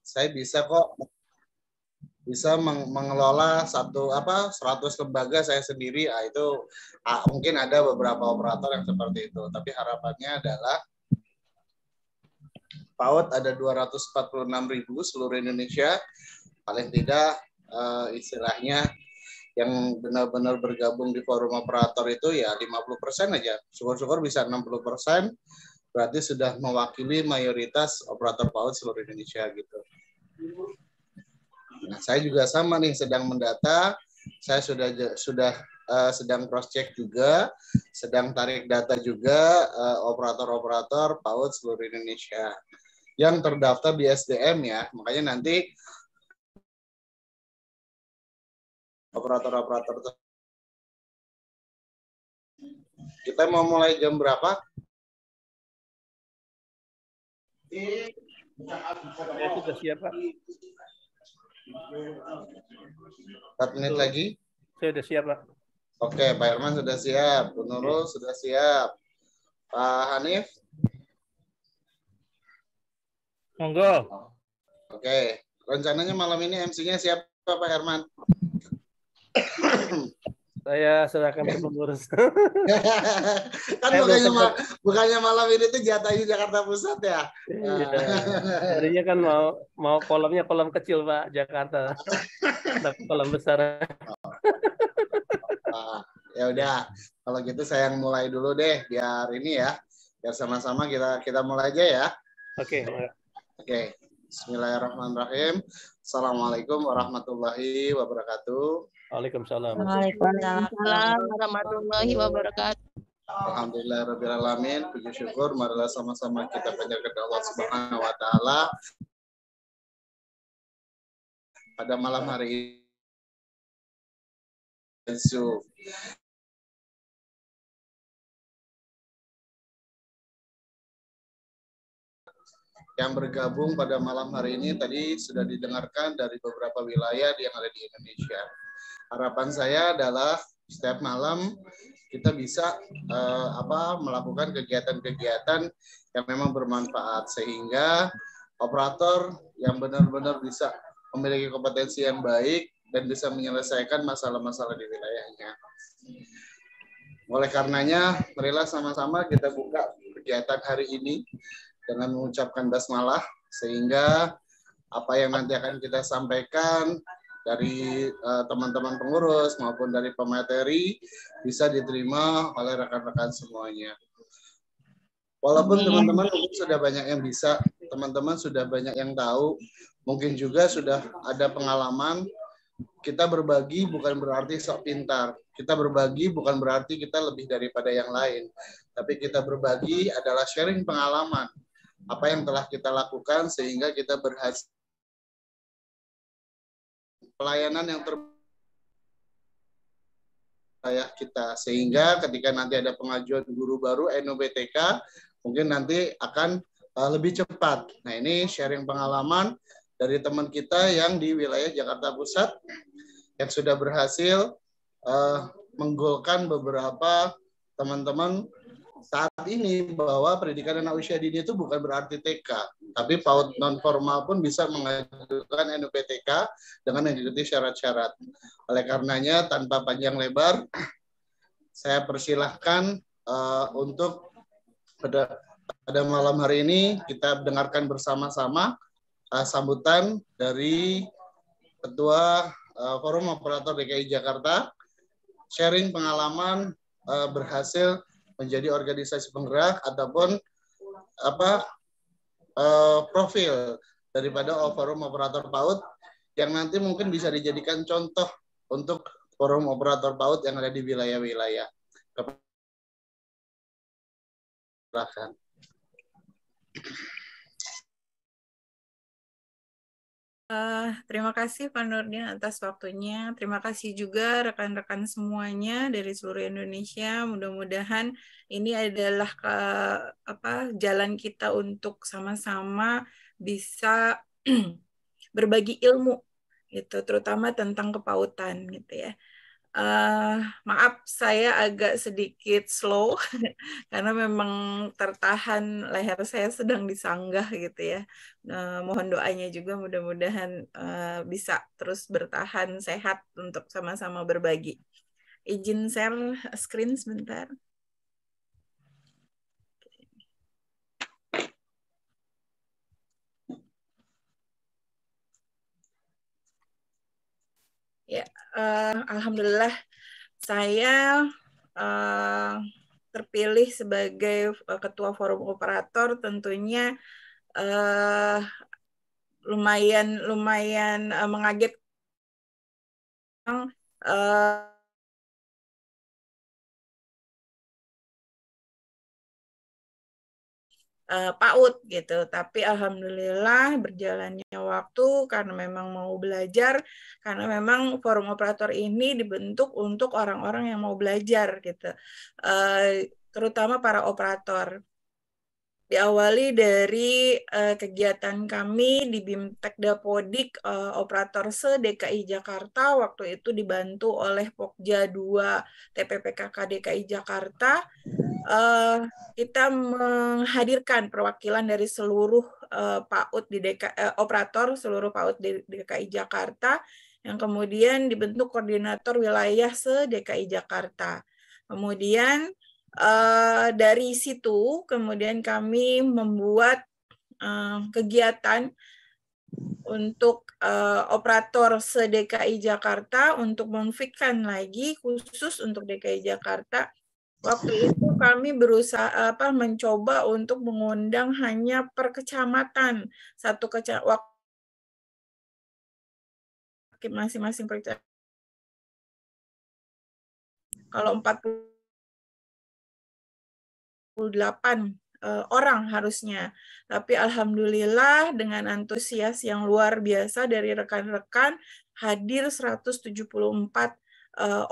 saya bisa kok mengelola 100 lembaga saya sendiri. Itu mungkin ada beberapa operator yang seperti itu, tapi harapannya adalah PAUD ada 246.000 seluruh Indonesia, paling tidak istilahnya yang benar-benar bergabung di forum operator itu ya 50% aja. Syukur-syukur bisa 60%, berarti sudah mewakili mayoritas operator PAUD seluruh Indonesia gitu. Nah, saya juga sama nih sedang mendata, saya sedang cross check juga, sedang tarik data juga operator-operator PAUD seluruh Indonesia yang terdaftar di SDM ya. Makanya nanti operator-operator kita mau mulai jam berapa? Saya sudah siap, Pak. 4 menit lagi. Saya sudah siap, Pak. Oke, Pak Herman sudah siap, Bu Nurul sudah siap, Pak Hanif. Monggo. Oke, rencananya malam ini MC-nya siapa, Pak Herman? Saya serahkan ke pengurus. Kan bukannya malam ini tuh jatahnya Jakarta Pusat ya? Iya. Tadinya kan mau kolamnya kolam kecil, Pak, Jakarta. Tapi kolam besar. Ya udah, kalau gitu saya yang mulai dulu deh, biar ini ya, biar sama-sama kita mulai aja ya. Oke. Oke. Bismillahirrahmanirrahim. Assalamualaikum warahmatullahi wabarakatuh. Waalaikumsalam. Waalaikumsalam warahmatullahi wabarakatuh. Alhamdulillahirrahmanirrahim. Puji syukur, marilah sama-sama kita panjatkan Allah Subhanahu wa Ta'ala pada malam hari ini. Yang bergabung pada malam hari ini tadi sudah didengarkan dari beberapa wilayah yang ada di Indonesia. Harapan saya adalah setiap malam kita bisa melakukan kegiatan-kegiatan yang memang bermanfaat sehingga operator yang benar-benar bisa memiliki kompetensi yang baik dan bisa menyelesaikan masalah-masalah di wilayahnya. Oleh karenanya, marilah sama-sama kita buka kegiatan hari ini dengan mengucapkan basmalah sehingga apa yang nanti akan kita sampaikan dari teman-teman pengurus maupun dari pemateri bisa diterima oleh rekan-rekan semuanya. Walaupun teman-teman sudah banyak yang bisa, teman-teman sudah banyak yang tahu, mungkin juga sudah ada pengalaman, kita berbagi bukan berarti sok pintar. Kita berbagi bukan berarti kita lebih daripada yang lain. Tapi kita berbagi adalah sharing pengalaman. Apa yang telah kita lakukan sehingga kita berhasil pelayanan yang terbaik kita, sehingga ketika nanti ada pengajuan guru baru NUBTK mungkin nanti akan lebih cepat. Nah, ini sharing pengalaman dari teman kita yang di wilayah Jakarta Pusat yang sudah berhasil menggolkan beberapa teman-teman saat ini bahwa pendidikan anak usia dini itu bukan berarti TK, tapi PAUD non formal pun bisa mengajukan NUPTK dengan mengikuti syarat-syarat. Oleh karenanya, tanpa panjang lebar, saya persilahkan untuk pada malam hari ini kita dengarkan bersama-sama sambutan dari Ketua Forum Operator DKI Jakarta, sharing pengalaman berhasil menjadi organisasi penggerak ataupun profil daripada forum operator PAUD yang nanti mungkin bisa dijadikan contoh untuk forum operator PAUD yang ada di wilayah-wilayah. Silakan. Terima kasih Pak Nurdin atas waktunya. Terima kasih juga rekan-rekan semuanya dari seluruh Indonesia. Mudah-mudahan ini adalah jalan kita untuk sama-sama bisa berbagi ilmu, gitu, terutama tentang kepautan, gitu ya. Maaf, saya agak sedikit slow karena memang tertahan, leher saya sedang disanggah gitu ya. Mohon doanya juga mudah-mudahan bisa terus bertahan sehat untuk sama-sama berbagi. Izin share screen sebentar. Ya, alhamdulillah saya terpilih sebagai ketua forum operator. Tentunya lumayan mengagetkan. PAUD gitu, tapi alhamdulillah berjalannya waktu karena memang mau belajar, karena memang forum operator ini dibentuk untuk orang-orang yang mau belajar gitu, terutama para operator. Diawali dari kegiatan kami di BIMTEK Dapodik operator se-DKI Jakarta, waktu itu dibantu oleh Pokja 2 TPPKK DKI Jakarta. Kita menghadirkan perwakilan dari seluruh PAUD di operator seluruh PAUD di DKI Jakarta, yang kemudian dibentuk koordinator wilayah se-DKI Jakarta. Kemudian dari situ kemudian kami membuat kegiatan untuk operator se-DKI Jakarta untuk memfikkan lagi khusus untuk DKI Jakarta. Waktu itu kami berusaha mencoba untuk mengundang hanya per kecamatan, satu kecamatan, masing-masing per kecamatan. Kalau 48 orang harusnya. Tapi alhamdulillah dengan antusias yang luar biasa dari rekan-rekan, hadir 174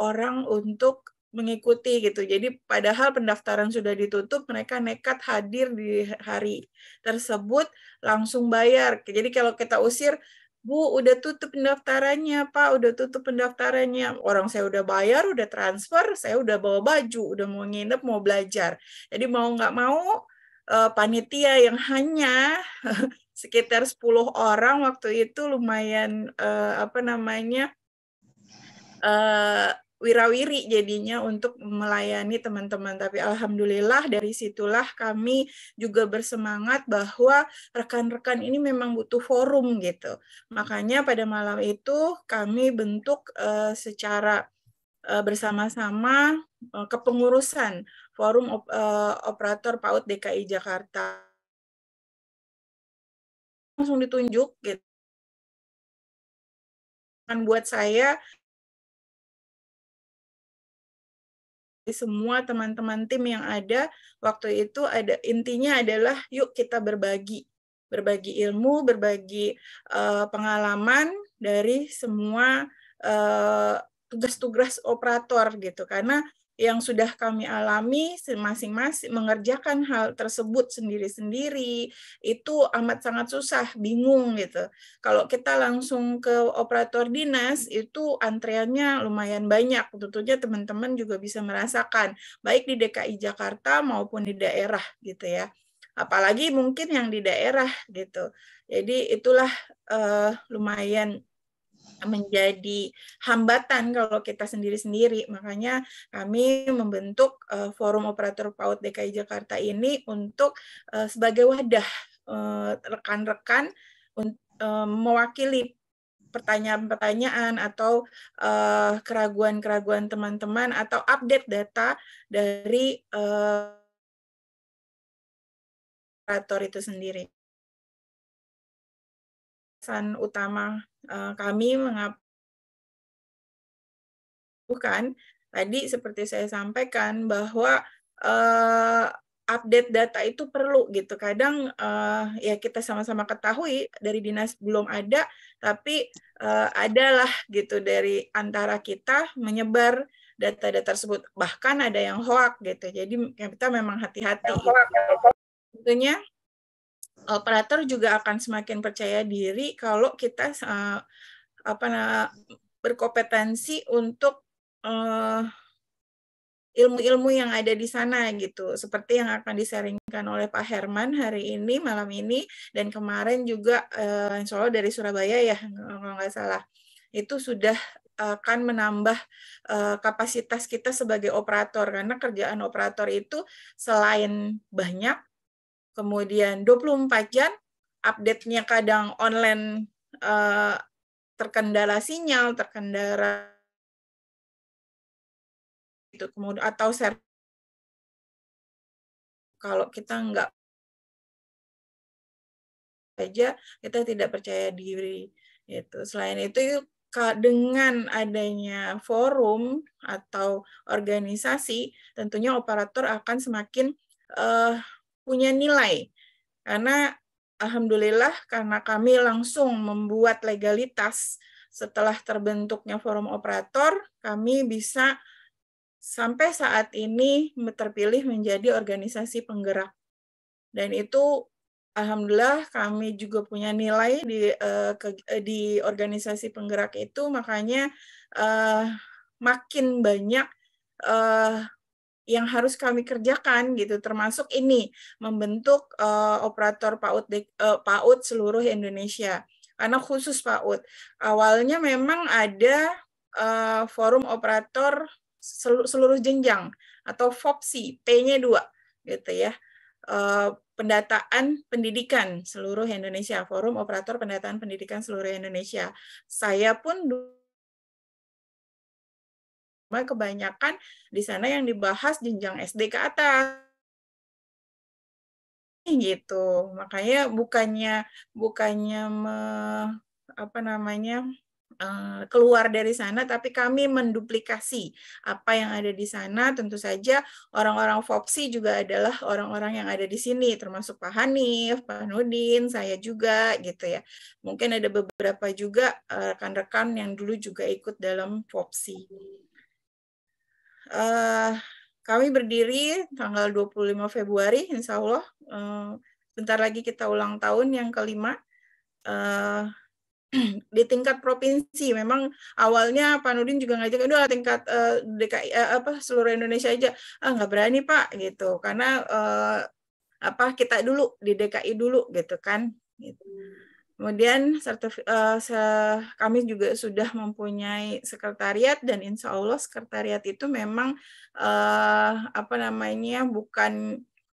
orang untuk mengikuti gitu. Jadi padahal pendaftaran sudah ditutup, mereka nekat hadir di hari tersebut, langsung bayar. Jadi kalau kita usir, Bu, udah tutup pendaftarannya, Pak, udah tutup pendaftarannya. Orang saya udah bayar, udah transfer, saya udah bawa baju, udah mau nginep, mau belajar. Jadi mau nggak mau, panitia yang hanya sekitar 10 orang waktu itu lumayan wirawiri jadinya untuk melayani teman-teman. Tapi alhamdulillah dari situlah kami juga bersemangat bahwa rekan-rekan ini memang butuh forum gitu. Makanya pada malam itu kami bentuk secara bersama-sama kepengurusan forum operator PAUD DKI Jakarta. Langsung ditunjuk gitu. Kan buat saya, semua teman-teman tim yang ada waktu itu ada intinya adalah yuk kita berbagi ilmu, berbagi pengalaman dari semua tugas-tugas operator gitu, karena yang sudah kami alami masing-masing mengerjakan hal tersebut sendiri-sendiri itu amat sangat susah, bingung gitu. Kalau kita langsung ke operator dinas itu antreannya lumayan banyak. Tentunya teman-teman juga bisa merasakan baik di DKI Jakarta maupun di daerah gitu ya. Apalagi mungkin yang di daerah gitu. Jadi itulah lumayan menjadi hambatan kalau kita sendiri-sendiri. Makanya kami membentuk Forum Operator PAUD DKI Jakarta ini untuk sebagai wadah rekan-rekan mewakili pertanyaan-pertanyaan atau keraguan-keraguan teman-teman atau update data dari operator itu sendiri. Pesan utama kami mengapa tadi seperti saya sampaikan bahwa update data itu perlu gitu. Kadang ya kita sama-sama ketahui dari dinas belum ada, tapi adalah gitu dari antara kita menyebar data-data tersebut. Bahkan ada yang hoax gitu. Jadi kita memang hati-hati. Gitu. Tentunya operator juga akan semakin percaya diri kalau kita berkompetensi untuk ilmu-ilmu yang ada di sana gitu, seperti yang akan disaringkan oleh Pak Herman hari ini, malam ini, dan kemarin juga insya Allah dari Surabaya ya, kalau nggak salah, itu sudah akan menambah kapasitas kita sebagai operator, karena kerjaan operator itu selain banyak, kemudian 24 jam, update-nya kadang online, terkendala sinyal, terkendala itu, kemudian atau kalau kita nggak aja, kita tidak percaya diri. Itu. Selain itu, dengan adanya forum atau organisasi, tentunya operator akan semakin punya nilai. Karena alhamdulillah, karena kami langsung membuat legalitas setelah terbentuknya forum operator, kami bisa sampai saat ini terpilih menjadi organisasi penggerak. Dan itu alhamdulillah kami juga punya nilai di organisasi penggerak itu, makanya makin banyak yang harus kami kerjakan gitu, termasuk ini membentuk operator PAUD seluruh Indonesia. Karena khusus PAUD, awalnya memang ada forum operator seluruh jenjang atau FOPSI, P-nya 2 gitu ya. Pendataan pendidikan seluruh Indonesia, Forum Operator Pendataan Pendidikan seluruh Indonesia. Saya pun kebanyakan di sana yang dibahas jenjang SD ke atas. Gitu. Makanya bukannya keluar dari sana, tapi kami menduplikasi apa yang ada di sana. Tentu saja orang-orang FOPSI juga adalah orang-orang yang ada di sini, termasuk Pak Hanif, Pak Nudin, saya juga gitu ya. Mungkin ada beberapa juga rekan-rekan yang dulu juga ikut dalam FOPSI. Kami berdiri tanggal 25 Februari, insya Allah. Bentar lagi kita ulang tahun yang kelima. Di tingkat provinsi, memang awalnya Pak Nudin juga ngajak, udah tingkat DKI seluruh Indonesia aja, nggak berani Pak gitu, karena kita dulu di DKI dulu gitu kan. Gitu. Kemudian kami juga sudah mempunyai sekretariat, dan insya Allah sekretariat itu memang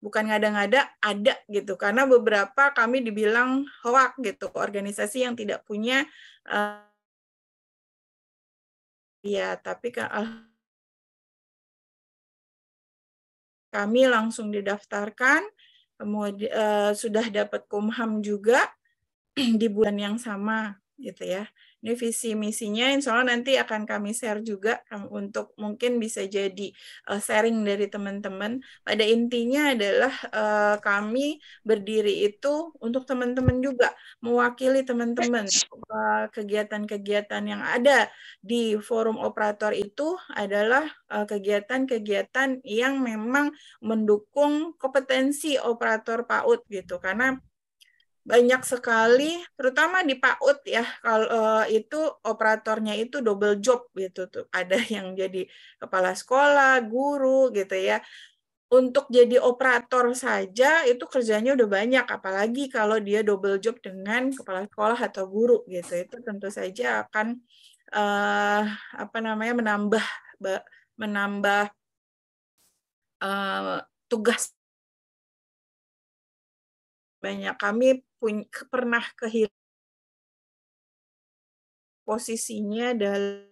bukan ngada-ngada, ada gitu, karena beberapa kami dibilang hoak gitu, organisasi yang tidak punya tapi kami langsung didaftarkan, kemudian sudah dapat Kumham juga di bulan yang sama gitu ya. Ini visi misinya, insya Allah nanti akan kami share juga untuk mungkin bisa jadi sharing dari teman-teman. Pada intinya adalah kami berdiri itu untuk teman-teman juga, mewakili teman-teman. Kegiatan-kegiatan yang ada di forum operator itu adalah kegiatan-kegiatan yang memang mendukung kompetensi operator PAUD gitu, karena banyak sekali, terutama di PAUD ya, kalau itu operatornya itu double job gitu tuh. Ada yang jadi kepala sekolah, guru gitu ya. Untuk jadi operator saja itu kerjanya udah banyak, apalagi kalau dia double job dengan kepala sekolah atau guru gitu. Itu tentu saja akan menambah tugas. Banyak kami pernah kehilangan posisinya dalam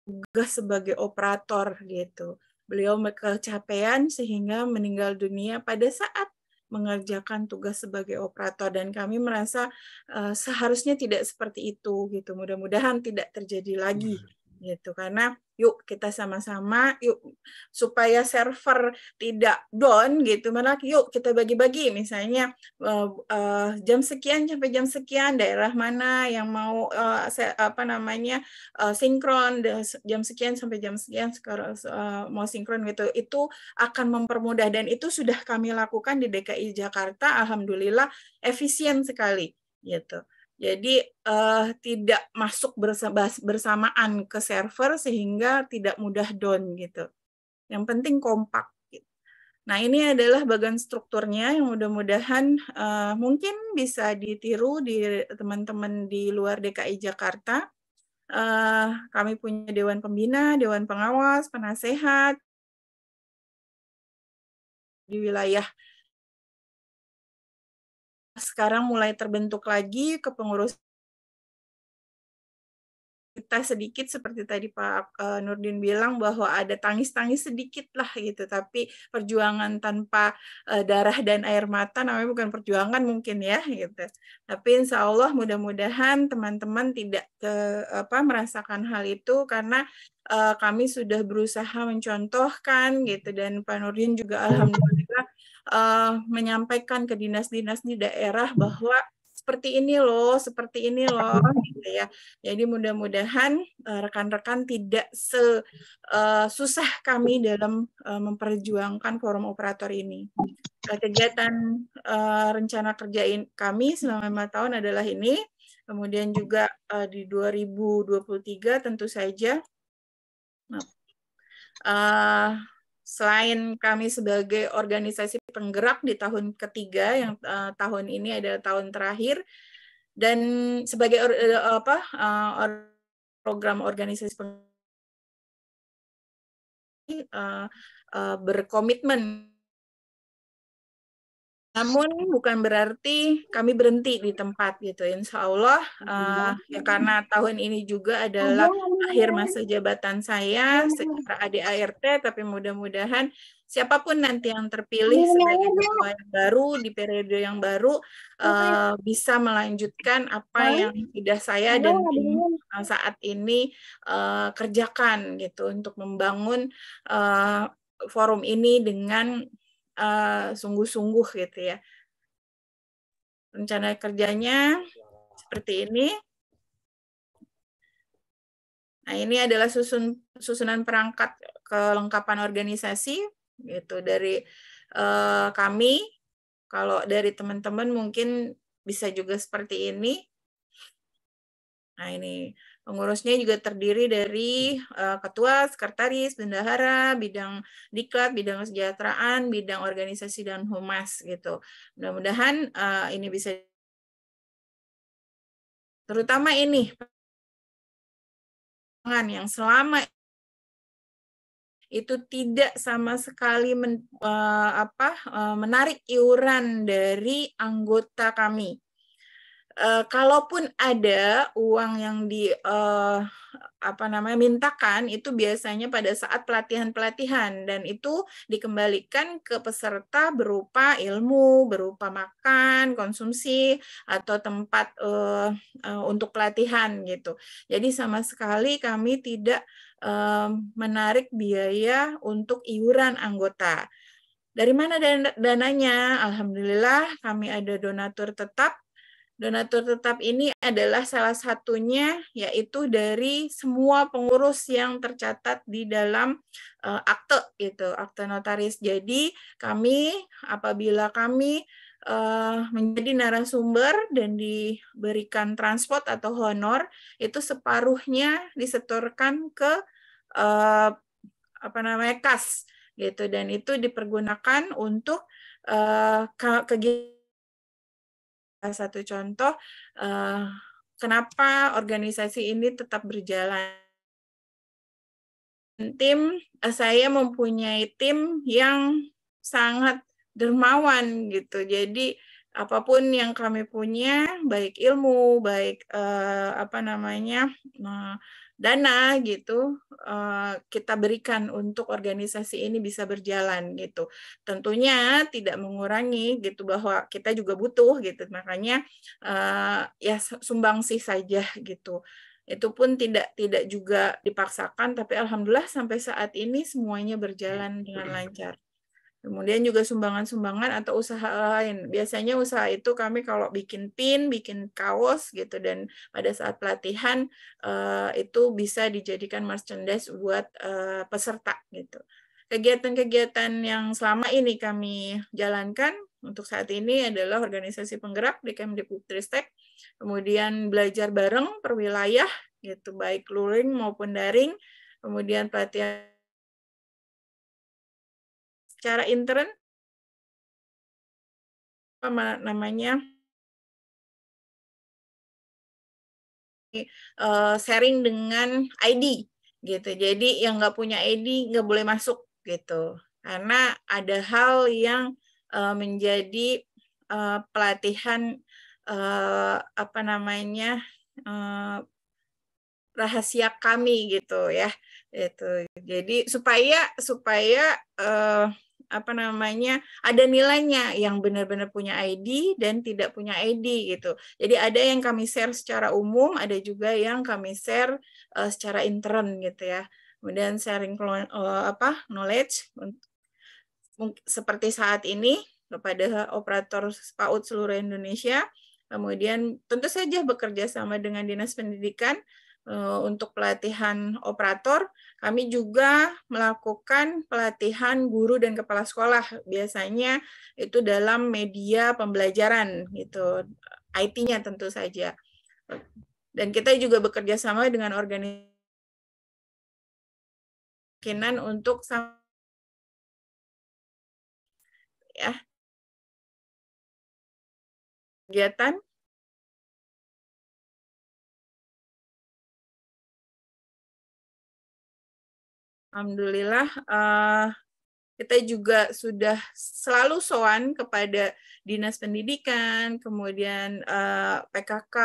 tugas sebagai operator gitu. Beliau kecapean sehingga meninggal dunia pada saat mengerjakan tugas sebagai operator, dan kami merasa seharusnya tidak seperti itu gitu. Mudah-mudahan tidak terjadi lagi gitu, karena yuk kita sama-sama yuk supaya server tidak down gitu, malah yuk kita bagi-bagi, misalnya jam sekian sampai jam sekian daerah mana yang mau sinkron, jam sekian sampai jam sekian sekarang mau sinkron gitu, itu akan mempermudah, dan itu sudah kami lakukan di DKI Jakarta, alhamdulillah efisien sekali gitu. Jadi tidak masuk bersamaan ke server sehingga tidak mudah down gitu. Yang penting kompak. Nah, ini adalah bagian strukturnya yang mudah-mudahan mungkin bisa ditiru di teman-teman di luar DKI Jakarta. Kami punya Dewan Pembina, Dewan Pengawas, Penasehat di wilayah. Sekarang mulai terbentuk lagi kepengurusan kita sedikit seperti tadi Pak Nurdin bilang bahwa ada tangis-tangis sedikit lah gitu, tapi perjuangan tanpa darah dan air mata namanya bukan perjuangan mungkin ya gitu. Tapi insya Allah mudah-mudahan teman-teman tidak merasakan hal itu karena kami sudah berusaha mencontohkan gitu, dan Pak Nurdin juga alhamdulillah menyampaikan ke dinas-dinas di daerah bahwa seperti ini loh gitu ya. Jadi mudah-mudahan rekan-rekan tidak susah kami dalam memperjuangkan forum operator ini. Kegiatan rencana kerja kami selama 5 tahun adalah ini. Kemudian juga di 2023 tentu saja selain kami sebagai organisasi penggerak di tahun ketiga, yang tahun ini adalah tahun terakhir, dan sebagai program organisasi berkomitmen. Namun bukan berarti kami berhenti di tempat gitu. Insya Allah ya karena tahun ini juga adalah akhir masa jabatan saya secara ADART, tapi mudah-mudahan siapapun nanti yang terpilih sebagai ketua yang baru di periode yang baru bisa melanjutkan apa yang sudah saya dan saat ini kerjakan gitu untuk membangun forum ini dengan sungguh-sungguh gitu ya. Rencana kerjanya seperti ini. Nah, ini adalah susunan perangkat kelengkapan organisasi gitu dari kami. Kalau dari teman-teman mungkin bisa juga seperti ini. Nah, ini pengurusnya juga terdiri dari ketua, sekretaris, bendahara, bidang diklat, bidang kesejahteraan, bidang organisasi dan humas gitu. Mudah-mudahan ini bisa, terutama ini yang selama itu tidak sama sekali menarik iuran dari anggota kami. Kalaupun ada uang yang mintakan, itu biasanya pada saat pelatihan-pelatihan, dan itu dikembalikan ke peserta berupa ilmu, berupa makan, konsumsi, atau tempat untuk pelatihan gitu. Jadi sama sekali kami tidak menarik biaya untuk iuran anggota. Dari mana dananya? Alhamdulillah kami ada donatur tetap. Donatur tetap ini adalah salah satunya yaitu dari semua pengurus yang tercatat di dalam akte itu, akte notaris. Jadi kami apabila kami menjadi narasumber dan diberikan transport atau honor, itu separuhnya disetorkan ke kas gitu, dan itu dipergunakan untuk kegiatan. Satu contoh kenapa organisasi ini tetap berjalan. Saya mempunyai tim yang sangat dermawan gitu. Jadi apapun yang kami punya, baik ilmu, baik dana gitu, kita berikan untuk organisasi ini bisa berjalan gitu. Tentunya tidak mengurangi gitu bahwa kita juga butuh gitu. Makanya ya sumbangsih saja gitu. Itu pun tidak juga dipaksakan, tapi alhamdulillah sampai saat ini semuanya berjalan dengan lancar. Kemudian juga sumbangan-sumbangan atau usaha lain. Biasanya usaha itu kami kalau bikin pin, bikin kaos gitu, dan pada saat pelatihan itu bisa dijadikan merchandise buat peserta gitu. Kegiatan-kegiatan yang selama ini kami jalankan untuk saat ini adalah organisasi penggerak di Kemdikbudristek. kemudian belajar bareng per wilayah, gitu, baik luring maupun daring, kemudian pelatihan secara intern, apa namanya, sharing dengan ID, gitu. Jadi yang nggak punya ID nggak boleh masuk, gitu. Karena ada hal yang menjadi pelatihan apa namanya rahasia kami, gitu ya. Itu. Jadi supaya apa namanya ada nilainya yang benar-benar punya ID dan tidak punya ID, gitu. Jadi ada yang kami share secara umum, ada juga yang kami share secara intern, gitu ya. Kemudian sharing knowledge seperti saat ini kepada operator PAUD seluruh Indonesia. Kemudian tentu saja bekerja sama dengan Dinas Pendidikan untuk pelatihan operator. Kami juga melakukan pelatihan guru dan kepala sekolah. Biasanya itu dalam media pembelajaran, gitu. IT-nya tentu saja. Dan kita juga bekerja sama dengan organisasi untuk ya kegiatan. Alhamdulillah kita juga sudah selalu sowan kepada Dinas Pendidikan, kemudian PKK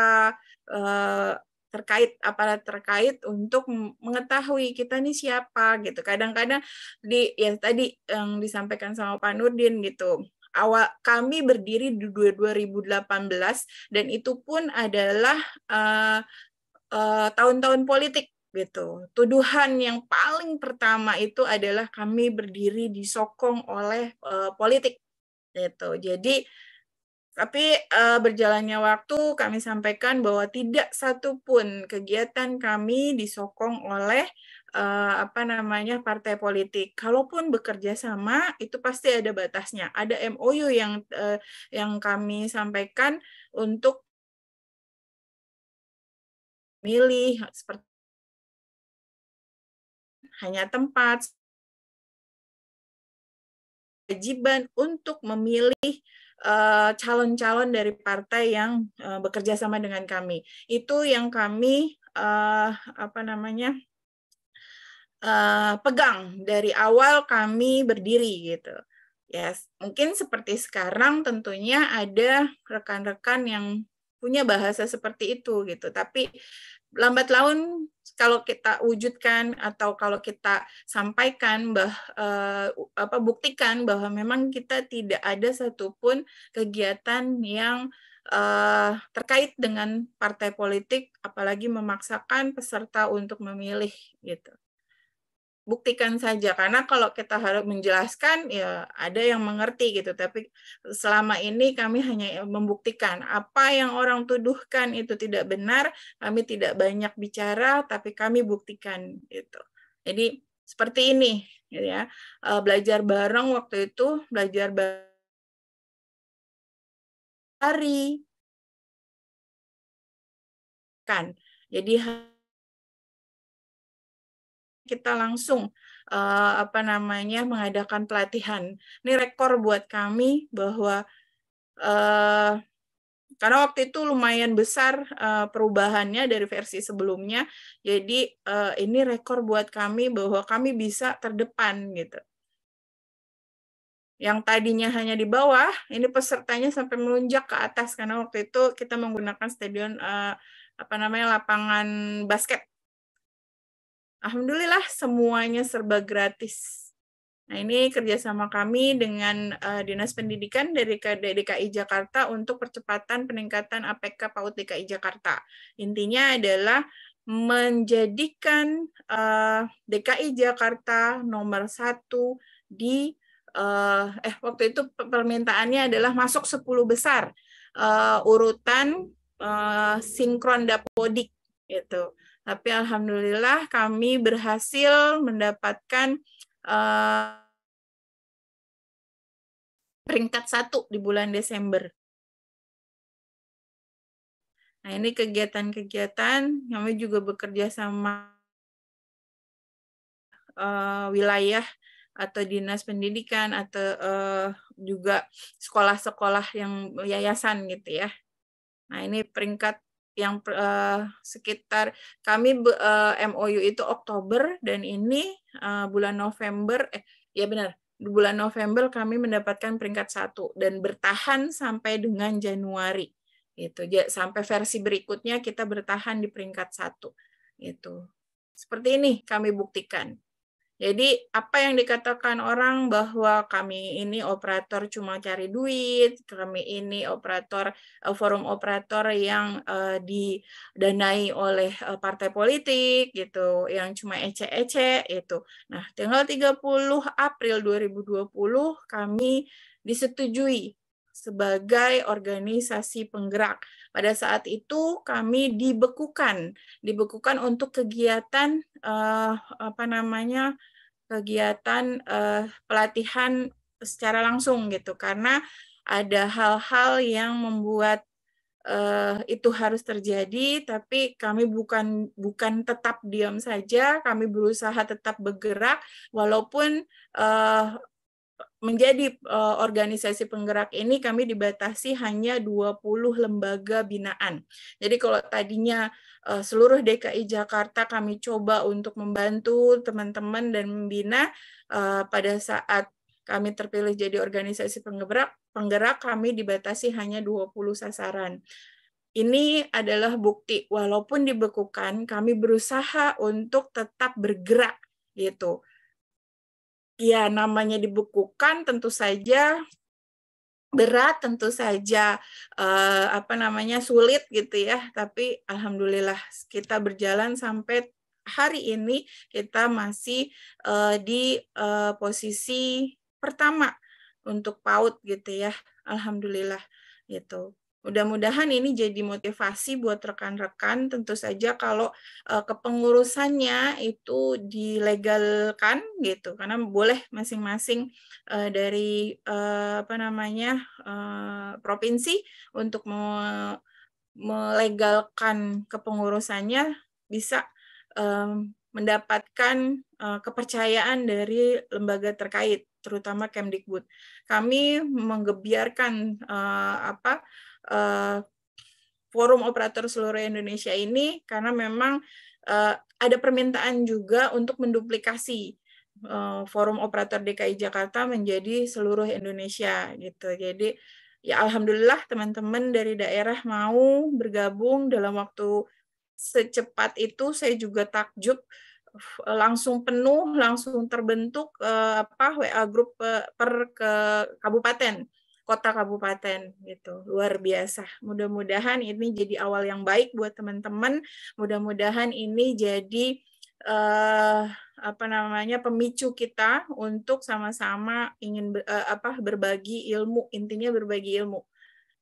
terkait aparat terkait untuk mengetahui kita nih siapa, gitu. Kadang-kadang ya tadi yang disampaikan sama Pak Nurdin, gitu. Awal kami berdiri di 2018 dan itu pun adalah tahun-tahun politik, gitu. Tuduhan yang paling pertama itu adalah kami berdiri disokong oleh politik, gitu. Jadi tapi berjalannya waktu kami sampaikan bahwa tidak satu pun kegiatan kami disokong oleh apa namanya partai politik. Kalaupun bekerja sama itu pasti ada batasnya. Ada MOU yang kami sampaikan untuk milih seperti hanya tempat, kewajiban untuk memilih calon-calon dari partai yang bekerja sama dengan kami. Itu yang kami apa namanya pegang dari awal kami berdiri, gitu. Ya, mungkin seperti sekarang tentunya ada rekan-rekan yang punya bahasa seperti itu, gitu. Tapi lambat laun kalau kita wujudkan atau kalau kita sampaikan buktikan bahwa memang kita tidak ada satupun kegiatan yang terkait dengan partai politik, apalagi memaksakan peserta untuk memilih, gitu. Buktikan saja, karena kalau kita harus menjelaskan ya ada yang mengerti, gitu, tapi selama ini kami hanya membuktikan apa yang orang tuduhkan itu tidak benar. Kami tidak banyak bicara tapi kami buktikan, gitu. Jadi seperti ini, gitu ya. Belajar bareng waktu itu, belajar hari kan, jadi kita langsung apa namanya mengadakan pelatihan. Ini rekor buat kami bahwa karena waktu itu lumayan besar perubahannya dari versi sebelumnya. Jadi ini rekor buat kami bahwa kami bisa terdepan, gitu. Yang tadinya hanya di bawah, ini pesertanya sampai melunjak ke atas karena waktu itu kita menggunakan stadion apa namanya lapangan basket. Alhamdulillah semuanya serba gratis. Nah, ini kerjasama kami dengan Dinas Pendidikan dari DKI Jakarta untuk percepatan peningkatan APK PAUD DKI Jakarta. Intinya adalah menjadikan DKI Jakarta nomor 1 di waktu itu permintaannya adalah masuk 10 besar urutan sinkron Dapodik, gitu. Tapi alhamdulillah kami berhasil mendapatkan peringkat 1 di bulan Desember. Nah, ini kegiatan-kegiatan kami juga bekerja sama wilayah atau dinas pendidikan atau juga sekolah-sekolah yang yayasan gitu ya. Nah, ini peringkat yang sekitar kami MOU itu Oktober dan ini bulan November ya benar, di bulan November kami mendapatkan peringkat 1 dan bertahan sampai dengan Januari. Itu sampai versi berikutnya kita bertahan di peringkat 1. Itu. Seperti ini kami buktikan. Jadi apa yang dikatakan orang bahwa kami ini operator cuma cari duit, kami ini operator forum operator yang didanai oleh partai politik gitu, yang cuma ece-ece itu. Nah, tanggal 30 April 2020 kami disetujui sebagai organisasi penggerak. Pada saat itu kami dibekukan untuk kegiatan kegiatan pelatihan secara langsung gitu, karena ada hal-hal yang membuat itu harus terjadi, tapi kami bukan tetap diam saja, kami berusaha tetap bergerak walaupun menjadi organisasi penggerak ini kami dibatasi hanya 20 lembaga binaan. Jadi kalau tadinya seluruh DKI Jakarta kami coba untuk membantu teman-teman dan membina, pada saat kami terpilih jadi organisasi penggerak kami dibatasi hanya 20 sasaran. Ini adalah bukti walaupun dibekukan kami berusaha untuk tetap bergerak gitu. Ya, namanya dibekukan tentu saja berat, tentu saja sulit gitu ya. Tapi alhamdulillah kita berjalan sampai hari ini kita masih di posisi pertama untuk PAUD gitu ya. Alhamdulillah gitu. Mudah-mudahan ini jadi motivasi buat rekan-rekan. Tentu saja kalau kepengurusannya itu dilegalkan gitu, karena boleh masing-masing dari provinsi untuk melegalkan kepengurusannya bisa mendapatkan kepercayaan dari lembaga terkait, terutama Kemdikbud. Kami menggebiarkan forum operator seluruh Indonesia ini karena memang ada permintaan juga untuk menduplikasi forum operator DKI Jakarta menjadi seluruh Indonesia gitu. Jadi ya alhamdulillah teman-teman dari daerah mau bergabung dalam waktu secepat itu. Saya juga takjub, langsung penuh, langsung terbentuk WA grup per ke kabupaten, kota kabupaten gitu. Luar biasa. Mudah-mudahan ini jadi awal yang baik buat teman-teman. Mudah-mudahan ini jadi pemicu kita untuk sama-sama ingin berbagi ilmu. Intinya berbagi ilmu.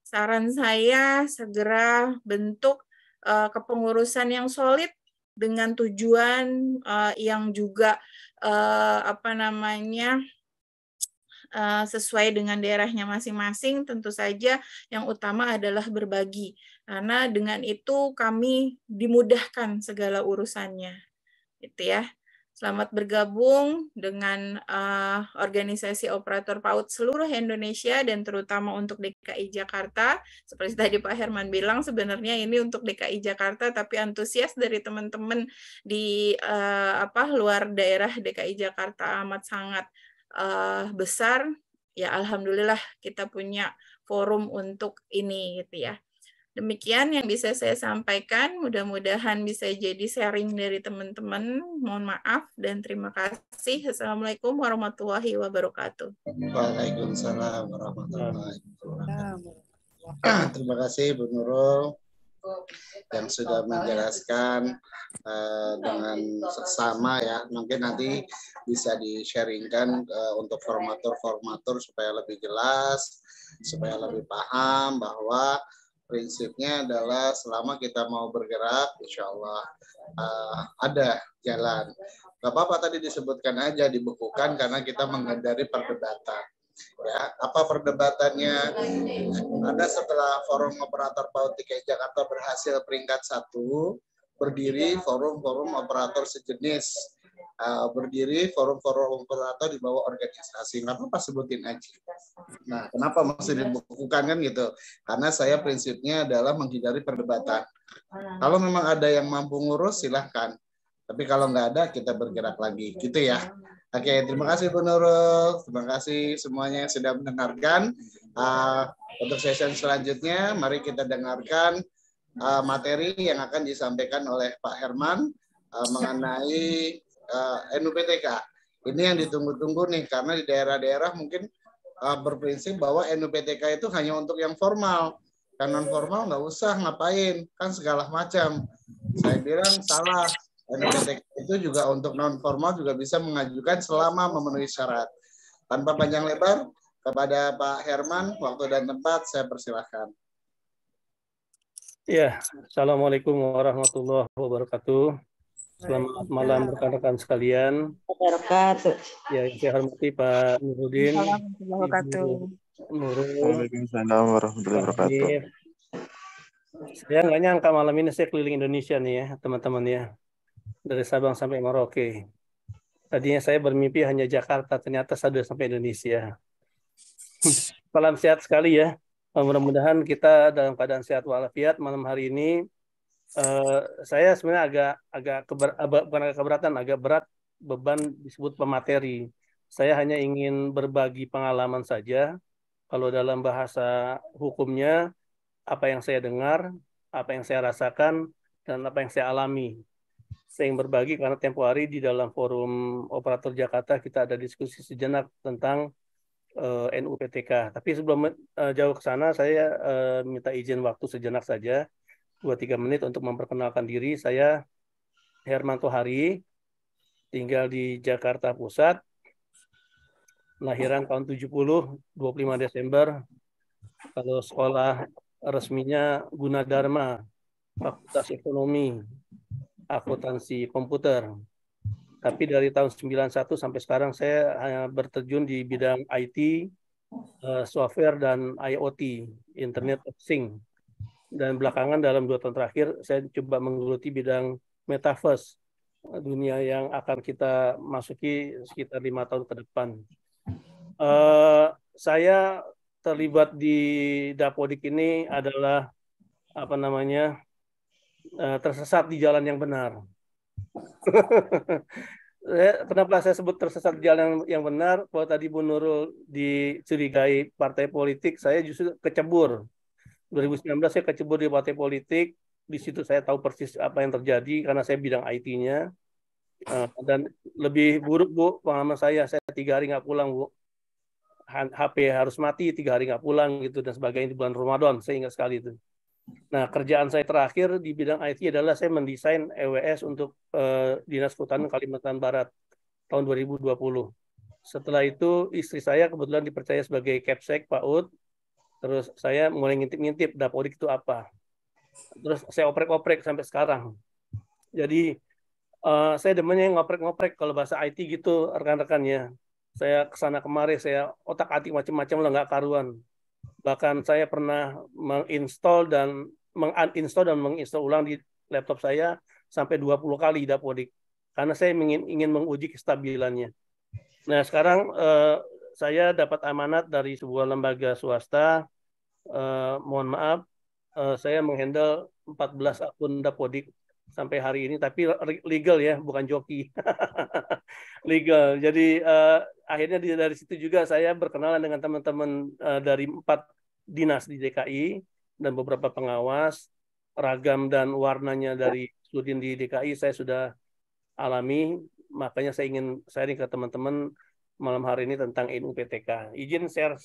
Saran saya segera bentuk kepengurusan yang solid dengan tujuan yang juga sesuai dengan daerahnya masing-masing. Tentu saja yang utama adalah berbagi, karena dengan itu kami dimudahkan segala urusannya, gitu ya. Selamat bergabung dengan organisasi operator PAUD seluruh Indonesia dan terutama untuk DKI Jakarta. Seperti tadi Pak Herman bilang, sebenarnya ini untuk DKI Jakarta, tapi antusias dari teman-teman di luar daerah DKI Jakarta amat sangat besar. Ya alhamdulillah kita punya forum untuk ini gitu ya. Demikian yang bisa saya sampaikan, mudah-mudahan bisa jadi sharing dari teman-teman. Mohon maaf dan terima kasih. Assalamualaikum warahmatullahi wabarakatuh. Waalaikumsalam warahmatullahi wabarakatuh. Terima kasih Bu Nurul yang sudah menjelaskan dengan seksama ya. Mungkin nanti bisa di-sharingkan untuk formator-formator supaya lebih jelas, supaya lebih paham bahwa prinsipnya adalah selama kita mau bergerak, insya Allah ada jalan. Gak apa-apa tadi disebutkan aja dibekukan karena kita menghindari perdebatan. Ya, apa perdebatannya? Ada setelah Forum Operator PAUD DKI Jakarta berhasil peringkat 1, berdiri forum-forum operator sejenis, berdiri forum-forum operator di bawah organisasi. Nggak apa-apa sebutin aja. Nah, kenapa mesti dibukukan kan gitu? Karena saya prinsipnya adalah menghindari perdebatan. Kalau memang ada yang mampu ngurus, silahkan. Tapi kalau nggak ada, kita bergerak lagi. Gitu ya. Oke, terima kasih Bu Nurul. Terima kasih semuanya yang sudah mendengarkan. Untuk sesi selanjutnya, mari kita dengarkan materi yang akan disampaikan oleh Pak Herman mengenai NUPTK. Ini yang ditunggu-tunggu nih, karena di daerah-daerah mungkin berprinsip bahwa NUPTK itu hanya untuk yang formal. Kan non formal nggak usah ngapain, kan segala macam. Saya bilang salah. NUPTK itu juga untuk non formal juga bisa mengajukan selama memenuhi syarat. Tanpa panjang lebar, kepada Pak Herman, waktu dan tempat saya persilahkan. Ya, Assalamualaikum warahmatullahi wabarakatuh. Selamat malam rekan-rekan sekalian. Wabarakatuh. Ya, yang saya hormati Pak Nurudin, Wabarakatuh. Ibu Nurul, Waalaikumsalam warahmatullahi Pak wabarakatuh. Hanif. Saya nggak nyangka malam ini saya keliling Indonesia nih ya, teman-teman ya. Dari Sabang sampai Merauke. Tadinya saya bermimpi hanya Jakarta, ternyata saya sudah sampai Indonesia. Salam sehat sekali ya. Mudah-mudahan kita dalam keadaan sehat walafiat malam hari ini. Saya sebenarnya bukan agak keberatan, agak berat beban disebut pemateri. Saya hanya ingin berbagi pengalaman saja. Kalau dalam bahasa hukumnya, apa yang saya dengar, apa yang saya rasakan, dan apa yang saya alami. Saya ingin berbagi karena tempo hari di dalam forum operator Jakarta kita ada diskusi sejenak tentang NUPTK. Tapi sebelum jauh ke sana, saya minta izin waktu sejenak saja, 2-3 menit untuk memperkenalkan diri. Saya Hermanto Hari, tinggal di Jakarta Pusat, lahiran tahun 70, 25 Desember. Kalau sekolah resminya Gunadarma, Fakultas Ekonomi, Akuntansi Komputer. Tapi dari tahun 91 sampai sekarang saya hanya berterjun di bidang IT, software, dan IoT, Internet of Things. Dan belakangan dalam 2 tahun terakhir, saya coba menggeluti bidang metaverse, dunia yang akan kita masuki sekitar 5 tahun ke depan. Saya terlibat di Dapodik ini adalah tersesat di jalan yang benar. Kenapa saya sebut tersesat di jalan yang benar? Kalau tadi Bu Nurul dicurigai partai politik, saya justru kecebur. 2019 saya kecebur di partai politik. Di situ saya tahu persis apa yang terjadi karena saya bidang IT-nya. Dan lebih buruk Bu, pengalaman saya 3 hari nggak pulang Bu. HP harus mati, 3 hari nggak pulang gitu dan sebagainya di bulan Ramadan. Saya ingat sekali itu. Nah, kerjaan saya terakhir di bidang IT adalah saya mendesain EWS untuk Dinas Kehutanan Kalimantan Barat tahun 2020. Setelah itu istri saya kebetulan dipercaya sebagai Capsek PAUD. Terus saya mulai ngintip-ngintip Dapodik itu apa. Terus saya oprek-oprek sampai sekarang. Jadi saya demennya ngoprek-ngoprek kalau bahasa IT gitu rekan-rekannya. Saya kesana kemari, saya otak-atik macam-macam lah nggak karuan. Bahkan saya pernah menginstall dan menginstall ulang di laptop saya sampai 20 kali Dapodik. Karena saya ingin menguji kestabilannya. Nah, sekarang saya dapat amanat dari sebuah lembaga swasta. Mohon maaf, saya menghandle 14 akun Dapodik sampai hari ini, tapi legal ya, bukan joki. Legal. Jadi akhirnya dari situ juga saya berkenalan dengan teman-teman dari 4 dinas di DKI dan beberapa pengawas. Ragam dan warnanya dari Sudin di DKI saya sudah alami, makanya saya ingin sharing ke teman-teman malam hari ini tentang NUPTK. Izin share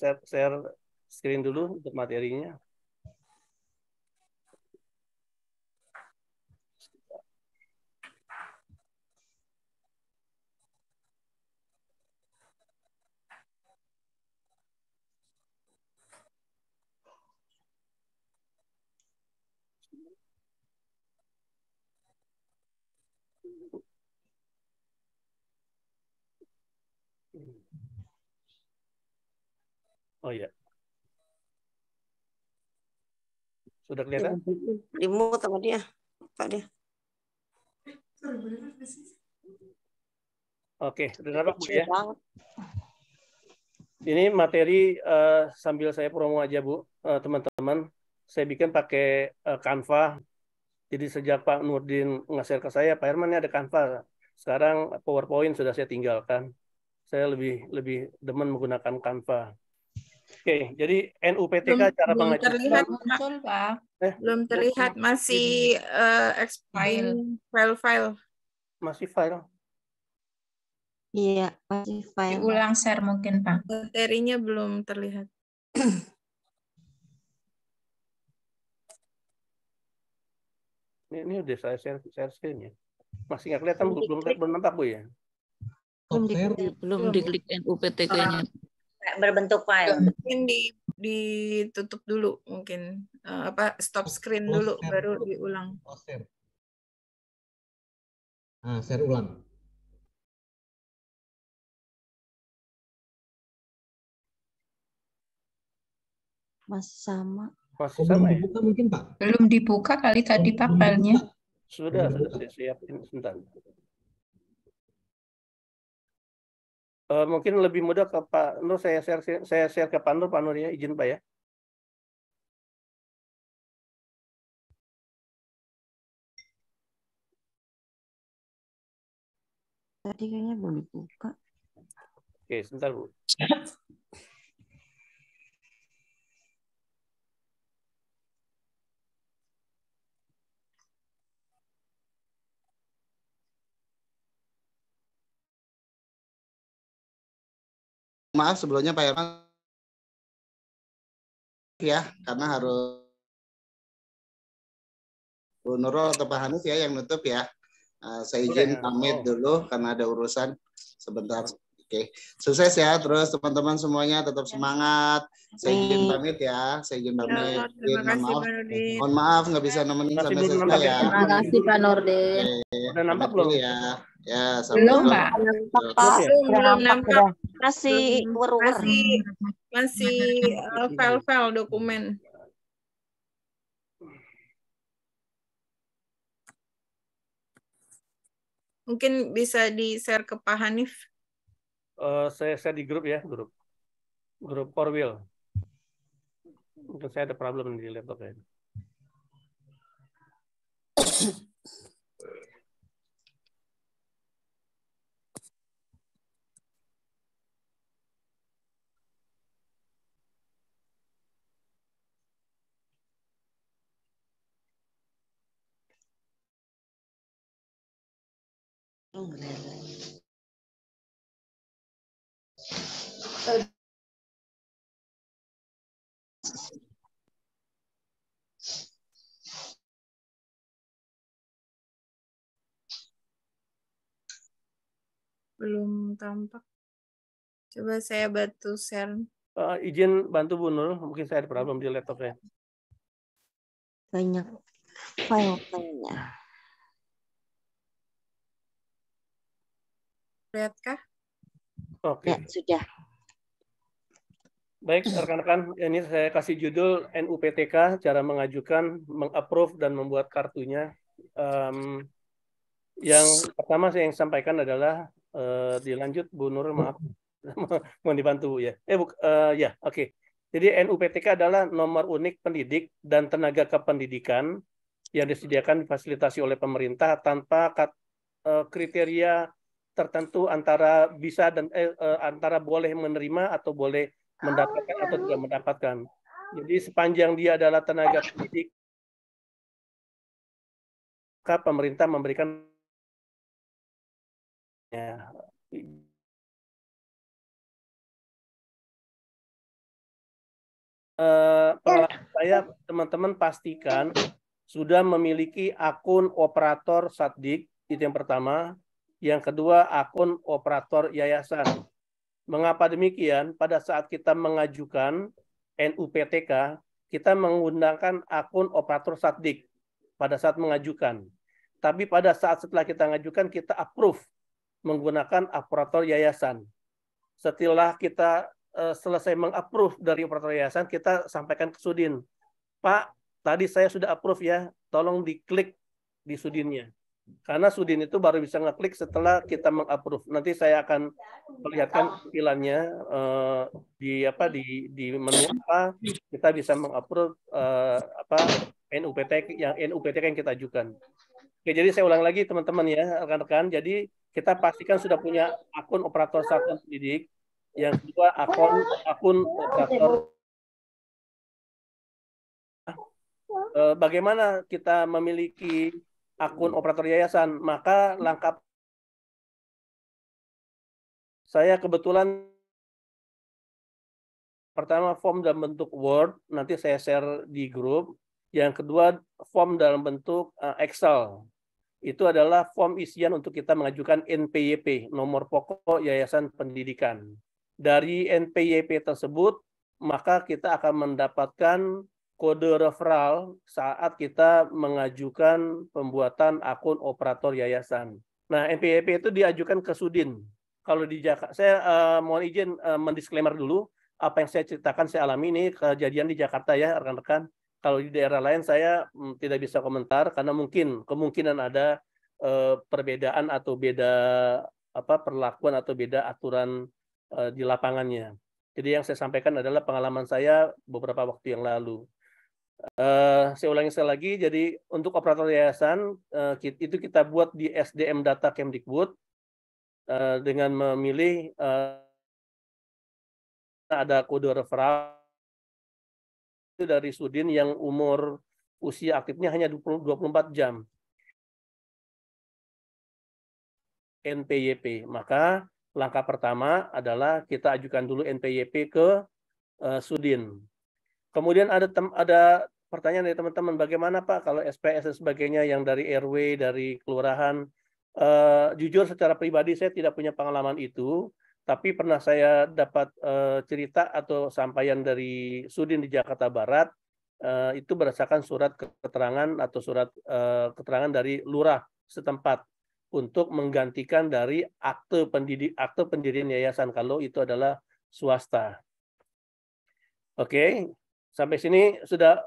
screen dulu untuk materinya. Oh iya. Sudah kelihatan? Remote sama dia. Pak dia. Oke, dengar Pak Bu ya. Banget. Ini materi sambil saya promo aja Bu, teman-teman. Saya bikin pakai Canva. Jadi sejak Pak Nurdin nge-share ke saya, Pak Herman ini ada Canva. Sekarang PowerPoint sudah saya tinggalkan. Saya lebih demen menggunakan Canva. Oke, jadi NUPTK cara belum mengajukan. terlihat, Muncul, Pak. belum terlihat, masih file-file. Masih file. Iya, masih file. Diulang share mungkin, Pak. Materinya belum terlihat. Ini udah saya share screen ya. Masih nggak kelihatan Bu, belum nampak Bu ya? Belum diklik NUPTK-nya. Berbentuk file. Mungkin ditutup dulu, mungkin stop screen dulu, baru diulang. Share ulang. Masih sama. Masih sama ya? Dibuka mungkin Pak? Belum dibuka kali tadi Pak filenya. Sudah saya siapin sebentar. Mungkin lebih mudah ke Pak Nur, saya share ke Pak Nur ya, izin Pak ya. Tadi kayaknya belum dibuka. Oke, sebentar Bu. Maaf sebelumnya Pak Herman ya, karena harus Bu Nurul atau Pak Hanif ya yang nutup ya. Saya izin pamit dulu karena ada urusan sebentar. Oke, sukses ya terus teman-teman semuanya, tetap semangat. Saya izin pamit ya, saya izin pamit. Mohon maaf nggak bisa nemenin sampai selesai ya. Terima kasih Pak Nurdin. Udah nampak belum ya? Ya, Belum, Pak. Belum nampak. Masih Masih file-file dokumen. Mungkin bisa di-share ke Pak Hanif. Saya di grup ya, grup Corwil. Mungkin saya ada problem di laptop ya. Belum tampak. Coba saya bantu share. Izin bantu Bu Nur, mungkin saya ada problem di laptop saya. banyak file-filenya. Lihatkah? Oke. Ya, sudah. Baik, rekan-rekan, ini saya kasih judul NUPTK, cara mengajukan, mengapprove, dan membuat kartunya. Yang pertama saya yang sampaikan adalah, dilanjut Bu Nur, maaf, mau dibantu ya. Ya, oke. Jadi NUPTK adalah nomor unik pendidik dan tenaga kependidikan yang disediakan difasilitasi oleh pemerintah tanpa kriteria tertentu antara bisa dan antara boleh menerima atau boleh mendapatkan atau tidak mendapatkan. Jadi sepanjang dia adalah tenaga pendidik, maka pemerintah memberikan ya. Pengalaman saya, teman-teman pastikan sudah memiliki akun operator Satdik, itu yang pertama. Yang kedua, akun operator yayasan. Mengapa demikian? Pada saat kita mengajukan NUPTK, kita menggunakan akun operator Satdik pada saat mengajukan. Tapi pada saat setelah kita mengajukan, kita approve menggunakan operator yayasan. Setelah kita selesai mengapprove dari operator yayasan, kita sampaikan ke Sudin. Pak, tadi saya sudah approve ya, tolong diklik di Sudinnya. Karena Sudin itu baru bisa ngeklik setelah kita mengapprove. Nanti saya akan perlihatkan tampilannya di menu apa kita bisa mengapprove NUPTK yang kita ajukan. Oke, jadi saya ulang lagi teman-teman ya, rekan-rekan. Jadi kita pastikan sudah punya akun operator satuan pendidik. Yang kedua akun operator. Bagaimana kita memiliki akun operator yayasan? Maka langkah saya kebetulan pertama form dalam bentuk Word, nanti saya share di grup. Yang kedua form dalam bentuk Excel. Itu adalah form isian untuk kita mengajukan NPYP, nomor pokok Yayasan Pendidikan. Dari NPYP tersebut, maka kita akan mendapatkan kode referral saat kita mengajukan pembuatan akun operator yayasan. Nah, NPYP itu diajukan ke Sudin. Kalau di Jakarta, saya mohon izin mendisklaimer dulu. Apa yang saya ceritakan saya alami ini kejadian di Jakarta ya, rekan-rekan. Kalau di daerah lain saya tidak bisa komentar karena kemungkinan ada perbedaan atau beda perlakuan atau beda aturan di lapangannya. Jadi yang saya sampaikan adalah pengalaman saya beberapa waktu yang lalu. Saya ulangi sekali lagi. Jadi untuk operator yayasan itu kita buat di SDM Data Kemdikbud dengan memilih ada kode referral dari Sudin yang usia aktifnya hanya 24 jam. NPYP. Maka langkah pertama adalah kita ajukan dulu NPYP ke Sudin. Kemudian ada pertanyaan dari teman-teman, bagaimana Pak kalau SPS dan sebagainya yang dari RW, dari kelurahan? Jujur secara pribadi saya tidak punya pengalaman itu. Tapi pernah saya dapat cerita atau sampaian dari Sudin di Jakarta Barat, itu berdasarkan surat keterangan atau surat keterangan dari lurah setempat untuk menggantikan dari akte pendirian yayasan kalau itu adalah swasta. Oke, sampai sini sudah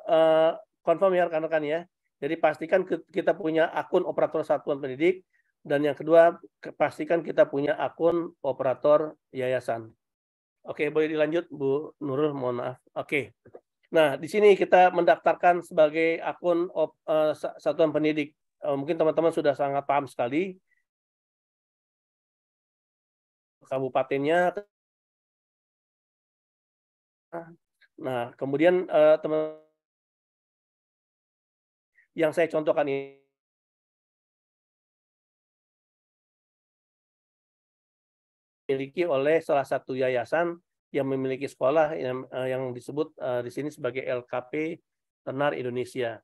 confirm ya rekan-rekan ya. Jadi pastikan kita punya akun operator satuan pendidik. Dan yang kedua, pastikan kita punya akun operator yayasan. Oke, boleh dilanjut Bu Nurul, mohon maaf. Oke. Nah, di sini kita mendaftarkan sebagai akun satuan pendidik. Mungkin teman-teman sudah sangat paham sekali. Kabupatennya. Nah, kemudian teman yang saya contohkan ini dimiliki oleh salah satu yayasan yang memiliki sekolah yang disebut di sini sebagai LKP Tenar Indonesia.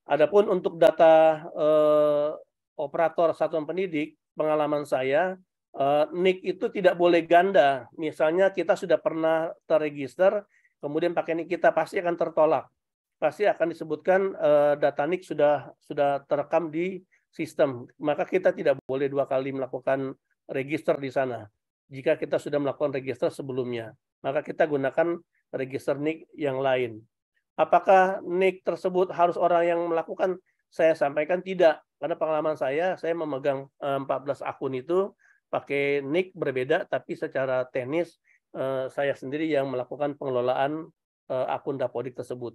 Adapun untuk data operator satuan pendidik, pengalaman saya, NIK itu tidak boleh ganda. Misalnya kita sudah pernah terregister, kemudian pakai NIK kita pasti akan tertolak. Pasti akan disebutkan data NIK sudah terekam di sistem. Maka kita tidak boleh 2 kali melakukan register di sana. Jika kita sudah melakukan register sebelumnya, maka kita gunakan register NIK yang lain. Apakah NIK tersebut harus orang yang melakukan? Saya sampaikan tidak, karena pengalaman saya memegang 14 akun itu pakai NIK berbeda, tapi secara teknis saya sendiri yang melakukan pengelolaan akun Dapodik tersebut.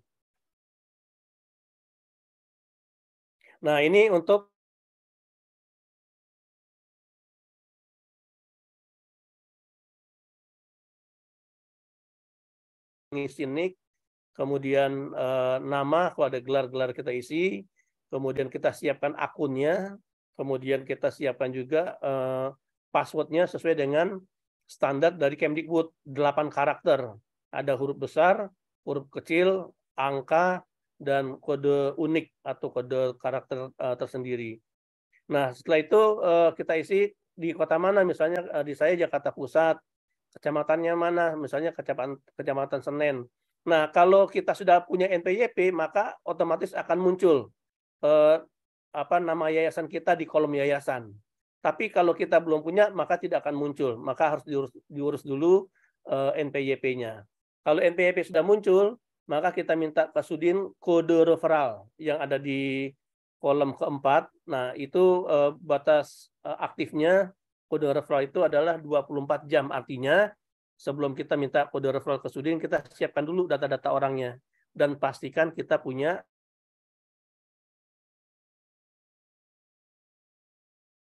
Nah, ini untuk ngisi NIK, kemudian nama, kalau ada gelar-gelar kita isi, kemudian kita siapkan akunnya, kemudian kita siapkan juga passwordnya sesuai dengan standar dari Kemdikbud, 8 karakter. Ada huruf besar, huruf kecil, angka, dan kode unik atau kode karakter tersendiri. Nah, setelah itu kita isi di kota mana, misalnya di saya Jakarta Pusat, kecamatannya mana, misalnya Kecamatan Senen. Nah, kalau kita sudah punya NPYP, maka otomatis akan muncul nama yayasan kita di kolom yayasan. Tapi kalau kita belum punya, maka tidak akan muncul. Maka harus diurus dulu NPYP-nya. Kalau NPYP sudah muncul, maka kita minta ke Sudin kode referral yang ada di kolom keempat. Nah, itu batas aktifnya kode referral itu adalah 24 jam. Artinya sebelum kita minta kode referral ke Sudin, kita siapkan dulu data-data orangnya dan pastikan kita punya.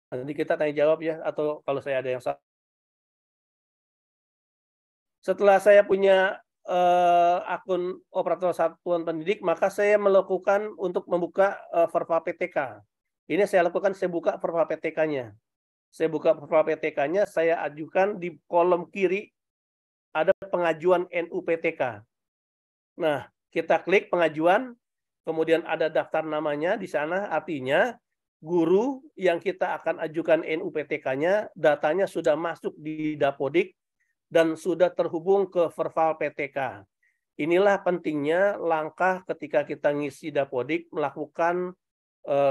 Nanti kita tanya jawab ya, atau kalau saya ada yang salah. Setelah saya punya akun operator satuan pendidik, maka saya melakukan untuk membuka Verva PTK. Ini saya lakukan, saya buka Verva PTK-nya. Saya buka Verva PTK-nya, saya ajukan di kolom kiri ada pengajuan NUPTK. Nah, kita klik pengajuan, kemudian ada daftar namanya di sana, artinya guru yang kita akan ajukan NUPTK-nya, datanya sudah masuk di Dapodik dan sudah terhubung ke Verval PTK. Inilah pentingnya langkah ketika kita ngisi Dapodik melakukan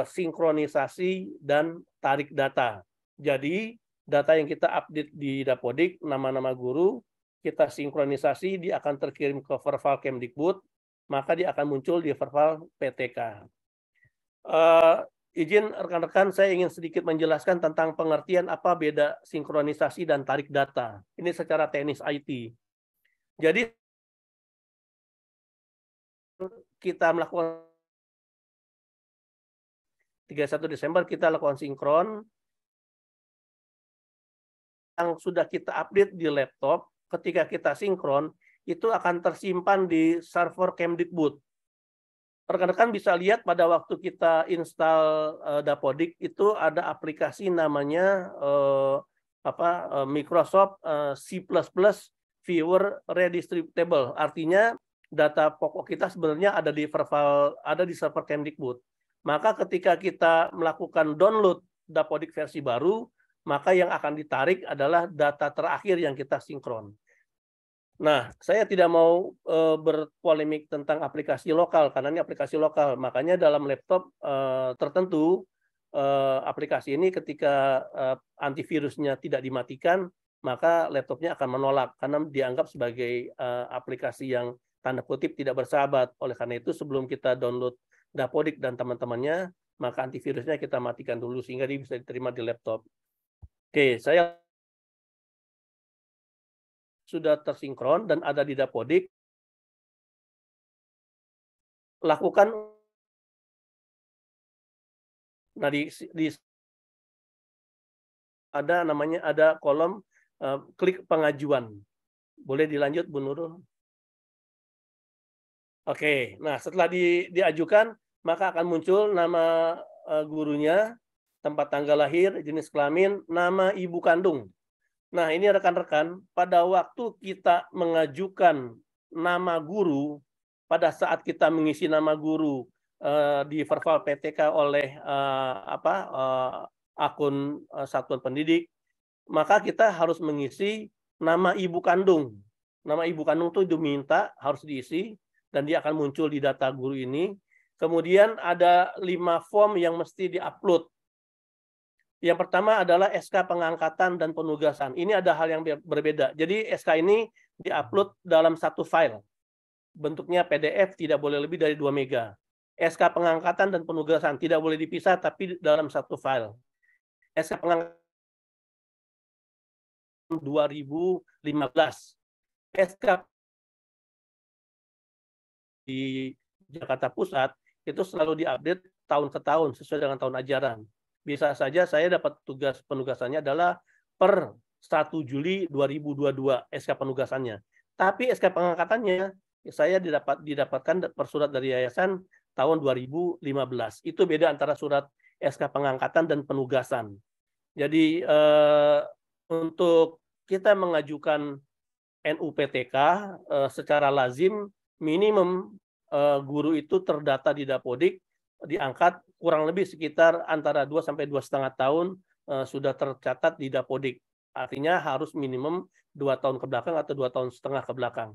sinkronisasi dan tarik data. Jadi data yang kita update di Dapodik, nama-nama guru, kita sinkronisasi, dia akan terkirim ke Verval Kemdikbud, maka dia akan muncul di Verval PTK. Izin rekan-rekan, saya ingin sedikit menjelaskan tentang pengertian apa beda sinkronisasi dan tarik data. Ini secara teknis IT. Jadi kita melakukan 31 Desember kita lakukan sinkron. Yang sudah kita update di laptop, ketika kita sinkron, itu akan tersimpan di server Kemdikbud. Rekan-rekan bisa lihat pada waktu kita install Dapodik itu ada aplikasi namanya Microsoft C++ Viewer Redistributable. Artinya data pokok kita sebenarnya ada di server Kemdikbud. Maka ketika kita melakukan download Dapodik versi baru, maka yang akan ditarik adalah data terakhir yang kita sinkron. Nah, saya tidak mau berpolemik tentang aplikasi lokal, karena ini aplikasi lokal. Makanya dalam laptop tertentu, aplikasi ini ketika antivirusnya tidak dimatikan, maka laptopnya akan menolak, karena dianggap sebagai aplikasi yang tanda kutip tidak bersahabat. Oleh karena itu, sebelum kita download Dapodik dan teman-temannya, maka antivirusnya kita matikan dulu, sehingga dia bisa diterima di laptop. Oke, saya sudah tersinkron dan ada di Dapodik, lakukan. Nah, ada kolom klik pengajuan. Boleh dilanjut, Bu Nurul? Oke, nah setelah diajukan, maka akan muncul nama gurunya, tempat tanggal lahir, jenis kelamin, nama ibu kandung. Nah, ini rekan-rekan, pada waktu kita mengajukan nama guru, pada saat kita mengisi nama guru di Verval PTK oleh akun satuan pendidik, maka kita harus mengisi nama ibu kandung. Nama ibu kandung itu diminta, harus diisi, dan dia akan muncul di data guru ini. Kemudian ada 5 form yang mesti diupload. Yang pertama adalah SK pengangkatan dan penugasan. Ini ada hal yang berbeda. Jadi SK ini diupload dalam satu file. Bentuknya PDF, tidak boleh lebih dari 2 mega. SK pengangkatan dan penugasan tidak boleh dipisah, tapi dalam satu file. SK pengangkatan 2015. SK di Jakarta Pusat itu selalu diupdate tahun ke tahun sesuai dengan tahun ajaran. Bisa saja saya dapat tugas penugasannya adalah per 1 Juli 2022 SK penugasannya. Tapi SK pengangkatannya saya didapatkan per surat dari yayasan tahun 2015. Itu beda antara surat SK pengangkatan dan penugasan. Jadi untuk kita mengajukan NUPTK secara lazim minimum guru itu terdata di Dapodik, diangkat kurang lebih sekitar antara 2 sampai 2,5 tahun sudah tercatat di Dapodik. Artinya harus minimum 2 tahun ke belakang atau 2,5 tahun ke belakang.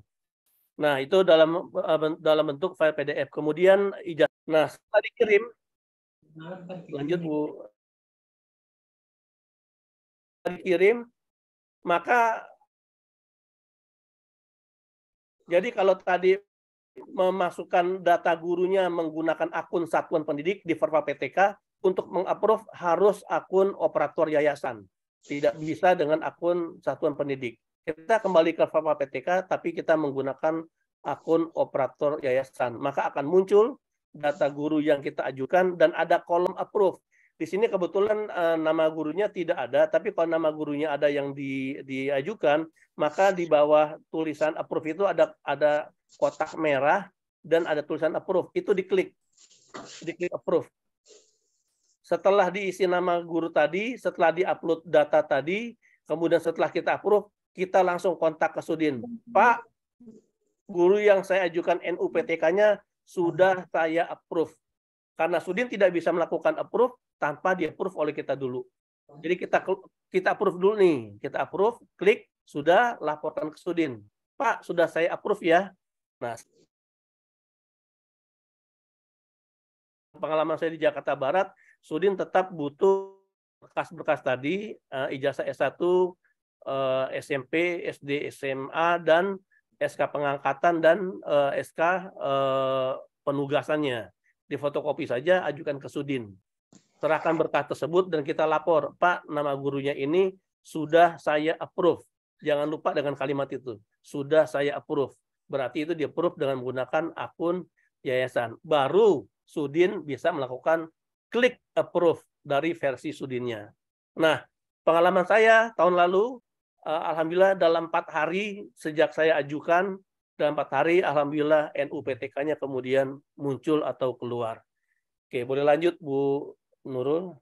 Nah, itu dalam bentuk file PDF. Kemudian ijazah. Nah, setelah dikirim, lanjut Bu. Setelah dikirim, maka Jadi kalau tadi memasukkan data gurunya menggunakan akun satuan pendidik di Verva PTK, untuk mengapprove harus akun operator yayasan. Tidak bisa dengan akun satuan pendidik. Kita kembali ke Verva PTK, tapi kita menggunakan akun operator yayasan. Maka akan muncul data guru yang kita ajukan dan ada kolom approve. Di sini kebetulan nama gurunya tidak ada, tapi kalau nama gurunya ada yang diajukan, maka di bawah tulisan approve itu ada kotak merah dan ada tulisan approve. Itu diklik approve. Setelah diisi nama guru tadi, setelah diupload data tadi, kemudian setelah kita approve, kita langsung kontak ke Sudin. Pak, guru yang saya ajukan NUPTK-nya sudah saya approve. Karena Sudin tidak bisa melakukan approve tanpa di-approve oleh kita dulu. Jadi kita approve dulu nih. Kita approve, klik, sudah, laporkan ke Sudin. Pak, sudah saya approve ya. Nah, pengalaman saya di Jakarta Barat, Sudin tetap butuh berkas-berkas tadi, ijazah S1, SMP, SD, SMA, dan SK pengangkatan dan SK penugasannya. Di fotokopi saja, ajukan ke Sudin. Serahkan berkas tersebut dan kita lapor, Pak, nama gurunya ini sudah saya approve. Jangan lupa dengan kalimat itu, sudah saya approve. Berarti itu di-approve dengan menggunakan akun yayasan. Baru Sudin bisa melakukan klik approve dari versi Sudinnya. Nah, pengalaman saya tahun lalu, alhamdulillah dalam 4 hari sejak saya ajukan, dalam 4 hari alhamdulillah NUPTK-nya kemudian muncul atau keluar. Oke, boleh lanjut Bu Nurul.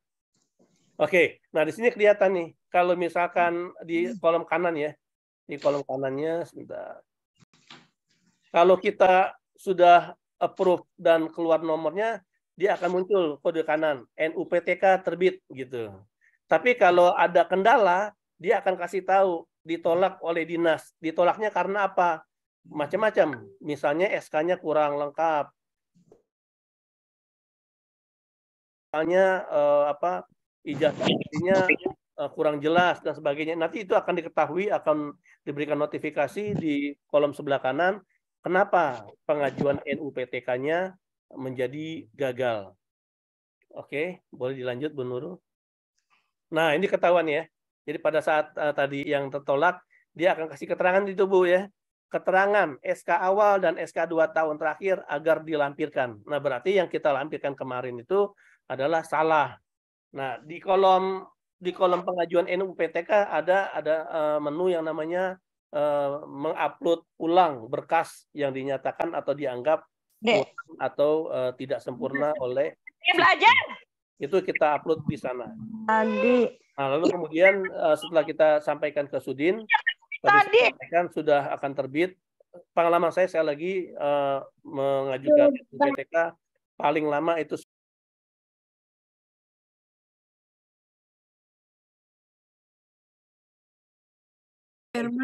Oke, nah di sini kelihatan nih, kalau misalkan di kolom kanan ya, di kolom kanannya sebentar. Kalau kita sudah approve dan keluar nomornya, dia akan muncul kode kanan, NUPTK terbit gitu. Tapi kalau ada kendala, dia akan kasih tahu ditolak oleh dinas. Ditolaknya karena apa? Macam-macam. Misalnya SK-nya kurang lengkap. Misalnya ijazahnya kurang jelas dan sebagainya. Nanti itu akan diketahui, akan diberikan notifikasi di kolom sebelah kanan. Kenapa pengajuan NUPTK-nya menjadi gagal? Oke, boleh dilanjut Bu Nurul. Nah, ini ketahuan ya. Jadi pada saat tadi yang tertolak, dia akan kasih keterangan itu Bu ya. Keterangan SK awal dan SK 2 tahun terakhir agar dilampirkan. Nah, berarti yang kita lampirkan kemarin itu adalah salah. Nah, di kolom pengajuan NUPTK ada menu yang namanya mengupload ulang berkas yang dinyatakan atau dianggap kurang atau tidak sempurna oleh belajar. Itu kita upload di sana. Tadi. Nah, lalu kemudian setelah kita sampaikan ke Sudin, tadi sampaikan sudah akan terbit. Pengalaman saya lagi mengajukan NUPTK paling lama itu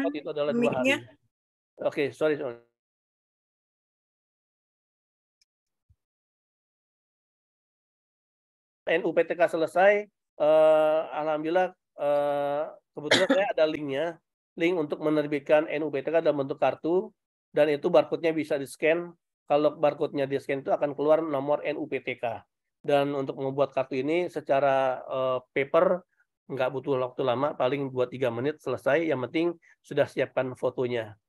itu adalah 2 hari. Oke, sorry. NUPTK selesai, alhamdulillah kebetulan saya ada linknya, link untuk menerbitkan NUPTK dalam bentuk kartu, dan itu barcode-nya bisa di-scan. Kalau barcode-nya di-scan itu akan keluar nomor NUPTK. Dan untuk membuat kartu ini secara paper nggak butuh waktu lama, paling 2-3 menit selesai. Yang penting sudah siapkan fotonya.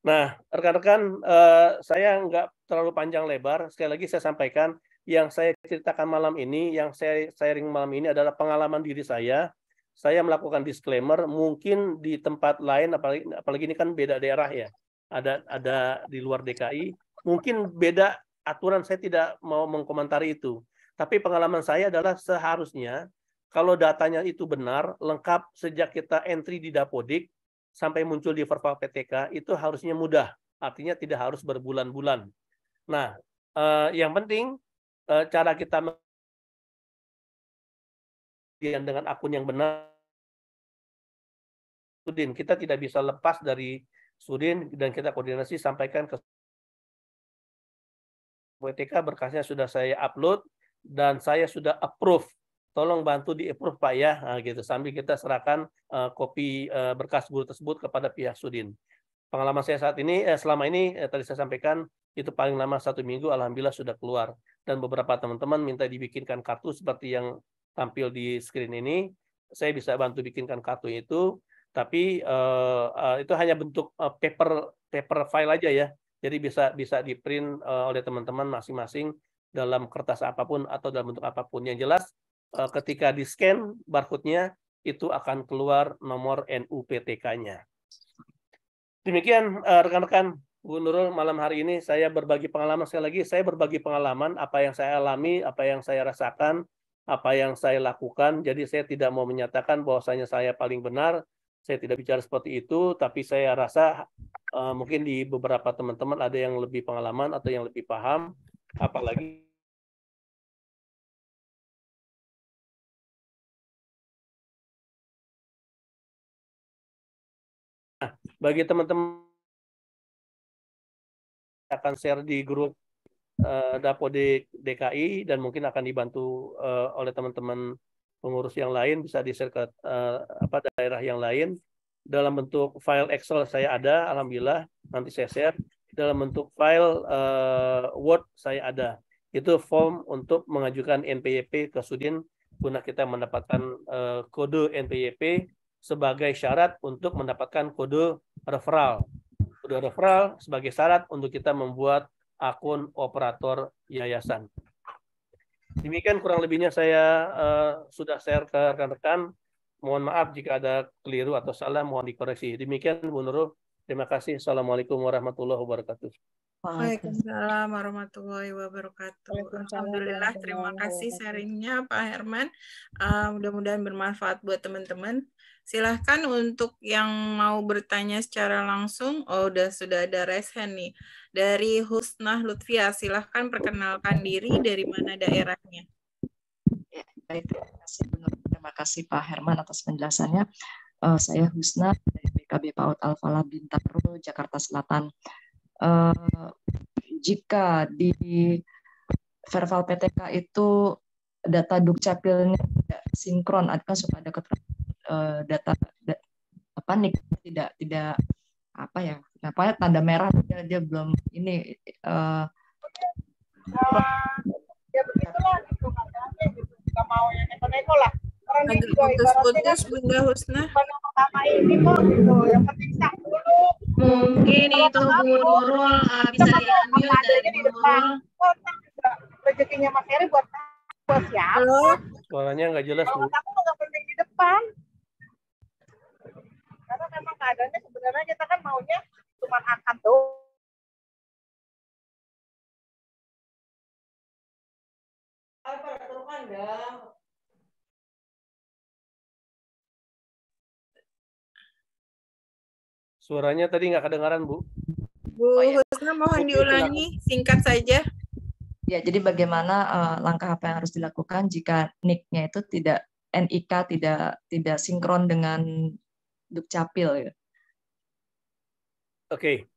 Nah, rekan-rekan, saya nggak terlalu panjang lebar. Sekali lagi saya sampaikan, yang saya ceritakan malam ini, yang saya sharing malam ini adalah pengalaman diri saya. Saya melakukan disclaimer, mungkin di tempat lain, apalagi ini kan beda daerah ya, ada di luar DKI, mungkin beda aturan, saya tidak mau mengkomentari itu. Tapi pengalaman saya adalah seharusnya kalau datanya itu benar, lengkap sejak kita entry di Dapodik sampai muncul di Verva PTK, itu harusnya mudah. Artinya tidak harus berbulan-bulan. Nah, yang penting cara kita dengan akun yang benar, Sudin, kita tidak bisa lepas dari Sudin dan kita koordinasi sampaikan ke PTK, berkasnya sudah saya upload dan saya sudah approve. Tolong bantu di-approve Pak ya, nah, gitu. Sambil kita serahkan kopi berkas guru tersebut kepada pihak Sudin. pengalaman saya saat ini, selama ini tadi saya sampaikan itu paling lama 1 minggu, alhamdulillah sudah keluar. Dan beberapa teman-teman minta dibikinkan kartu seperti yang tampil di screen ini. Saya bisa bantu bikinkan kartu itu, tapi itu hanya bentuk paper file aja ya. Jadi bisa di print oleh teman-teman masing-masing dalam kertas apapun atau dalam bentuk apapun. Yang jelas ketika di scan barcode-nya itu akan keluar nomor NUPTK-nya. Demikian rekan-rekan Bu Nurul, malam hari ini saya berbagi pengalaman. Sekali lagi saya berbagi pengalaman apa yang saya alami, apa yang saya rasakan, apa yang saya lakukan. Jadi saya tidak mau menyatakan bahwasanya saya paling benar. Saya tidak bicara seperti itu, tapi saya rasa mungkin di beberapa teman-teman ada yang lebih pengalaman atau yang lebih paham, apalagi bagi teman-teman akan share di grup Dapodik DKI dan mungkin akan dibantu oleh teman-teman pengurus yang lain, bisa di-share ke daerah yang lain. Dalam bentuk file Excel saya ada, alhamdulillah, nanti saya share. Dalam bentuk file Word saya ada. Itu form untuk mengajukan NPWP ke Sudin guna kita mendapatkan kode NPWP sebagai syarat untuk mendapatkan kode referral. Kode referral sebagai syarat untuk kita membuat akun operator yayasan. Demikian kurang lebihnya saya sudah share ke rekan-rekan. Mohon maaf jika ada keliru atau salah, mohon dikoreksi. Demikian Bu Nurul. Terima kasih. Assalamualaikum warahmatullahi wabarakatuh. Waalaikumsalam warahmatullahi wabarakatuh. Alhamdulillah, terima kasih sharingnya Pak Herman. Mudah-mudahan bermanfaat buat teman-teman. Silahkan untuk yang mau bertanya secara langsung. Oh, sudah ada raise hand nih. Dari Husnah Lutfia, silahkan perkenalkan diri, dari mana daerahnya. Ya, baik, terima kasih Pak Herman atas penjelasannya. Saya Husnah dari PKB PAUD Al-Falah Bintaro, Jakarta Selatan. Jika di verbal PTK itu data dukcapilnya tidak sinkron, kan suka ada keterangan data NIK tidak apa ya, tanda merah, dia belum ini ya begitulah gitu makanya gitu, nggak mau yang neko-neko lah. Orang agak putus-putus Bunda Husnah. Yang pertama ini kok gitu, yang penting sah dulu. Mungkin itu Bu Nurul bisa diambil dari Bu Nurul. Rezekinya Mas Heri buat siapa? Halo? Suaranya nggak jelas, Bu. Kalau kamu nggak penting di depan. Karena memang keadaannya sebenarnya kita kan maunya cuma akan tuh. Suaranya tadi nggak kedengaran, Bu. Bu Husna, mohon diulangi, singkat saja. Ya, jadi bagaimana langkah apa yang harus dilakukan jika NIK-nya itu NIK tidak sinkron dengan Dukcapil ya. Oke.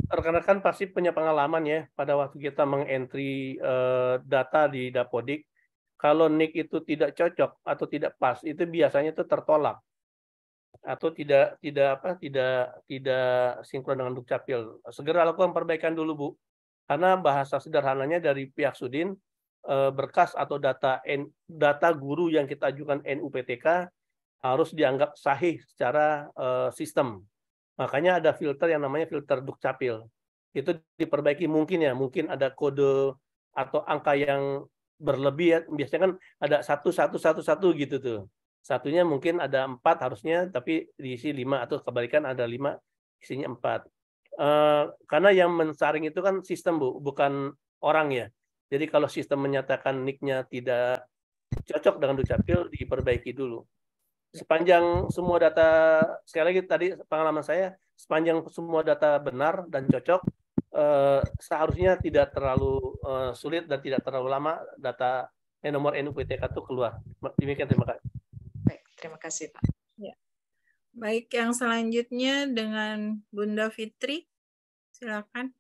Rekan-rekan pasti punya pengalaman ya pada waktu kita mengentry data di Dapodik. Kalau NIK itu tidak cocok atau tidak pas, itu biasanya itu tertolak atau tidak sinkron dengan Dukcapil. Segera lakukan perbaikan dulu, Bu. Karena bahasa sederhananya dari pihak Sudin, berkas atau data guru yang kita ajukan NUPTK harus dianggap sahih secara sistem. Makanya ada filter yang namanya filter Dukcapil. Itu diperbaiki mungkin ada kode atau angka yang berlebih ya. Biasanya kan ada 1111 gitu tuh. Satunya mungkin ada 4 harusnya, tapi diisi 5 atau kebalikan ada 5 isinya 4. Karena yang mensaring itu kan sistem, Bu, bukan orang ya. Jadi kalau sistem menyatakan NIK-nya tidak cocok dengan Dukcapil, diperbaiki dulu. Sepanjang semua data, sekali lagi tadi pengalaman saya, sepanjang semua data benar dan cocok, seharusnya tidak terlalu sulit dan tidak terlalu lama data nomor NUPTK itu keluar. Demikian, terima kasih. Baik, terima kasih Pak. Ya. Baik, yang selanjutnya dengan Bunda Fitri, silakan.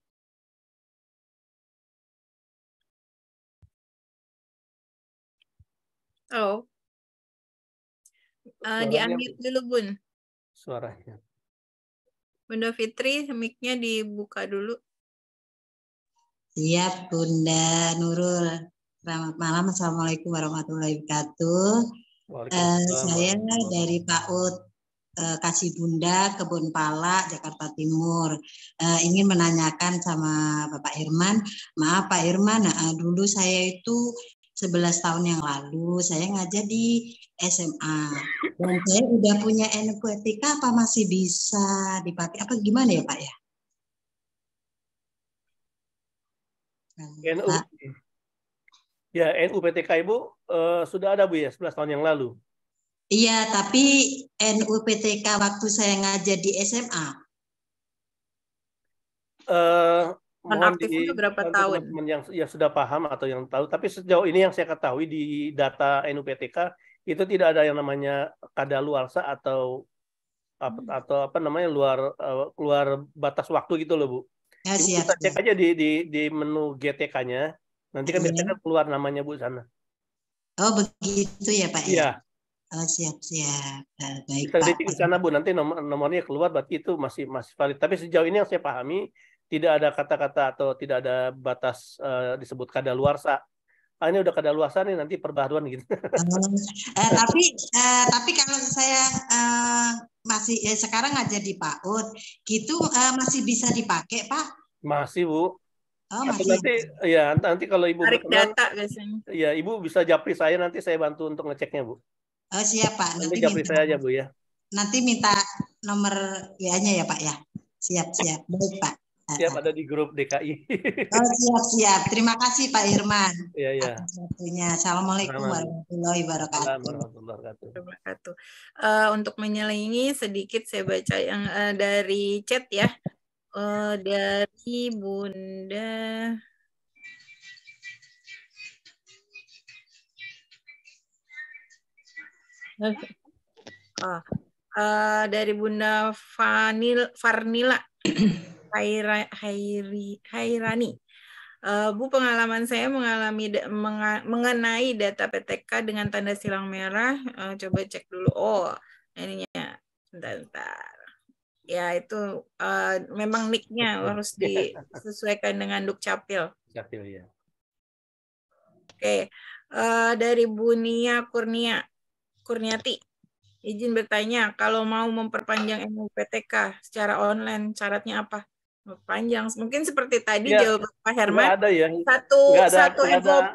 Oh, di-unmute dulu Bun. Suaranya. Bunda Fitri, mic-nya dibuka dulu. Siap, Bunda Nurul. Selamat malam. Assalamualaikum warahmatullahi wabarakatuh. Saya dari PAUD Kasih Bunda, Kebun Pala, Jakarta Timur. Ingin menanyakan sama Bapak Irman. Maaf Pak Irman, dulu saya itu 11 tahun yang lalu saya ngajar di SMA. Dan saya udah punya NUPTK, apa masih bisa dipakai? Apa gimana ya Pak ya? NU. Ya, NUPTK Ibu sudah ada Bu ya 11 tahun yang lalu. Iya, tapi NUPTK waktu saya ngajar di SMA. Mohon Aktifnya berapa tahun? Teman-teman yang sudah paham atau yang tahu, tapi sejauh ini yang saya ketahui di data NUPTK itu tidak ada yang namanya kadaluarsa atau apa namanya luar batas waktu gitu loh Bu. Ya, Ibu siap, bisa cek aja di menu GTK-nya, nanti kan biasanya keluar namanya Bu sana. Oh begitu ya Pak ya? Iya. Oh siap. Baik bisa Pak. di sana Bu, nanti nomornya keluar, berarti itu masih valid. Tapi sejauh ini yang saya pahami tidak ada kata-kata atau tidak ada batas disebut kadaluarsa. Ini udah kadaluarsa nih, nanti perbaharuan gitu. Tapi kalau saya masih sekarang ngajar di PAUD, gitu masih bisa dipakai Pak? Masih Bu. Oh masih. Nanti kalau Ibu tarik berkenan, data biasanya. Ya Ibu bisa japri saya, nanti saya bantu untuk ngeceknya Bu. Oh siap Pak. Nanti japri saya aja Bu ya. Nanti minta nomor WA-nya ya Pak ya. Siap. Baik Pak. Siap, ada di grup DKI. Oh siap. Terima kasih Pak Irman. Iya. Atas waktunya. Assalamualaikum warahmatullahi wabarakatuh. Untuk menyelingi sedikit saya baca yang dari chat ya. Dari Bunda dari Bunda Farnila Hairani. Bu, pengalaman saya mengenai data PTK dengan tanda silang merah. Coba cek dulu. Oh, ininya. Bentar. Ya, itu memang nick-nya harus disesuaikan dengan Dukcapil. Dukcapil, ya. Oke. Dari Bunia Kurniati. Izin bertanya, kalau mau memperpanjang NUPTK secara online, syaratnya apa? Panjang, mungkin seperti tadi jawaban Pak Herman. Ada ya. Satu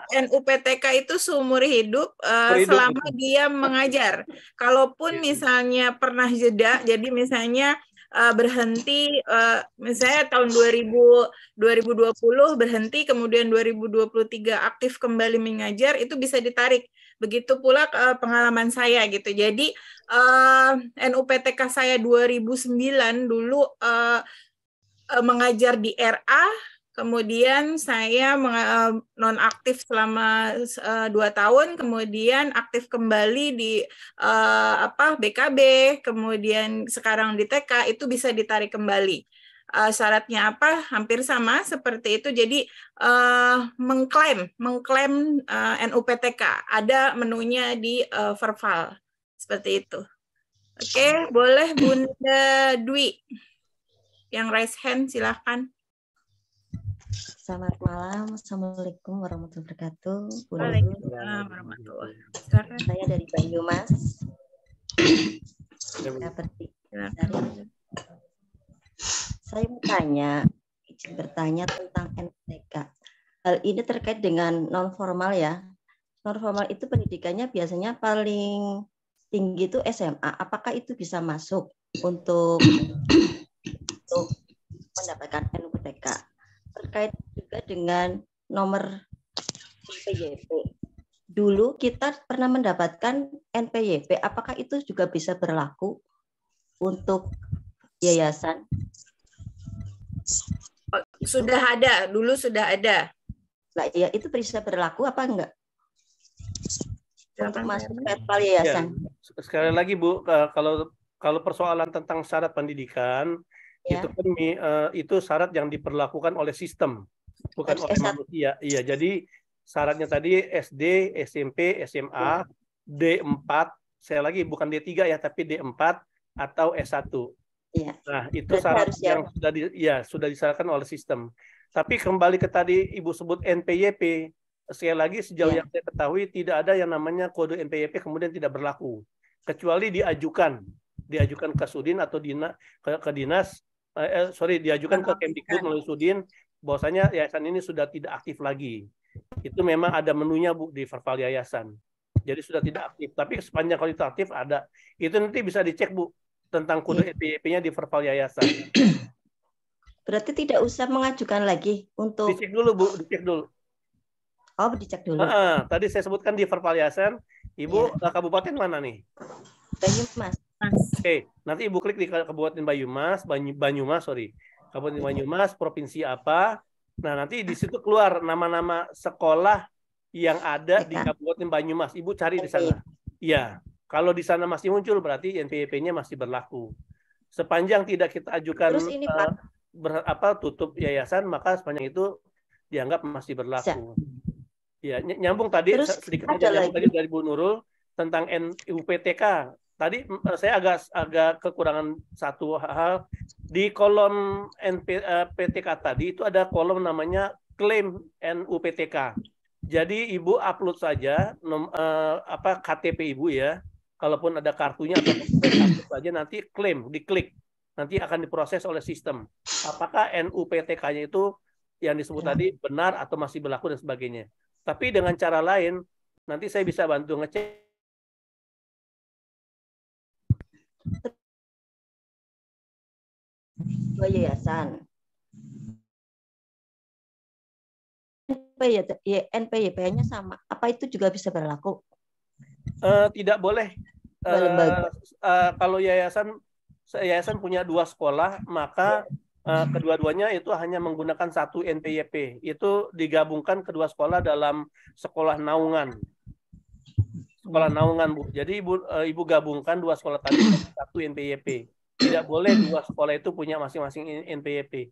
NUPTK itu seumur hidup selama dia mengajar. Kalaupun misalnya pernah jeda, jadi misalnya berhenti, misalnya tahun 2020 berhenti, kemudian 2023 aktif kembali mengajar, itu bisa ditarik. Begitu pula pengalaman saya gitu. Jadi NUPTK saya 2009 dulu mengajar di RA, kemudian saya nonaktif selama 2 tahun, kemudian aktif kembali di BKB, kemudian sekarang di TK, itu bisa ditarik kembali. Syaratnya apa? Hampir sama seperti itu. Jadi mengklaim NUPTK, ada menunya di Verval seperti itu. Oke, boleh Bunda Dwi yang raise hand, silahkan. Selamat malam, Assalamualaikum warahmatullahi wabarakatuh. Waalaikumsalam warahmatullahi wabarakatuh. Saya dari Banyumas. Saya izin bertanya tentang NUPTK. Hal ini terkait dengan non formal ya. Non formal itu pendidikannya biasanya paling tinggi itu SMA. Apakah itu bisa masuk untuk mendapatkan NUPTK? Terkait juga dengan nomor NPYP. Dulu kita pernah mendapatkan NPYP, apakah itu juga bisa berlaku untuk yayasan? Sudah ada, dulu sudah ada. Nah, ya itu bisa berlaku apa enggak? Untuk masuk ke yayasan. Ya, sekali lagi Bu, kalau persoalan tentang syarat pendidikan, itu kan itu syarat yang diperlakukan oleh sistem, bukan oleh manusia. Iya, jadi syaratnya tadi SD, SMP, SMA, D4, saya lagi bukan D3 ya, tapi D4 atau S1. Iya. Nah, itu Berarti syarat harus yang sudah disarankan oleh sistem. Tapi kembali ke tadi Ibu sebut NPYP, sekali lagi sejauh yang saya ketahui tidak ada yang namanya kode NPYP kemudian tidak berlaku, kecuali diajukan ke Sudin atau ke dinas, diajukan ke Kemdikbud melalui Sudin, bahwasanya yayasan ini sudah tidak aktif lagi. Itu memang ada menunya Bu di Verval yayasan. Jadi sudah tidak aktif. Tapi sepanjang kalau itu aktif ada, itu nanti bisa dicek Bu tentang kode NPWP-nya di Verval yayasan. Berarti tidak usah mengajukan lagi untuk dicek dulu Bu, dicek dulu. Oh, dicek dulu. Tadi saya sebutkan di Verval yayasan, Ibu kabupaten mana nih? Banyumas. Oke, nanti Ibu klik di Kabupaten Banyumas, Kabupaten Banyumas, provinsi apa? Nah, nanti di situ keluar nama-nama sekolah yang ada di Kabupaten Banyumas. Ibu cari di sana. Iya. Kalau di sana masih muncul, berarti NPWP-nya masih berlaku. Sepanjang tidak kita ajukan Terus ini, Pak, tutup yayasan, maka sepanjang itu dianggap masih berlaku. Ya, nyambung tadi sedikit aja nyambung tadi dari Bu Nurul tentang UPTK. Tadi saya agak kekurangan satu hal di kolom PTK tadi itu ada kolom namanya klaim NUPTK. Jadi Ibu upload saja KTP Ibu ya. Kalaupun ada kartunya atau upload saja nanti klaim, diklik. Nanti akan diproses oleh sistem. Apakah NUPTK-nya itu yang disebut tadi benar atau masih berlaku dan sebagainya. Tapi dengan cara lain nanti saya bisa bantu ngecek yayasan. NPWP-nya sama. Apa itu juga bisa berlaku? Tidak boleh. Kalau yayasan punya 2 sekolah, maka kedua-duanya itu hanya menggunakan satu NPYP. Itu digabungkan kedua sekolah dalam sekolah naungan. Sekolah naungan, Bu. Jadi Ibu gabungkan 2 sekolah tadi satu NPYP. Tidak boleh 2 sekolah itu punya masing-masing NPYP.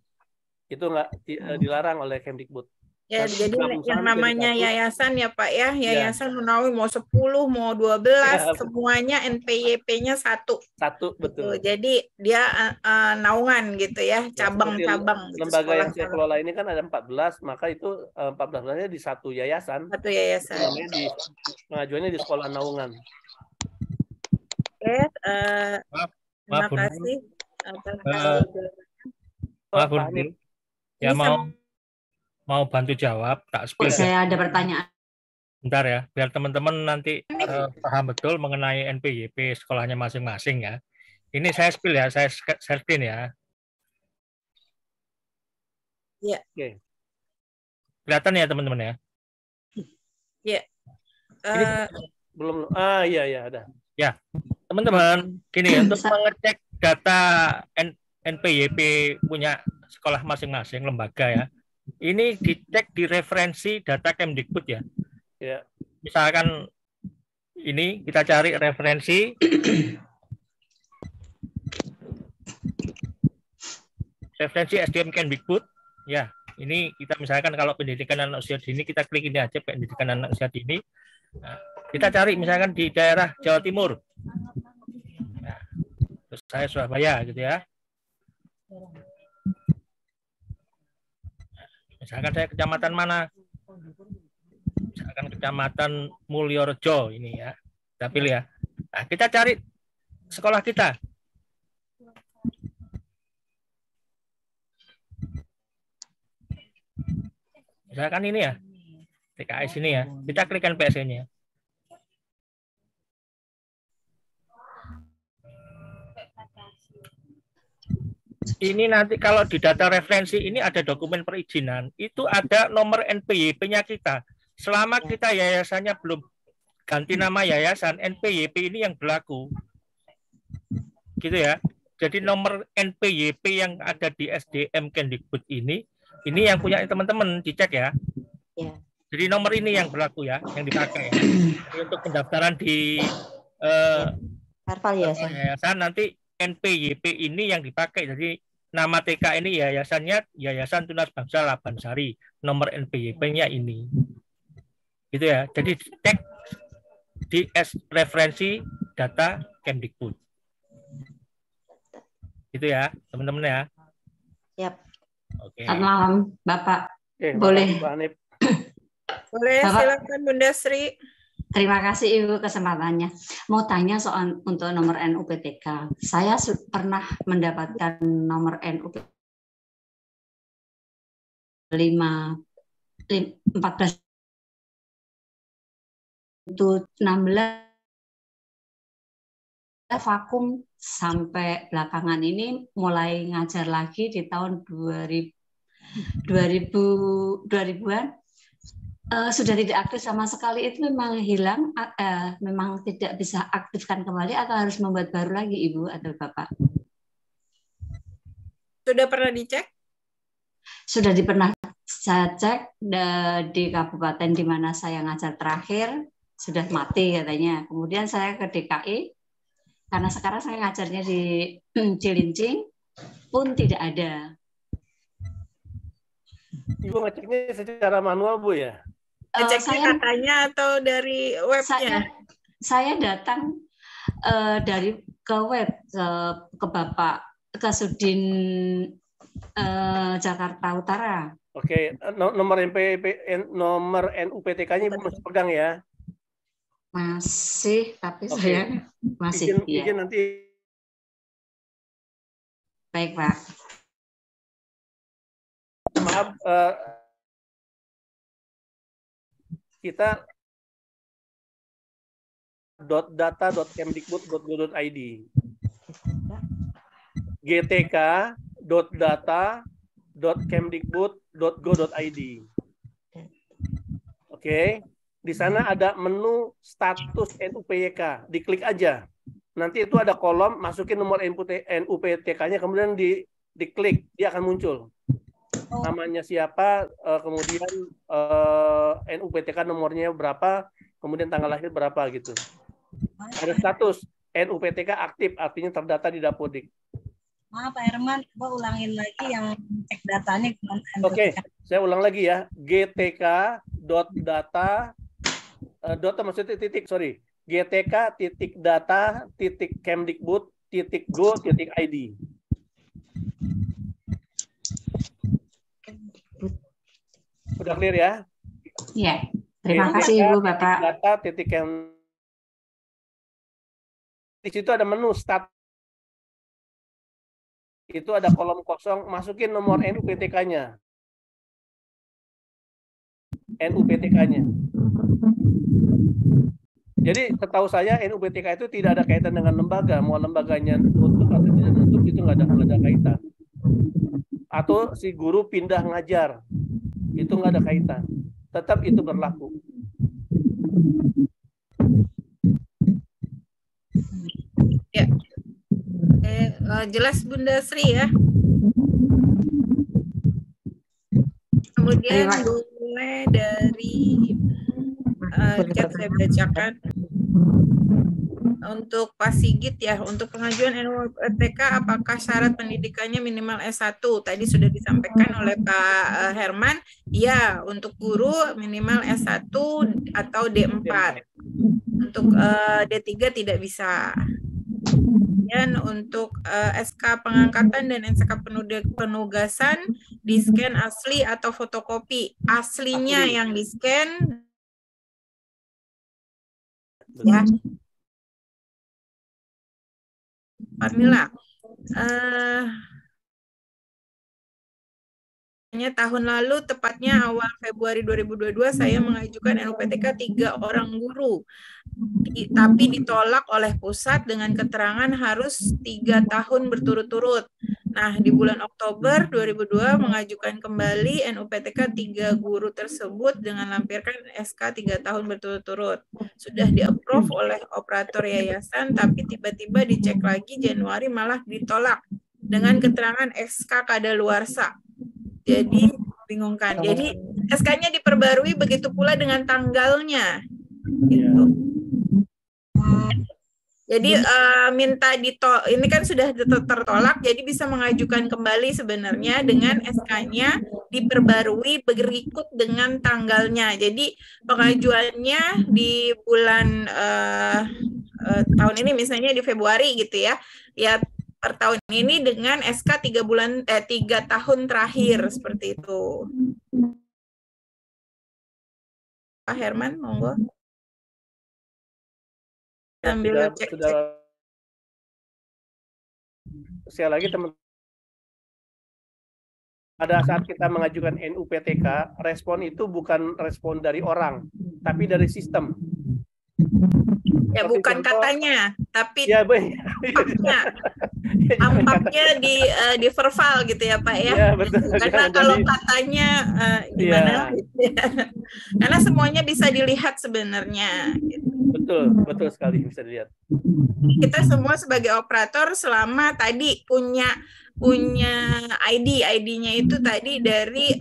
Itu nggak dilarang oleh Kemdikbud. Ya, jadi yang namanya yayasan ya Pak ya, yayasan menaungi mau 10, mau 12, semuanya NPYP-nya satu. Satu, betul. Jadi dia naungan gitu ya, cabang-cabang. Gitu, lembaga yang saya kelola ini kan ada 14, maka itu 14-nya di satu yayasan. Satu yayasan. Namanya pengajuannya di sekolah naungan. Oke, terima kasih. Maaf, Bu. Ya mau bantu jawab, tak spill. Saya ada pertanyaan. Bentar ya, biar teman-teman nanti paham betul mengenai NPYP sekolahnya masing-masing ya. Ini saya spill ya, saya share screen ya. Iya. Oke. Kelihatan ya teman-teman ya? Iya. Belum. Iya ada. Ya, teman-teman, gini untuk mengecek data NPYP punya sekolah masing-masing lembaga ya. Ini dicek di referensi data Kemdikbud ya. Ya. Misalkan ini kita cari referensi SDM Kemdikbud. Ya, ini kita misalkan kalau pendidikan anak usia dini kita klik ini aja pendidikan anak usia dini. Nah, kita cari misalkan di daerah Jawa Timur. Nah, terus saya Surabaya gitu ya. Misalkan saya kecamatan mana? Misalkan kecamatan Mulyorejo ini ya. Kita pilih ya. Nah, kita cari sekolah kita. Misalkan ini ya. TKS ini ya. Kita klikkan PSN-nya. Ini nanti kalau di data referensi ini ada dokumen perizinan, itu ada nomor NPYP-nya kita. Selama kita yayasannya belum ganti nama yayasan, NPYP ini yang berlaku. Gitu ya. Jadi nomor NPYP yang ada di SDM Kemdikbud ini yang punya teman-teman dicek ya. Jadi nomor ini yang berlaku ya, yang dipakai. Jadi untuk pendaftaran di yayasan nanti NPYP ini yang dipakai. Jadi nama TK ini yayasannya Yayasan Tunas Bangsa Labansari. Nomor NPYP-nya ini. Gitu ya. Jadi cek di referensi data Kemdikbud. Gitu ya, teman-teman ya. Yap. Oke. Selamat malam, Bapak. Boleh. Boleh, Bapak. silakan Bunda Sri. Terima kasih Ibu kesempatannya. Mau tanya soal untuk nomor NUPTK. Saya pernah mendapatkan nomor NUPTK 14 untuk 16 vakum sampai belakangan ini mulai ngajar lagi di tahun 2000-an. Sudah tidak aktif sama sekali, itu memang hilang, memang tidak bisa aktifkan kembali atau harus membuat baru lagi Ibu atau Bapak? Sudah pernah dicek? Sudah pernah saya cek di kabupaten di mana saya ngajar terakhir, sudah mati katanya. Kemudian saya ke DKI, karena sekarang saya ngajarnya di Cilincing, pun tidak ada. Ibu ngeceknya secara manual, Bu, ya? Ngeceknya katanya atau dari webnya? Saya datang dari ke web ke Bapak ke Sudin Jakarta Utara. Oke, nomor NUPTK-nya Ibu masih pegang ya? Masih, tapi saya masih. Izin nanti. Baik, Pak. Maaf, kita .data.kemdikbud.go.id gtk.data.kemdikbud.go.id. Oke, di sana ada menu status NUPTK, diklik aja. Nanti itu ada kolom, masukin nomor NUPTK-nya, kemudian diklik, dia akan muncul. Namanya siapa, kemudian NUPTK nomornya berapa, kemudian tanggal lahir berapa gitu. Ada status NUPTK aktif, artinya terdata di Dapodik. Maaf Pak Herman, coba ulangin lagi yang cek datanya gimana. Oke, saya ulang lagi ya. gtk.data maksudnya gtk.data.kemdikbud.go.id. Udah clear ya? Iya. Terima kasih Ibu Bapak. Di situ ada menu start. Itu ada kolom kosong, masukin nomor NUPTK-nya. NUPTK-nya. Jadi setahu saya NUPTK itu tidak ada kaitan dengan lembaga. Mau lembaganya nutup atau tidak nutup itu nggak ada kaitan. Atau si guru pindah ngajar, itu nggak ada kaitan. Tetap itu berlaku. Ya. Jelas Bunda Sri ya. Kemudian boleh dari chat saya bacakan untuk Pak Sigit ya, untuk pengajuan NUPTK apakah syarat pendidikannya minimal S1? Tadi sudah disampaikan oleh Pak Herman, ya untuk guru minimal S1 atau D4. Untuk D3 tidak bisa. Dan untuk SK pengangkatan dan SK penugasan di-scan asli atau fotokopi. Aslinya yang di-scan ya. Pamila. Tahun lalu, tepatnya awal Februari 2022, saya mengajukan NUPTK 3 orang guru. Tapi ditolak oleh pusat dengan keterangan harus 3 tahun berturut-turut. Nah, di bulan Oktober 2002 mengajukan kembali NUPTK 3 guru tersebut dengan lampirkan SK 3 tahun berturut-turut. Sudah di-approve oleh operator yayasan, tapi tiba-tiba dicek lagi Januari malah ditolak dengan keterangan SK kadaluarsa. Jadi bingungkan. Jadi SK-nya diperbarui begitu pula dengan tanggalnya. Gitu. Jadi minta ini kan sudah tertolak, jadi bisa mengajukan kembali sebenarnya dengan SK-nya diperbarui berikut dengan tanggalnya. Jadi pengajuannya di bulan tahun ini misalnya di Februari gitu ya. Ya per tahun ini dengan SK 3 tahun terakhir seperti itu. Pak Herman, monggo. Sambil cek. Sekali lagi teman, pada saat kita mengajukan NUPTK, respon itu bukan respon dari orang, tapi dari sistem. Ya, seperti bukan contoh, katanya, tapi ya, tampaknya di verbal gitu ya Pak ya. Ya, betul. Karena kalau katanya gimana? Ya. Karena semuanya bisa dilihat sebenarnya. Betul sekali bisa dilihat. Kita semua sebagai operator selama tadi punya ID-nya itu tadi dari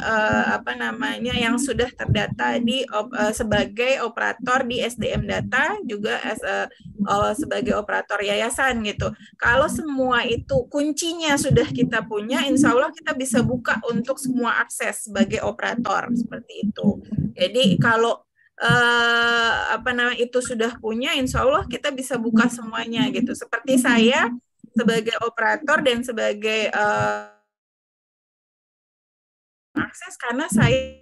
apa namanya yang sudah terdata di sebagai operator di SDM Data juga sebagai operator yayasan gitu. Kalau semua itu kuncinya sudah kita punya, insya Allah kita bisa buka untuk semua akses sebagai operator seperti itu. Jadi kalau apa namanya itu sudah punya, insya Allah kita bisa buka semuanya gitu. Seperti saya sebagai operator dan sebagai akses karena saya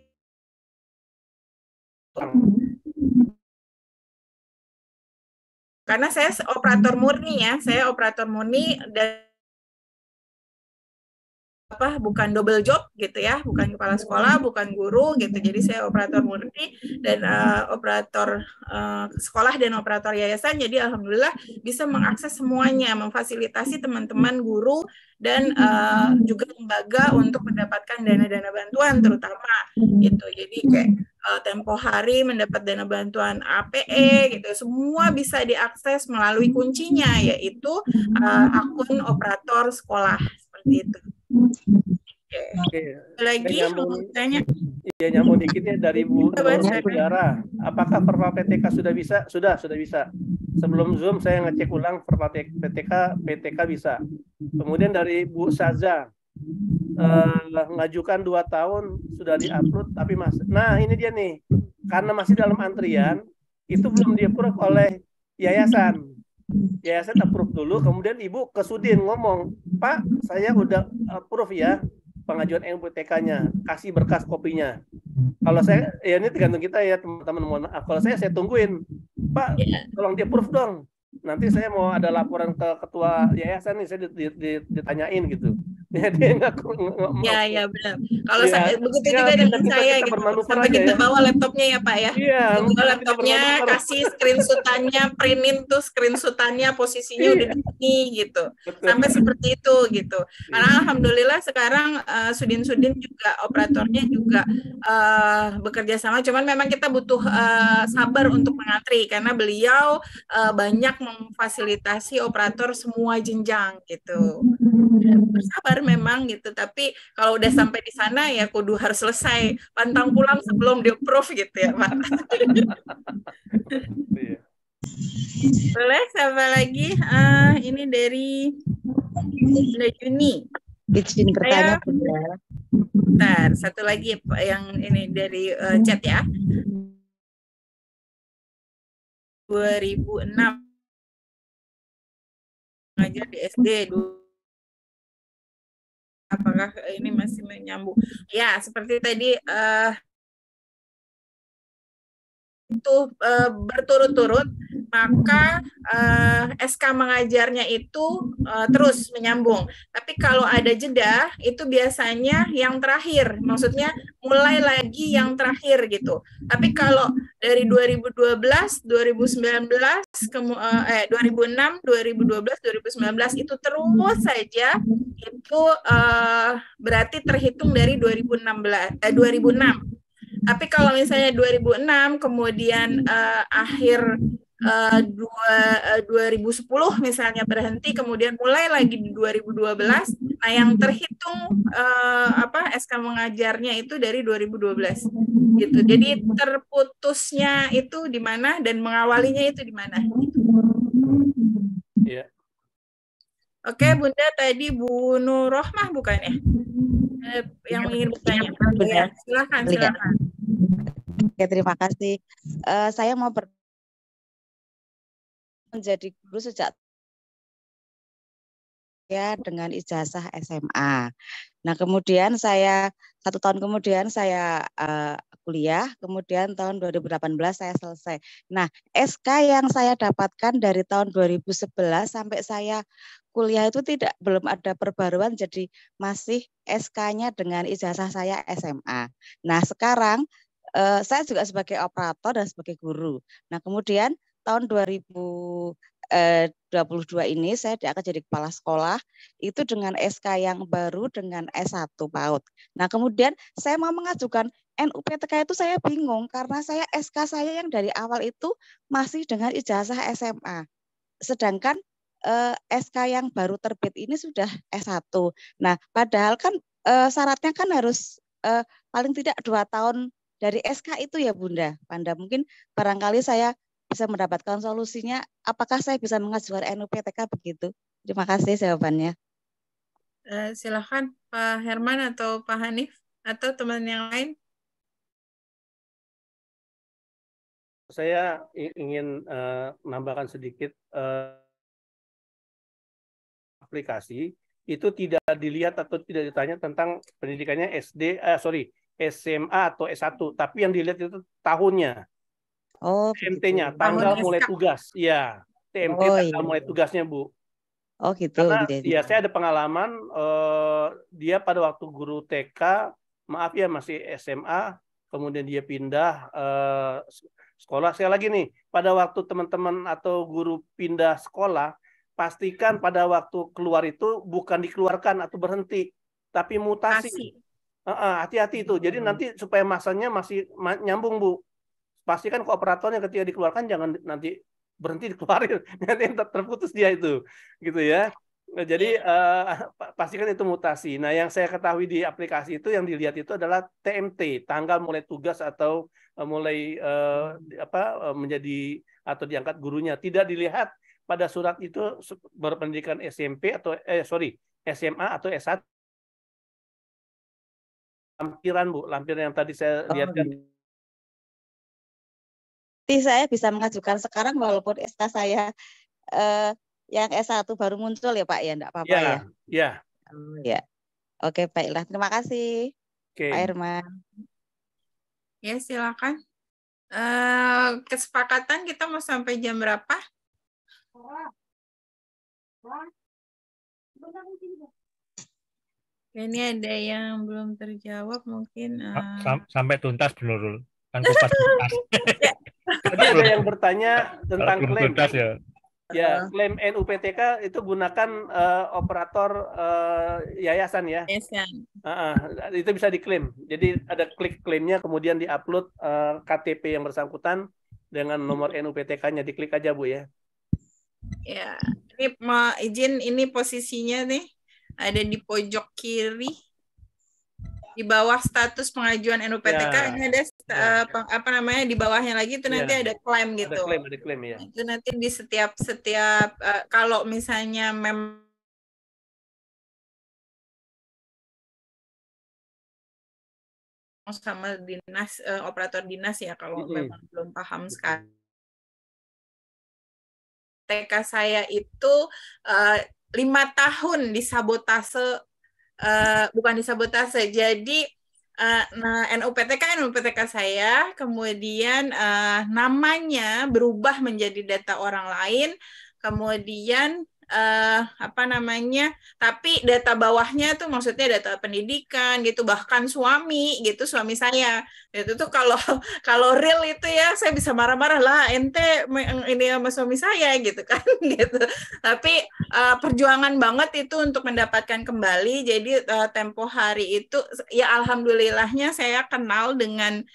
operator murni ya, saya operator murni dan bukan double job gitu ya, bukan kepala sekolah, bukan guru gitu. Jadi saya operator murni dan operator sekolah dan operator yayasan. Jadi alhamdulillah bisa mengakses semuanya, memfasilitasi teman-teman guru dan juga lembaga untuk mendapatkan dana-dana bantuan terutama gitu. Jadi kayak tempo hari mendapat dana bantuan APE gitu, semua bisa diakses melalui kuncinya yaitu akun operator sekolah seperti itu. Oke. Lagi tanya. Iya, nyambung dikitnya dari Bu Tiara. Apakah Perpa PTK sudah bisa? Sudah bisa. Sebelum Zoom saya ngecek ulang Perpa PTK bisa. Kemudian dari Bu Saza, ngajukan 2 tahun sudah diupload tapi masih. Nah ini dia nih, karena masih dalam antrian itu belum di-approve oleh yayasan. Yayasan approve dulu, kemudian Ibu ke Sudin ngomong, Pak, saya udah approve ya pengajuan NUPTK-nya, kasih berkas kopinya. Kalau saya, ya ini tergantung kita ya teman-teman, mohon maaf. Kalau saya tungguin, Pak, tolong di-approve dong. Nanti saya mau ada laporan ke ketua yayasan nih, saya ditanyain gitu. Dia nggak ya benar. Kalau saya begitu juga dengan saya gitu. Sampai kita bawa laptopnya ya Pak ya. Iya. Bawa laptopnya, kasih screenshotannya, printin tuh screenshotannya posisinya udah di sini gitu. Sampai seperti itu gitu. Karena alhamdulillah sekarang Sudin-Sudin juga operatornya juga bekerja sama. Cuman memang kita butuh sabar untuk mengantri karena beliau banyak memfasilitasi operator semua jenjang gitu. Bersabar memang gitu, tapi kalau udah sampai di sana ya kudu harus selesai, pantang pulang sebelum di-approve gitu ya Pak. Boleh sama lagi, ini dari Juni. Izin bertanya, Bunda. Bentar, satu lagi yang ini dari chat ya. 2006 ngajar di SD apakah ini masih menyambung? Ya, seperti tadi itu berturut-turut, maka SK mengajarnya itu terus menyambung. Tapi kalau ada jeda, itu biasanya yang terakhir, maksudnya mulai lagi yang terakhir gitu. Tapi kalau dari 2012, 2019, 2006, 2012, 2019 itu terus saja itu berarti terhitung dari 2006. Tapi kalau misalnya 2006 kemudian akhir 2010 misalnya berhenti, kemudian mulai lagi di 2012, nah yang terhitung SK mengajarnya itu dari 2012 gitu. Jadi terputusnya itu di mana dan mengawalinya itu di mana gitu. Iya. Oke, Bunda, tadi Bu Nurrohmah bukan ya? Yang ingin bertanya. Ya, silakan. Oke, terima kasih. Saya mau menjadi guru sejak dengan ijazah SMA. Nah, kemudian 1 tahun kemudian saya kuliah, kemudian tahun 2018 saya selesai. Nah, SK yang saya dapatkan dari tahun 2011 sampai saya kuliah itu belum ada perbaruan, jadi masih SK-nya dengan ijazah saya SMA. Nah, sekarang saya juga sebagai operator dan sebagai guru. Nah, kemudian tahun 2022 ini saya akan jadi kepala sekolah itu dengan SK yang baru dengan S1 PAUD. Nah, kemudian saya mau mengajukan NUPTK itu saya bingung karena SK saya yang dari awal itu masih dengan ijazah SMA. Sedangkan SK yang baru terbit ini sudah S1. Nah, padahal kan syaratnya kan harus paling tidak 2 tahun dari SK itu ya Bunda. Panda mungkin barangkali saya bisa mendapatkan solusinya. Apakah saya bisa mengajukan NUPTK begitu? Terima kasih jawabannya. Silakan Pak Herman atau Pak Hanif atau teman yang lain. Saya ingin menambahkan sedikit aplikasi itu tidak dilihat atau tidak ditanya tentang pendidikannya SMA atau S1, tapi yang dilihat itu tahunnya. Oh, TMT-nya, tanggal mulai tugas. Ya, TMT tanggal mulai tugasnya, Bu. Oh, gitu. Karena ya saya ada pengalaman dia pada waktu guru TK, maaf ya masih SMA, kemudian dia pindah sekolah. Saya lagi nih, pada waktu teman-teman atau guru pindah sekolah, pastikan pada waktu keluar itu bukan dikeluarkan atau berhenti, tapi mutasi. Hati-hati itu. Jadi nanti supaya masanya masih nyambung, Bu. Pastikan kooperatornya ketika dikeluarkan jangan nanti berhenti dikeluarin, nanti terputus dia itu, gitu ya. Jadi pastikan itu mutasi. Nah, yang saya ketahui di aplikasi itu yang dilihat itu adalah TMT, tanggal mulai tugas atau mulai menjadi atau diangkat gurunya. Tidak dilihat pada surat itu berpendidikan SMP atau SMA atau S1. Lampiran, Bu, lampiran yang tadi saya lihatkan. Saya bisa mengajukan sekarang walaupun SK saya yang S1 baru muncul ya Pak ya, enggak apa-apa ya? Ya. Ya. Oke, baiklah. Terima kasih Pak Herman. Ya, silakan. Kesepakatan kita mau sampai jam berapa? Ini ada yang belum terjawab mungkin. Sampai tuntas, Bu Nurul. Kan kupas tuntas. Tadi ada yang bertanya tentang klaim. Tuntas, ya. Ya, klaim NUPTK itu gunakan operator yayasan ya. Yayasan. Itu bisa diklaim. Jadi ada klik klaimnya, kemudian diupload KTP yang bersangkutan dengan nomor NUPTK-nya. Diklik aja, Bu ya. Ya, ini mau izin, ini posisinya nih ada di pojok kiri. Di bawah status pengajuan NUPTK ini ada di bawahnya lagi itu nanti ada klaim gitu. Ada klaim ya. Itu nanti di setiap kalau misalnya memang sama dinas operator dinas ya kalau memang belum paham sekali. TK saya itu 5 tahun disabotase. Bukan disabotase, jadi NUPTK saya kemudian namanya berubah menjadi data orang lain, kemudian tapi data bawahnya tuh maksudnya data pendidikan gitu, bahkan suami saya itu tuh kalau real itu ya saya bisa marah-marah lah, ente ini sama suami saya gitu kan gitu. Tapi perjuangan banget itu untuk mendapatkan kembali. Jadi tempo hari itu ya alhamdulillahnya saya kenal dengan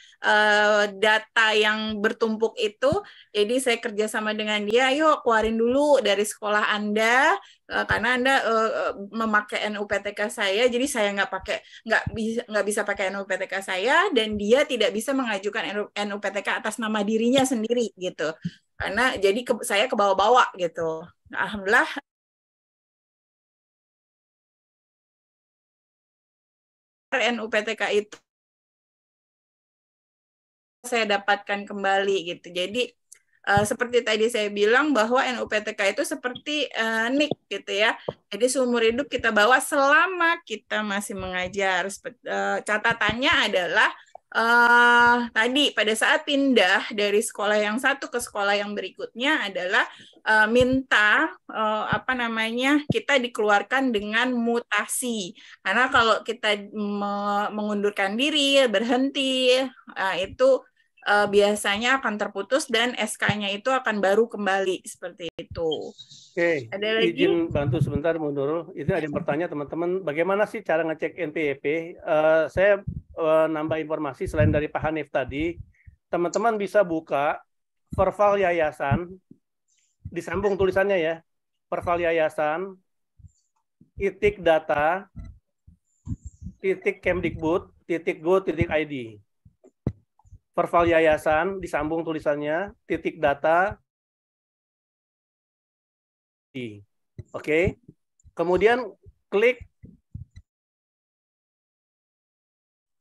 data yang bertumpuk itu. Jadi saya kerjasama dengan dia, yuk keluarin dulu dari sekolah Anda karena Anda memakai NUPTK saya, jadi saya nggak bisa pakai NUPTK saya dan dia tidak bisa mengajukan NUPTK atas nama dirinya sendiri gitu. Karena jadi saya kebawa-bawa gitu. Nah, alhamdulillah NUPTK itu saya dapatkan kembali gitu. Jadi seperti tadi saya bilang bahwa NUPTK itu seperti NIK gitu ya. Jadi seumur hidup kita bawa selama kita masih mengajar. Catatannya adalah tadi pada saat pindah dari sekolah yang satu ke sekolah yang berikutnya adalah minta kita dikeluarkan dengan mutasi, karena kalau kita mengundurkan diri berhenti itu biasanya akan terputus dan SK-nya itu akan baru kembali seperti itu. Oke, ada lagi? Izin bantu sebentar, Bu Nurul. Itu ada yang bertanya teman-teman, bagaimana sih cara ngecek NPWP? Saya nambah informasi selain dari Pak Hanif tadi, teman-teman bisa buka Perval Yayasan, disambung tulisannya ya, Perval Yayasan, /data, .kemdikbud.go.id. Perval Yayasan, disambung tulisannya, /data, Oke. Kemudian klik.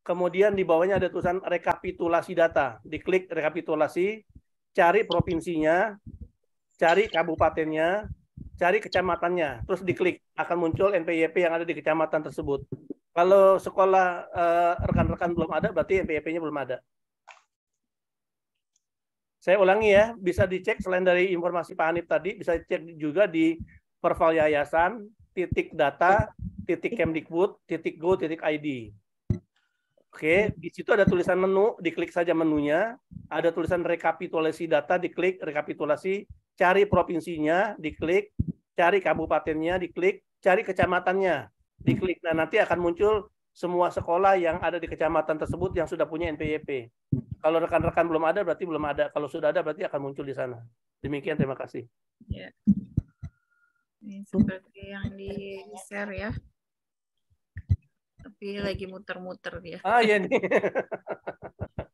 Kemudian di bawahnya ada tulisan rekapitulasi data. Diklik rekapitulasi, cari provinsinya, cari kabupatennya, cari kecamatannya, terus diklik, akan muncul NPWP yang ada di kecamatan tersebut. Kalau sekolah rekan-rekan belum ada, berarti NPWP-nya belum ada. Saya ulangi ya, bisa dicek selain dari informasi Pak Hanif tadi, bisa cek juga di Perval Yayasan, /data, .kemdikbud.go.id. Oke, di situ ada tulisan menu, diklik saja menunya. Ada tulisan rekapitulasi data, diklik rekapitulasi, cari provinsinya, diklik, cari kabupatennya, diklik, cari kecamatannya, diklik. Nah, nanti akan muncul semua sekolah yang ada di kecamatan tersebut yang sudah punya NPWP. Kalau rekan-rekan belum ada, berarti belum ada. Kalau sudah ada, berarti akan muncul di sana. Demikian, terima kasih. Ya. Ini seperti yang di-share ya. Tapi lagi muter-muter dia. Iya nih.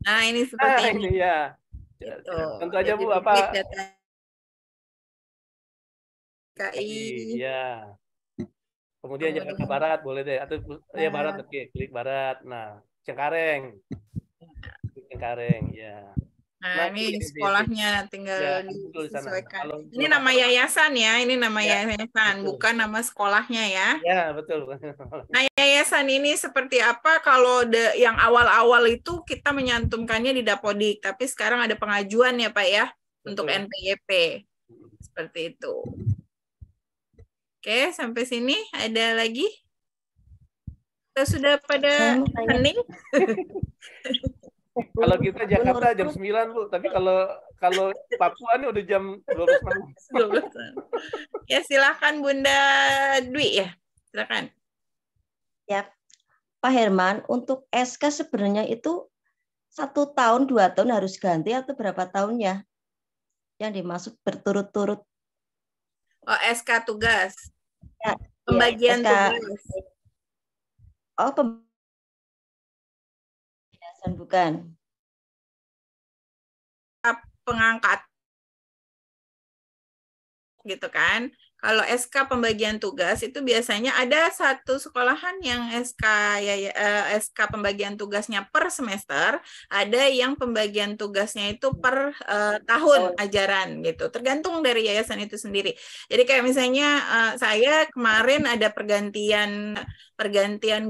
Nah, ini seperti ini. Ini ya. Gitu. Tentu aja Bu, apa? KI. Iya. Kemudian Jakarta Barat boleh deh, atau ya Barat, oke, klik Barat. Nah, Cengkareng. Cengkareng, ya. Nah, ini sekolahnya tinggal ya, disesuaikan. Ini nama yayasan ya, ini nama yayasan, betul. Bukan nama sekolahnya ya. Ya, betul. Nah, yayasan ini seperti apa? Kalau yang awal-awal itu kita menyantumkannya di Dapodik, tapi sekarang ada pengajuan ya Pak ya, betul. Untuk NPWP. Seperti itu. Oke, sampai sini ada lagi? Kita sudah pada hening? Kalau kita Jakarta jam 9, Bu, tapi kalau Papua ini udah jam 12 malam. Ya, silakan Bunda Dwi ya. Silakan. Ya. Pak Herman, untuk SK sebenarnya itu 1 tahun, 2 tahun harus ganti atau berapa tahun ya? Yang dimaksud berturut-turut. Oh, SK tugas. Ya, pembagian ya, SK... tugas. Oh, bukan. Pengangkat gitu kan. Kalau SK pembagian tugas itu biasanya ada satu sekolahan yang SK pembagian tugasnya per semester, ada yang pembagian tugasnya itu per tahun ajaran gitu. Tergantung dari yayasan itu sendiri. Jadi kayak misalnya saya kemarin ada pergantian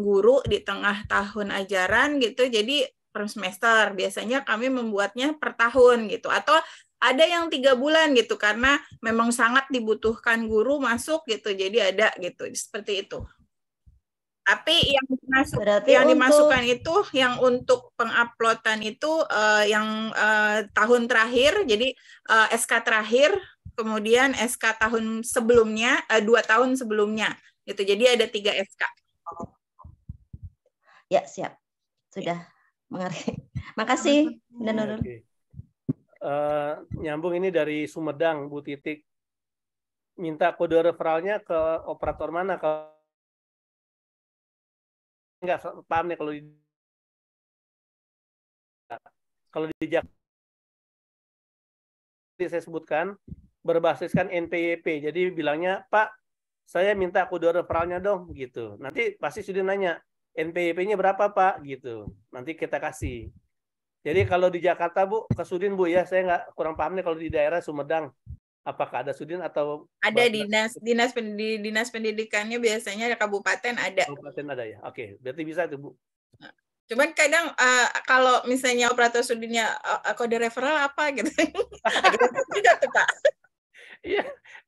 guru di tengah tahun ajaran gitu. Jadi per semester biasanya kami membuatnya per tahun gitu, atau ada yang 3 bulan gitu karena memang sangat dibutuhkan guru masuk gitu, jadi ada gitu seperti itu. Tapi yang dimasukkan itu yang untuk penguploadan itu yang tahun terakhir, jadi SK terakhir, kemudian SK tahun sebelumnya, 2 tahun sebelumnya gitu, jadi ada 3 SK. Ya, siap, sudah mengerti. Makasih, Bunda Nurul. Nyambung ini dari Sumedang, Bu Titik. Minta kode referralnya ke operator mana? Enggak paham nih kalau di Jakarta saya sebutkan berbasiskan NPWP. Jadi bilangnya, Pak, saya minta kode referralnya dong, gitu. Nanti pasti sudah nanya, NPWP-nya berapa Pak? Gitu. Nanti kita kasih. Jadi kalau di Jakarta Bu, ke Sudin Bu ya, saya nggak kurang paham nih kalau di daerah Sumedang. Apakah ada Sudin atau Ada dinas pendidikannya biasanya ada kabupaten ada. kabupaten ada ya? Oke, berarti bisa tuh Bu. Cuman kadang kalau misalnya operator Sudinnya kode referral apa gitu. Agak juga tuh Pak.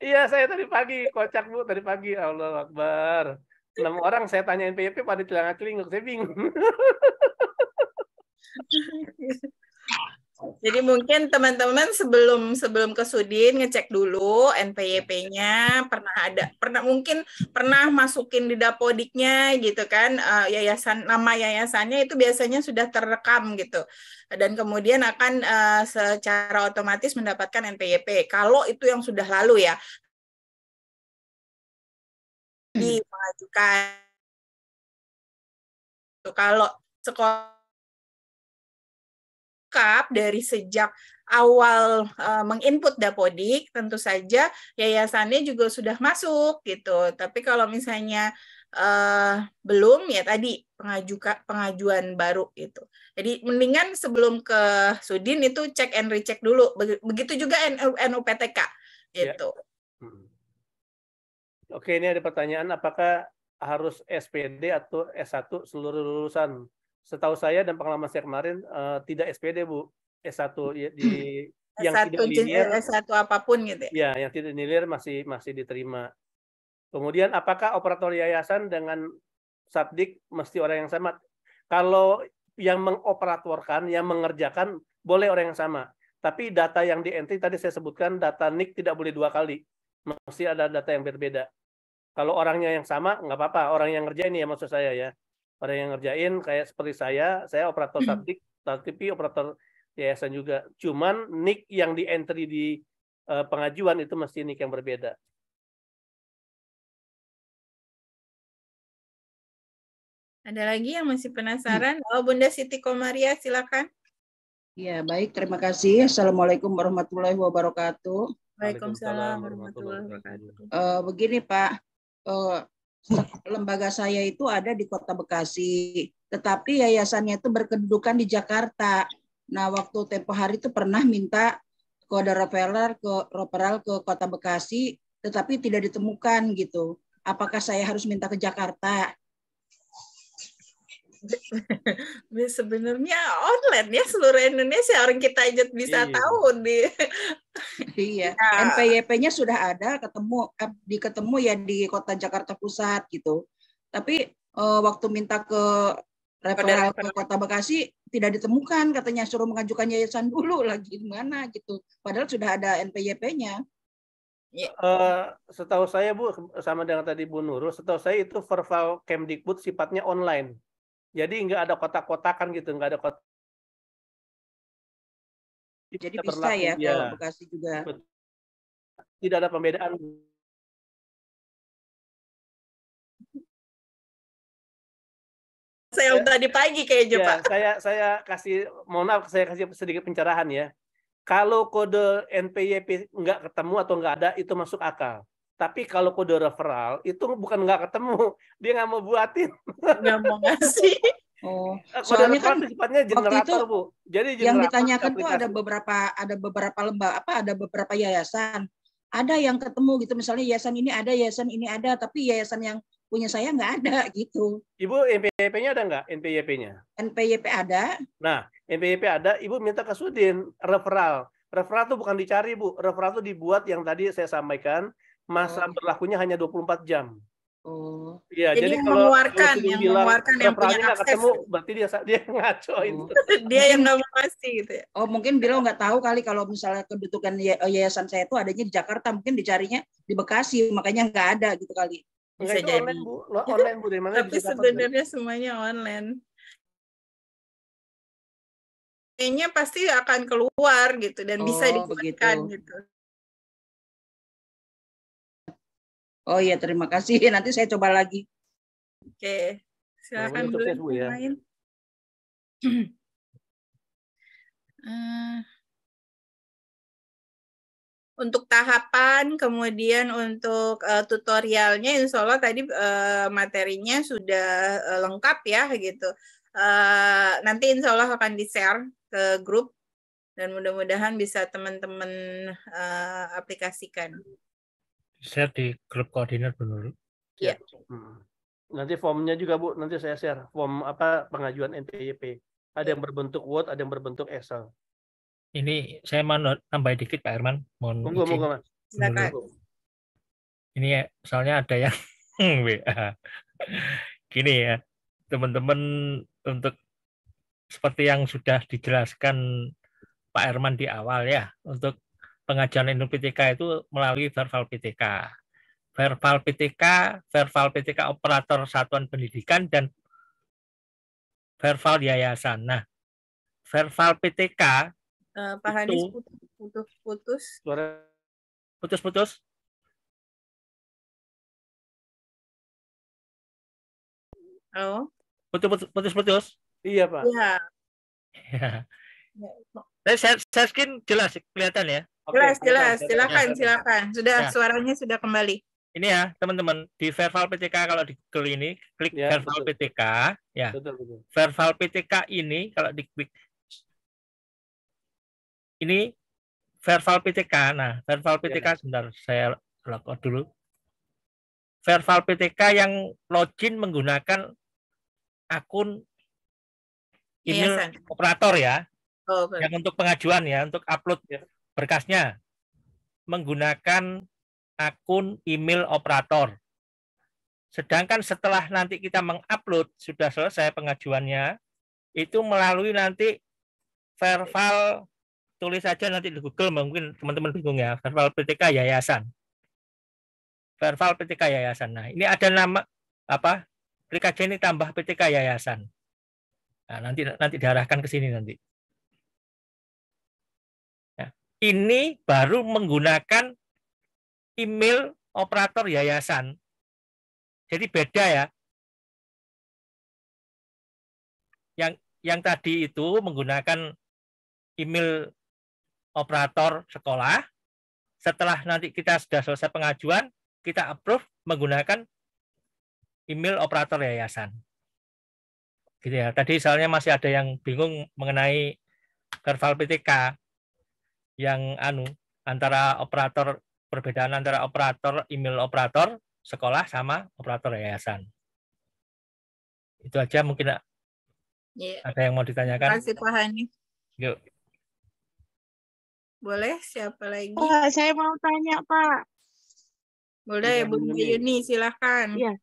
Iya, saya tadi pagi kocak Bu, tadi pagi Allah Akbar. 6 orang saya tanya NPWP pada celingak-celinguk, saya bingung. Jadi mungkin teman-teman sebelum ke Sudin ngecek dulu NPWP-nya mungkin pernah masukin di Dapodiknya gitu kan, nama yayasannya itu biasanya sudah terekam gitu, dan kemudian akan secara otomatis mendapatkan NPWP kalau itu yang sudah lalu ya. Di mengajukan kalau sekolah dari sejak awal menginput Dapodik, tentu saja yayasannya juga sudah masuk gitu. Tapi kalau misalnya belum, ya tadi pengajuan baru gitu. Jadi mendingan sebelum ke Sudin itu cek and recheck dulu. Begitu juga NUPTK gitu. Ya. Oke, ini ada pertanyaan, apakah harus SPD atau S1 seluruh lulusan? Setahu saya dan pengalaman saya kemarin tidak SPD Bu, S1 di yang S1, tidak linear, S1 apapun gitu ya. Ya, yang tidak linear masih diterima. Kemudian apakah operator yayasan dengan Satdik mesti orang yang sama? Kalau yang mengoperatorkan, yang mengerjakan boleh orang yang sama. Tapi data yang di entry tadi saya sebutkan data NIK tidak boleh 2 kali. Mesti ada data yang berbeda. Kalau orangnya yang sama, nggak apa-apa. Orang yang ngerjain ya maksud saya ya. Orang yang ngerjain kayak seperti saya operator Satdik, tapi operator yayasan juga. Cuman NIK yang di entry di pengajuan itu mesti NIK yang berbeda. Ada lagi yang masih penasaran? Oh, Bunda Siti Komaria, silakan. Ya, baik. Terima kasih. Assalamualaikum warahmatullahi wabarakatuh. Waalaikumsalam warahmatullahi wabarakatuh. Begini Pak, lembaga saya itu ada di Kota Bekasi, tetapi yayasannya itu berkedudukan di Jakarta. Nah, waktu tempo hari itu pernah minta kode referral ke Kota Bekasi, tetapi tidak ditemukan gitu. Apakah saya harus minta ke Jakarta? Sebenarnya online ya, seluruh Indonesia orang kita aja bisa tahu di. Iya. NPWP-nya sudah ada, ketemu ya di Kota Jakarta Pusat gitu. Tapi waktu minta ke referral ke Kota Bekasi tidak ditemukan, katanya suruh mengajukan yayasan dulu lagi gimana gitu. Padahal sudah ada NPWP-nya. Setahu saya Bu, sama dengan tadi Bu Nurul, setahu saya itu Verval Kemdikbud sifatnya online. Jadi nggak ada kotak-kotakan gitu, nggak ada kotak. Jadi bisa ya kalau Bekasi juga. Tidak ada pembedaan. Saya tadi pagi kayaknya Pak. Saya kasih, mohon maaf, saya kasih sedikit pencerahan ya. Kalau kode NPWP nggak ketemu atau nggak ada, itu masuk akal. Tapi kalau kode referral itu bukan nggak ketemu, dia nggak mau buatin. Nggak mau ngasih. Oh, soalnya kan sifatnya generator itu, Bu. Jadi yang ditanyakan tuh ada beberapa yayasan. Ada yang ketemu gitu, misalnya yayasan ini ada, tapi yayasan yang punya saya nggak ada gitu. Ibu NPWP-nya ada nggak? NPWP-nya? NPWP ada. Nah, NPWP ada, Ibu minta ke Sudin referral. Referral itu bukan dicari Bu, referral itu dibuat yang tadi saya sampaikan. Masa berlakunya hanya 24 jam. Oh. Iya, jadi kalau mengeluarkan yang punya akses. Ketemu, berarti dia ngaco itu. Dia yang nggak mau kasih gitu ya. Oh, mungkin Bilo nggak tahu kali kalau misalnya kedudukan yayasan saya itu adanya di Jakarta, mungkin dicarinya di Bekasi, makanya nggak ada gitu kali. Bisa jadi. Online Bu, online Bu, dari mana? Tapi sebenarnya semuanya online. Kayaknya pasti akan keluar gitu dan bisa dibuatkan gitu. Oh iya, terima kasih. Nanti saya coba lagi. Oke, silakan dulu yang lain. Untuk tahapan, kemudian untuk tutorialnya, insya Allah tadi materinya sudah lengkap ya gitu. Nanti insya Allah akan di-share ke grup dan mudah-mudahan bisa teman-teman aplikasikan. Share di grup koordinat benar. Iya. Nanti formnya juga Bu, nanti saya share form pengajuan NPWP. Ada yang berbentuk Word, ada yang berbentuk Excel. Ini saya mau tambah dikit Pak Herman, mohon izin. Monggo, Mas. Silakan. Ini ya, soalnya ada yang WA. Gini ya, teman-teman, untuk seperti yang sudah dijelaskan Pak Herman di awal ya, untuk pengajuan NUPTK itu melalui verbal PTK. Verbal PTK operator satuan pendidikan, dan verbal yayasan. Nah, verbal PTK Pak Hanis itu putus-putus. Putus-putus. Oh. Putus-putus. Iya, Pak. Iya. Saya screen jelas kelihatan ya. Jelas. Silakan. Sudah, suaranya sudah kembali. Ini ya, teman-teman, di verbal PTK kalau di Google ini klik ya, verbal betul. PTK ya. Betul. Verbal PTK ini kalau diklik ini verbal PTK. Nah, verbal PTK sebentar saya log dulu. Verbal PTK yang login menggunakan akun email operator ya. Yang untuk pengajuan ya, untuk upload berkasnya menggunakan akun email operator. Sedangkan setelah nanti kita mengupload, sudah selesai pengajuannya, itu melalui nanti verbal, tulis saja nanti di Google, mungkin teman-teman bingung ya, verbal PTK yayasan. Verbal PTK yayasan. Nah, ini ada nama klik aja ini tambah PTK yayasan. Nah, nanti diarahkan ke sini nanti. Nah, ini baru menggunakan email operator yayasan. Jadi beda ya. Yang tadi itu menggunakan email operator sekolah. Setelah nanti kita sudah selesai pengajuan, kita approve menggunakan email operator yayasan. Gitu ya. Tadi soalnya masih ada yang bingung mengenai verbal PTK yang antara operator, perbedaan antara operator email operator sekolah sama operator yayasan. Itu aja mungkin. Ada yang mau ditanyakan? Terima kasih Pak Hani. Yuk. Boleh, siapa lagi? Pak, saya mau tanya, Pak. Boleh, Bu Yuni, silakan. Ya.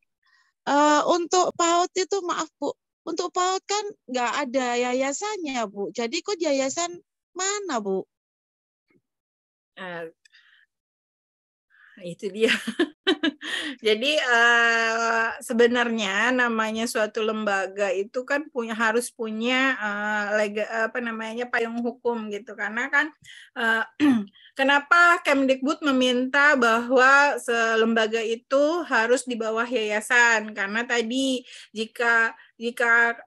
Untuk PAUD itu, maaf Bu, untuk PAUD kan nggak ada yayasannya, Bu. Jadi kok yayasan mana, Bu? Itu dia. Jadi sebenarnya namanya suatu lembaga itu kan harus punya payung hukum gitu, karena kan kenapa Kemdikbud meminta bahwa lembaga itu harus di bawah yayasan, karena tadi jika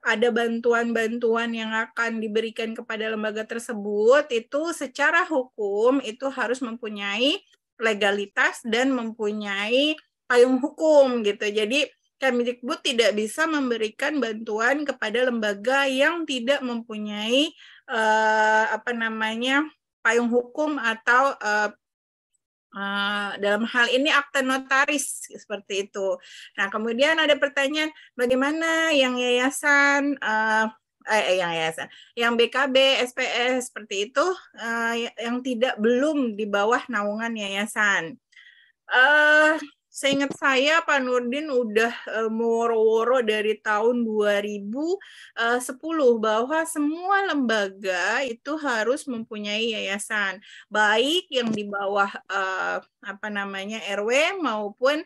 ada bantuan-bantuan yang akan diberikan kepada lembaga tersebut, itu secara hukum itu harus mempunyai legalitas dan mempunyai payung hukum gitu. Jadi Kemdikbud tidak bisa memberikan bantuan kepada lembaga yang tidak mempunyai payung hukum atau dalam hal ini akte notaris seperti itu. Nah, kemudian ada pertanyaan bagaimana yang yayasan yang BKB, SPS seperti itu yang belum di bawah naungan yayasan. Seingat saya Pak Nurdin udah meworo-woro dari tahun 2010 bahwa semua lembaga itu harus mempunyai yayasan, baik yang di bawah RW maupun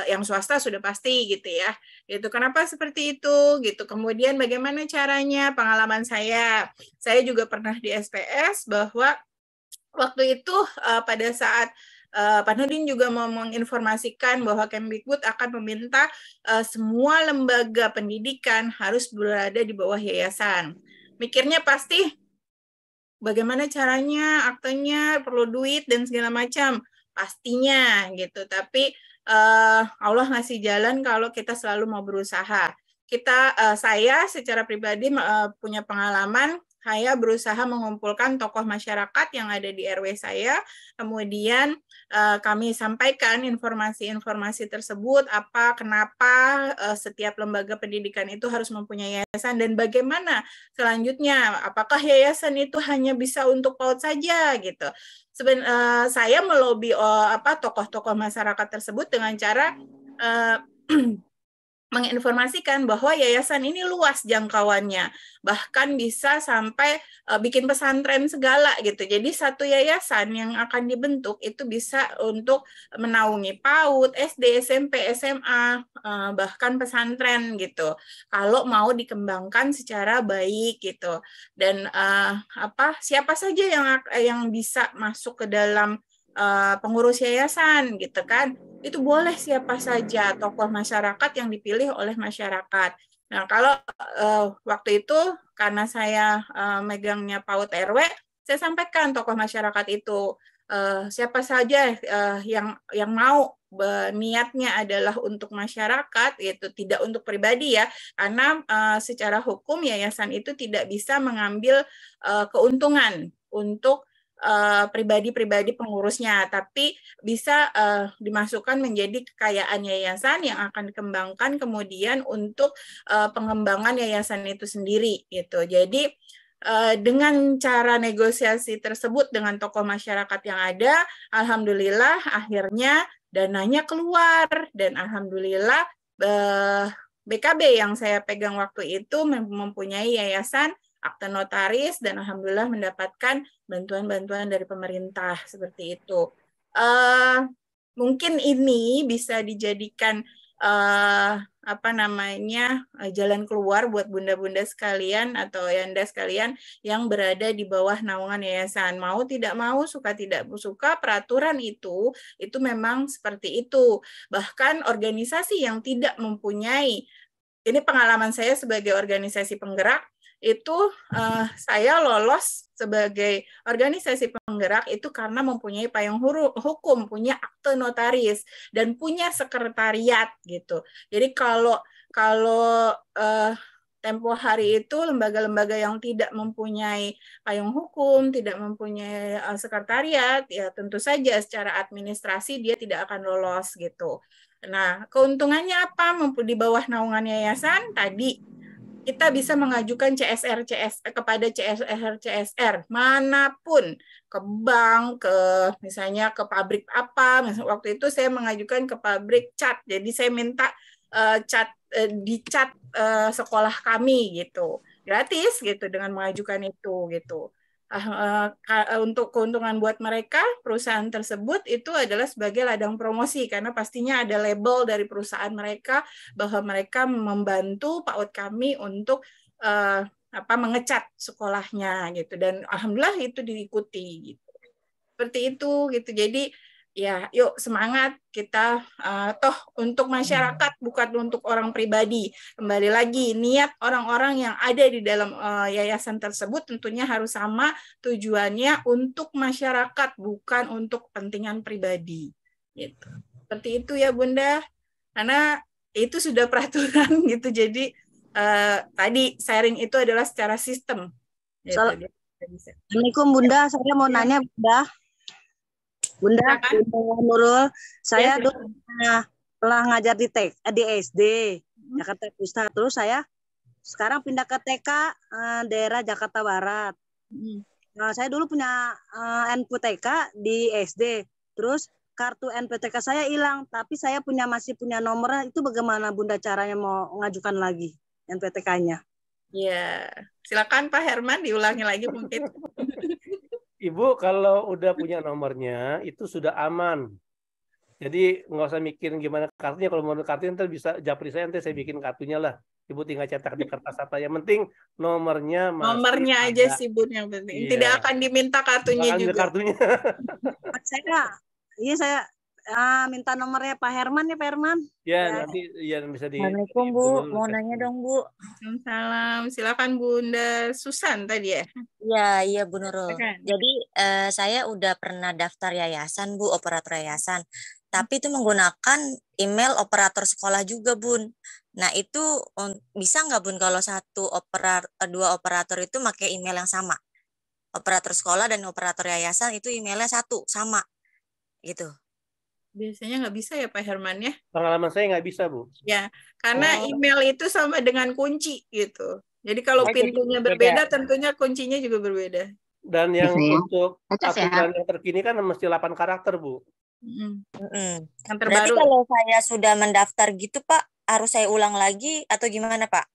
yang swasta sudah pasti gitu ya. Itu kenapa seperti itu gitu. Kemudian bagaimana caranya? Pengalaman saya juga pernah di SPS bahwa waktu itu pada saat Pak Nurdin juga mau menginformasikan bahwa Kemdikbud akan meminta semua lembaga pendidikan harus berada di bawah yayasan. Mikirnya pasti bagaimana caranya, aktenya, perlu duit dan segala macam. Pastinya gitu. Tapi Allah ngasih jalan kalau kita selalu mau berusaha. Saya secara pribadi punya pengalaman saya berusaha mengumpulkan tokoh masyarakat yang ada di RW saya, kemudian kami sampaikan informasi-informasi tersebut, apa, kenapa setiap lembaga pendidikan itu harus mempunyai yayasan, dan bagaimana selanjutnya, apakah yayasan itu hanya bisa untuk PAUD saja, gitu. Saya melobi tokoh-tokoh masyarakat tersebut dengan cara menginformasikan bahwa yayasan ini luas jangkauannya, bahkan bisa sampai bikin pesantren segala gitu. Jadi satu yayasan yang akan dibentuk itu bisa untuk menaungi PAUD, SD, SMP, SMA, bahkan pesantren gitu. Kalau mau dikembangkan secara baik gitu. Dan siapa saja yang bisa masuk ke dalam pengurus yayasan gitu kan, itu boleh siapa saja tokoh masyarakat yang dipilih oleh masyarakat. Nah, kalau waktu itu karena saya megangnya PAUD RW, saya sampaikan tokoh masyarakat itu siapa saja yang mau, niatnya adalah untuk masyarakat, itu tidak untuk pribadi ya, karena secara hukum yayasan itu tidak bisa mengambil keuntungan untuk pribadi-pribadi pengurusnya, tapi bisa dimasukkan menjadi kekayaan yayasan yang akan dikembangkan kemudian untuk pengembangan yayasan itu sendiri gitu. Jadi dengan cara negosiasi tersebut dengan tokoh masyarakat yang ada, alhamdulillah akhirnya dananya keluar, dan alhamdulillah BKB yang saya pegang waktu itu mempunyai yayasan, akte notaris, dan alhamdulillah mendapatkan bantuan-bantuan dari pemerintah seperti itu. Mungkin ini bisa dijadikan jalan keluar buat bunda-bunda sekalian atau yanda sekalian yang berada di bawah naungan yayasan. Mau tidak mau, suka tidak suka, peraturan itu memang seperti itu. Bahkan organisasi yang tidak mempunyai, ini pengalaman saya sebagai organisasi penggerak, itu saya lolos sebagai organisasi penggerak itu karena mempunyai payung hukum, punya akte notaris, dan punya sekretariat gitu. Jadi kalau tempo hari itu lembaga-lembaga yang tidak mempunyai payung hukum, tidak mempunyai sekretariat, ya tentu saja secara administrasi dia tidak akan lolos gitu. Nah, keuntungannya apa? Di bawah naungan yayasan tadi, kita bisa mengajukan kepada CSR manapun, ke bank, misalnya ke pabrik apa. Misalnya waktu itu saya mengajukan ke pabrik cat, jadi saya minta dicat sekolah kami gitu, gratis gitu dengan mengajukan itu gitu. Untuk keuntungan buat mereka, perusahaan tersebut itu adalah sebagai ladang promosi, karena pastinya ada label dari perusahaan mereka bahwa mereka membantu PAUD kami untuk mengecat sekolahnya gitu, dan alhamdulillah itu diikuti gitu. Seperti itu gitu. Jadi ya, yuk semangat kita, toh untuk masyarakat, bukan untuk orang pribadi. Kembali lagi, niat orang-orang yang ada di dalam yayasan tersebut tentunya harus sama, tujuannya untuk masyarakat, bukan untuk kepentingan pribadi. Gitu. Seperti itu ya Bunda, karena itu sudah peraturan gitu. Jadi tadi sharing itu adalah secara sistem. Gitu. Assalamualaikum Bunda, saya mau nanya Bunda Nurul, saya dulu pernah ngajar di SD Jakarta Pusat, terus saya sekarang pindah ke TK daerah Jakarta Barat. Nah, saya dulu punya NPTK di SD, terus kartu NPTK saya hilang, tapi saya masih punya nomornya. Itu bagaimana Bunda caranya mau ngajukan lagi NPTK-nya? Ya, silakan Pak Herman diulangi lagi mungkin. Ibu kalau udah punya nomornya itu sudah aman. Jadi nggak usah mikirin gimana kartunya. Kalau mau kartunya nanti bisa japri saya, nanti saya bikin kartunya lah. Ibu tinggal cetak di kertas apa. Yang penting nomornya masih nomornya ada. Aja sih Bun yang penting. Iya. Tidak akan diminta kartunya juga. Kartunya. Saya minta nomornya Pak Herman ya, Pak Herman. Ya, nanti ya bisa di. Assalamualaikum Bu, mau nanya dong Bu. Salam, silakan Bunda Susan tadi ya. Iya Bu Nurul. Jadi saya udah pernah daftar yayasan Bu, operator yayasan. Tapi itu menggunakan email operator sekolah juga Bun. Nah, itu bisa nggak Bun kalau dua operator itu pakai email yang sama? Operator sekolah dan operator yayasan itu emailnya sama gitu. Biasanya nggak bisa ya Pak Herman ya? Pengalaman saya nggak bisa, Bu. Ya, karena email itu sama dengan kunci gitu. Jadi kalau pintunya berbeda, tentunya kuncinya juga berbeda. Dan yang untuk aturan yang terkini kan mesti 8 karakter, Bu. Yang Berarti terbaru. kalau saya sudah mendaftar gitu, Pak, harus saya ulang lagi atau gimana, Pak?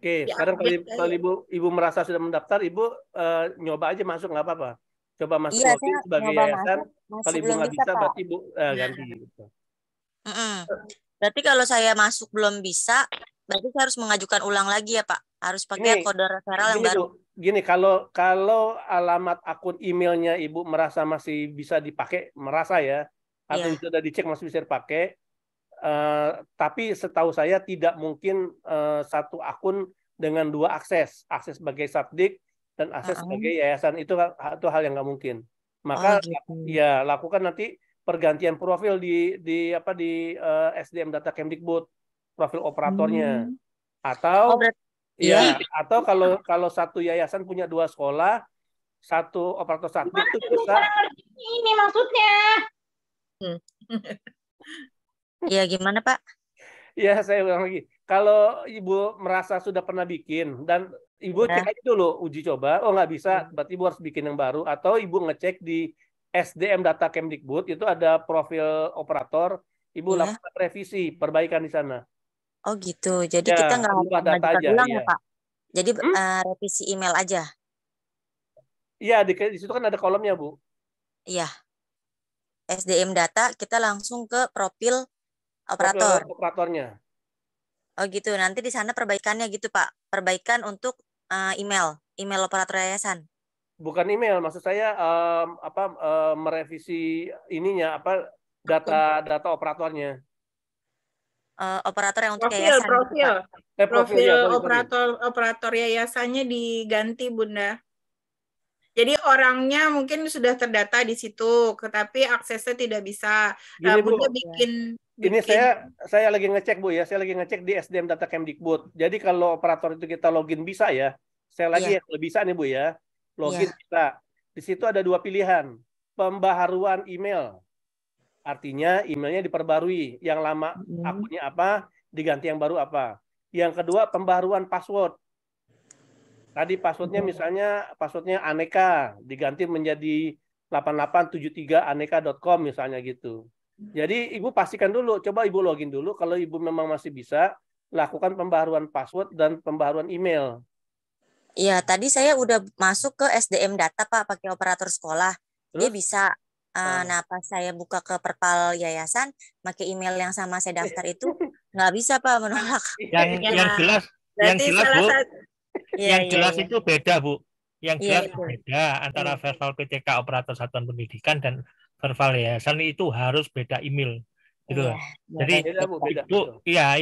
Oke, Ya, sekarang kalau ibu merasa sudah mendaftar, ibu nyoba aja masuk nggak apa-apa. Coba masuk Iya, login saya sebagai nyoba yayasan. masuk Kalau ibu belum nggak bisa, bisa, Pak. berarti ibu ganti. Gitu. Berarti kalau saya masuk belum bisa, berarti saya harus mengajukan ulang lagi ya, Pak? Harus pakai kode referral yang baru. Bu, gini, kalau alamat akun emailnya ibu merasa masih bisa dipakai, merasa ya, atau sudah dicek masih bisa dipakai, tapi setahu saya tidak mungkin satu akun dengan 2 akses sebagai Sabdik dan akses sebagai yayasan, itu hal yang nggak mungkin. Maka ya lakukan nanti pergantian profil di SDM Data Kemdikbud, profil operatornya, atau atau kalau satu yayasan punya 2 sekolah, satu operator Sabdik itu bisa. Ini maksudnya. Iya, gimana Pak? Ya, saya ulang lagi. Kalau ibu merasa sudah pernah bikin dan ibu cek aja dulu, uji coba, nggak bisa, berarti ibu harus bikin yang baru, atau ibu ngecek di SDM Data Kemdikbud, itu ada profil operator, ibu lakukan revisi, perbaikan di sana. Oh gitu, jadi kita nggak harus mengajukan ulang ya Pak? Jadi revisi email aja? Iya, di situ kan ada kolomnya, Bu. Iya. SDM Data, kita langsung ke profil operator. Operatornya. Oh gitu, nanti di sana perbaikannya gitu Pak? Perbaikan untuk email operator yayasan? Bukan email, maksud saya merevisi ininya, data operatornya. Operator yang untuk yayasan. Profil operator yayasannya diganti, Bunda. Jadi orangnya mungkin sudah terdata di situ, tetapi aksesnya tidak bisa. Nah, Bunda bikin. Ini saya lagi ngecek, Bu ya. Saya lagi ngecek di SDM Data Kemdikbud. Jadi kalau operator itu kita login bisa ya. Saya lagi bisa nih, Bu ya. Login bisa. Di situ ada 2 pilihan. Pembaharuan email. Artinya emailnya diperbarui. Yang lama akunnya apa, diganti yang baru apa. Yang kedua, pembaharuan password. Tadi passwordnya misalnya passwordnya aneka, diganti menjadi 8873aneka.com misalnya gitu. Jadi ibu pastikan dulu, coba ibu login dulu. Kalau ibu memang masih bisa, lakukan pembaharuan password dan pembaharuan email. Iya, tadi saya udah masuk ke SDM Data Pak, pakai operator sekolah. Dia bisa. Nah, pas saya buka ke perpal yayasan, pakai email yang sama saya daftar itu nggak bisa Pak, menolak. Yang jelas itu beda, Bu. Yang jelas beda antara verbal PTK operator satuan pendidikan dan verbal yayasan, itu harus beda email. Gitu. Jadi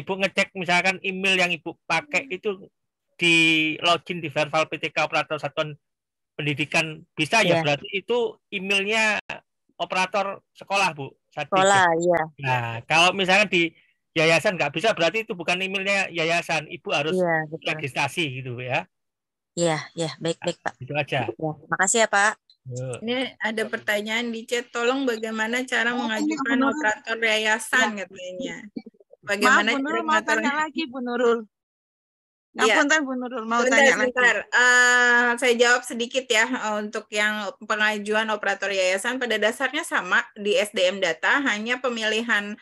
ibu ngecek misalkan email yang ibu pakai itu di login di verbal PTK operator satuan pendidikan bisa ya, berarti itu emailnya operator sekolah, Bu. Sekolah, iya. Nah, kalau misalnya di yayasan nggak bisa, berarti itu bukan emailnya yayasan. Ibu harus registrasi gitu ya. Iya, baik Pak. Itu aja. Ya, makasih ya Pak. Ini ada pertanyaan di chat, tolong bagaimana cara mengajukan operator yayasan katanya. Bagaimana Bu Nurul mau tanya lagi, Bu Nurul. Ngapunten Bu Nurul mau tanya lagi. Saya jawab sedikit ya untuk yang pengajuan operator yayasan, pada dasarnya sama di SDM Data, hanya pemilihan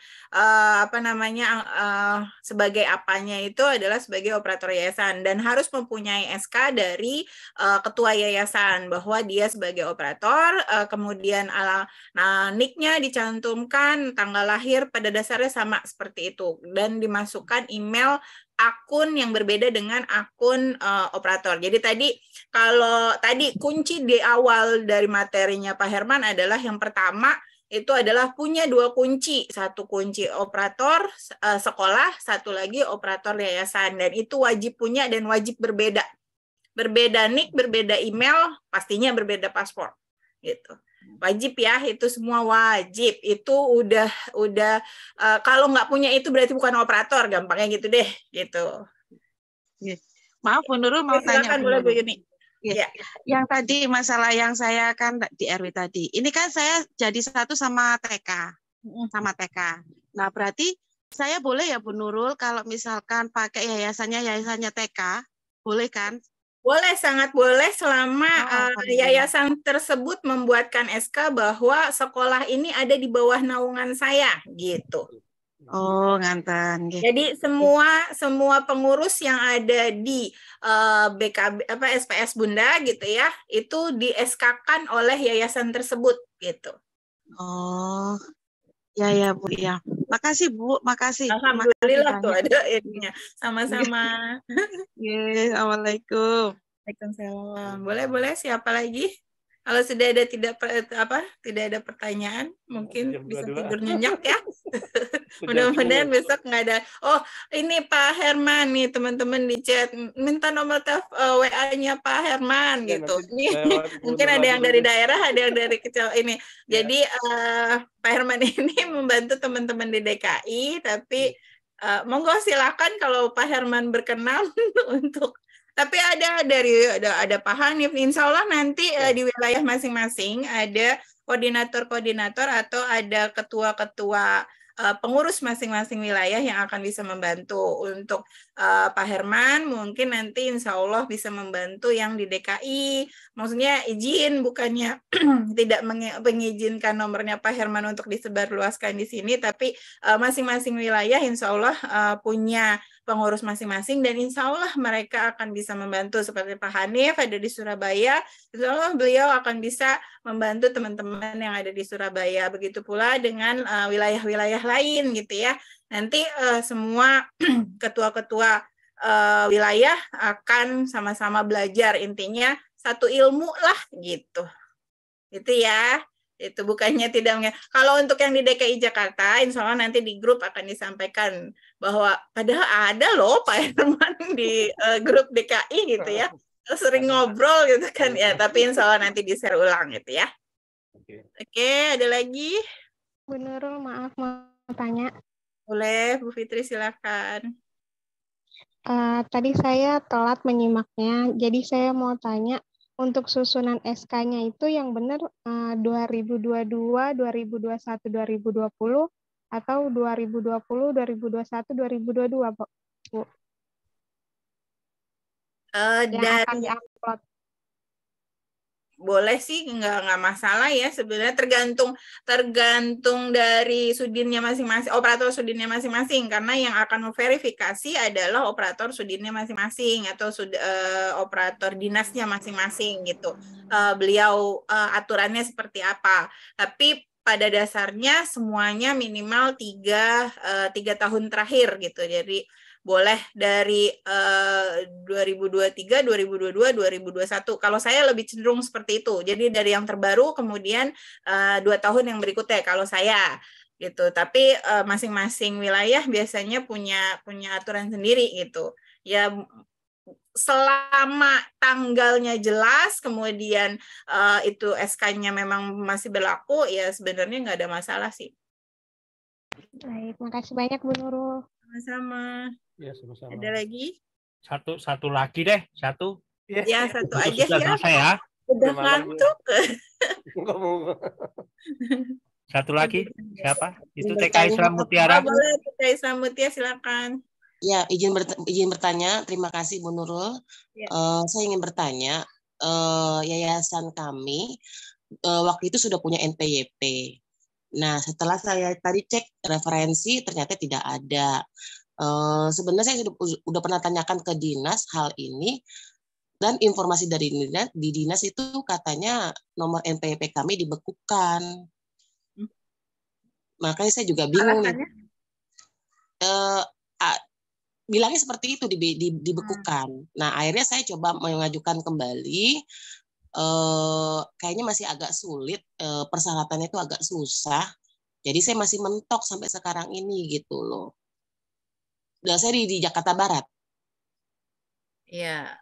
sebagai apanya itu adalah sebagai operator yayasan dan harus mempunyai SK dari ketua yayasan bahwa dia sebagai operator, kemudian NIK-nya dicantumkan, tanggal lahir pada dasarnya sama seperti itu dan dimasukkan email akun yang berbeda dengan akun operator. Jadi kalau tadi kunci di awal dari materinya Pak Herman adalah yang pertama itu adalah punya 2 kunci, 1 kunci operator sekolah, 1 lagi operator yayasan, dan itu wajib punya dan wajib berbeda. Berbeda NIK, berbeda email, pastinya berbeda paspor. Gitu. Wajib ya, itu semua wajib. Itu udah kalau nggak punya itu berarti bukan operator, gampangnya gitu deh, gitu. Maaf Bu Nurul mau tanya Silakan, Bu boleh Nurul. begini. Ya. Yang tadi masalah yang saya kan di RW tadi. Ini kan saya jadi satu sama TK. Nah, berarti saya boleh ya Bu Nurul kalau misalkan pakai yayasannya TK, boleh kan? Boleh, sangat boleh selama yayasan tersebut membuatkan SK bahwa sekolah ini ada di bawah naungan saya, gitu. Oh, nganten. Jadi semua pengurus yang ada di BKB SPS Bunda gitu ya, itu di SK-kan oleh yayasan tersebut gitu. Oh. Ya Bu, ya. Makasih Bu, makasih. Alhamdulillah tuh ada ininya. Sama-sama. Assalamualaikum. Waalaikumsalam. Boleh siapa lagi? Kalau sudah ada tidak ada pertanyaan, mungkin bisa tidur nyenyak ya. Mudah-mudahan besok nggak ada. Oh, ini Pak Herman nih teman-teman di chat minta nomor WA-nya Pak Herman gitu. Mungkin ada yang dari daerah, ada yang dari kecil ini. Jadi Pak Herman ini membantu teman-teman di DKI, tapi monggo silakan kalau Pak Herman berkenan untuk. Tapi ada Pak Hanif, insya Allah nanti di wilayah masing-masing ada koordinator-koordinator atau ada ketua-ketua pengurus masing-masing wilayah yang akan bisa membantu. Untuk Pak Herman mungkin nanti insya Allah bisa membantu yang di DKI. Maksudnya izin, bukannya tidak mengizinkan nomornya Pak Herman untuk disebarluaskan di sini, tapi masing-masing wilayah insya Allah punya pengurus masing-masing dan insya Allah mereka akan bisa membantu. Seperti Pak Hanif ada di Surabaya, insya Allah beliau akan bisa membantu teman-teman yang ada di Surabaya. Begitu pula dengan wilayah-wilayah lain gitu ya. Nanti semua ketua-ketua wilayah akan sama-sama belajar, intinya satu ilmu lah gitu. Itu ya. Itu bukannya tidak. Kalau untuk yang di DKI Jakarta, insya Allah nanti di grup akan disampaikan bahwa padahal ada loh Pak Herman di grup DKI gitu ya, sering ngobrol gitu kan ya. Tapi insya Allah nanti di-share ulang gitu ya. Oke, ada lagi? Bu Nurul, maaf mau tanya. Boleh, Bu Fitri silakan. Tadi saya telat menyimaknya, jadi saya mau tanya. Untuk susunan SK-nya itu yang benar 2022, 2021, 2020 atau 2020, 2021, 2022, Bu? Yang akan diupload. Boleh sih, nggak masalah ya sebenarnya, tergantung dari sudinnya masing-masing, operator sudinnya masing-masing, karena yang akan memverifikasi adalah operator sudinnya masing-masing atau operator dinasnya masing-masing gitu. Beliau aturannya seperti apa. Tapi pada dasarnya semuanya minimal 3 tahun terakhir gitu. Jadi boleh dari 2023, 2022, 2021. Kalau saya lebih cenderung seperti itu. Jadi dari yang terbaru kemudian 2 tahun yang berikutnya kalau saya gitu. Tapi masing-masing wilayah biasanya punya aturan sendiri gitu. Ya selama tanggalnya jelas, kemudian itu SK-nya memang masih berlaku, ya sebenarnya nggak ada masalah sih. Baik, makasih banyak Bu Nurul. Sama-sama. Ya, sama-sama. Ada lagi? Satu lagi deh, satu. Ya, satu aja sudah ya. Selesai ya. Udah ngantuk. Satu lagi, siapa? Itu TK Islam Mutiara. Boleh, TK Islam Mutiara, silakan. Ya, izin bertanya. Terima kasih Bu Nurul. Ya. Saya ingin bertanya, yayasan kami waktu itu sudah punya NPWP. Nah, setelah saya tadi cek referensi, ternyata tidak ada. Sebenarnya saya sudah pernah tanyakan ke dinas hal ini, dan informasi dari dinas itu katanya nomor NPWP kami dibekukan. Makanya saya juga bingung. Bilangnya seperti itu, dibekukan. Nah, akhirnya saya coba mengajukan kembali. Kayaknya masih agak sulit, persyaratannya itu agak susah. Jadi saya masih mentok sampai sekarang ini gitu loh. Dan saya di Jakarta Barat. Iya.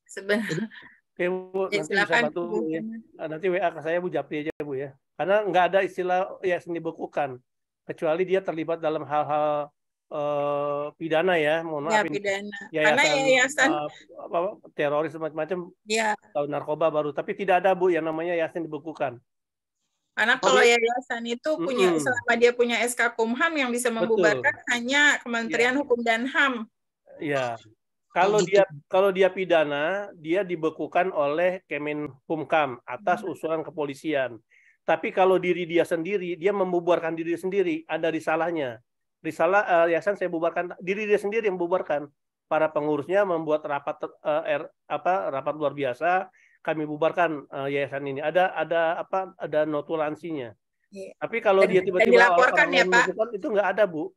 Sebenarnya Oke Bu, Ya, nanti bisa silakan bantu Bu. Bu ya. Nanti WA ke saya Bu Japri aja Bu ya. Karena nggak ada istilah yayasan dibekukan, kecuali dia terlibat dalam hal-hal pidana ya. Mohon Ya, maaf ini pidana. Karena yayasan yayasan teroris macam-macam ya, atau narkoba baru. Tapi tidak ada Bu yang namanya yayasan dibekukan. karena kalau yayasan itu punya selama dia punya SK Kumham yang bisa membubarkan hanya Kementerian Hukum dan HAM. Iya. Kalau dia pidana, dia dibekukan oleh Kemenkumham atas usulan kepolisian. Tapi kalau diri dia sendiri, dia membubarkan diri sendiri, ada risalahnya. Risalah yayasan saya bubarkan, diri dia sendiri yang membubarkan. Para pengurusnya membuat rapat rapat luar biasa, kami bubarkan yayasan ini. Ada notulansinya. Yeah. Tapi kalau dia tiba-tiba dilaporkan ya Pak, itu nggak ada Bu.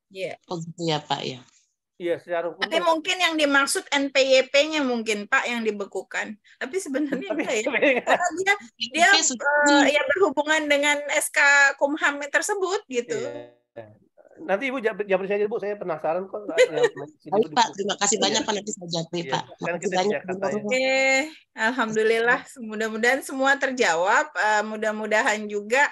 Iya. Oh gitu ya Pak ya. Iya, secara hukum. Tapi mungkin yang dimaksud NPYP-nya mungkin Pak yang dibekukan. Tapi sebenarnya enggak ya. Karena dia ya berhubungan dengan SK Kumham tersebut gitu. Iya. Nanti Ibu japri saja Bu, saya penasaran kok. Baik Pak, terima kasih banyak Pak, nanti saya japri Pak. Oke, alhamdulillah. Mudah-mudahan semua terjawab. Mudah-mudahan juga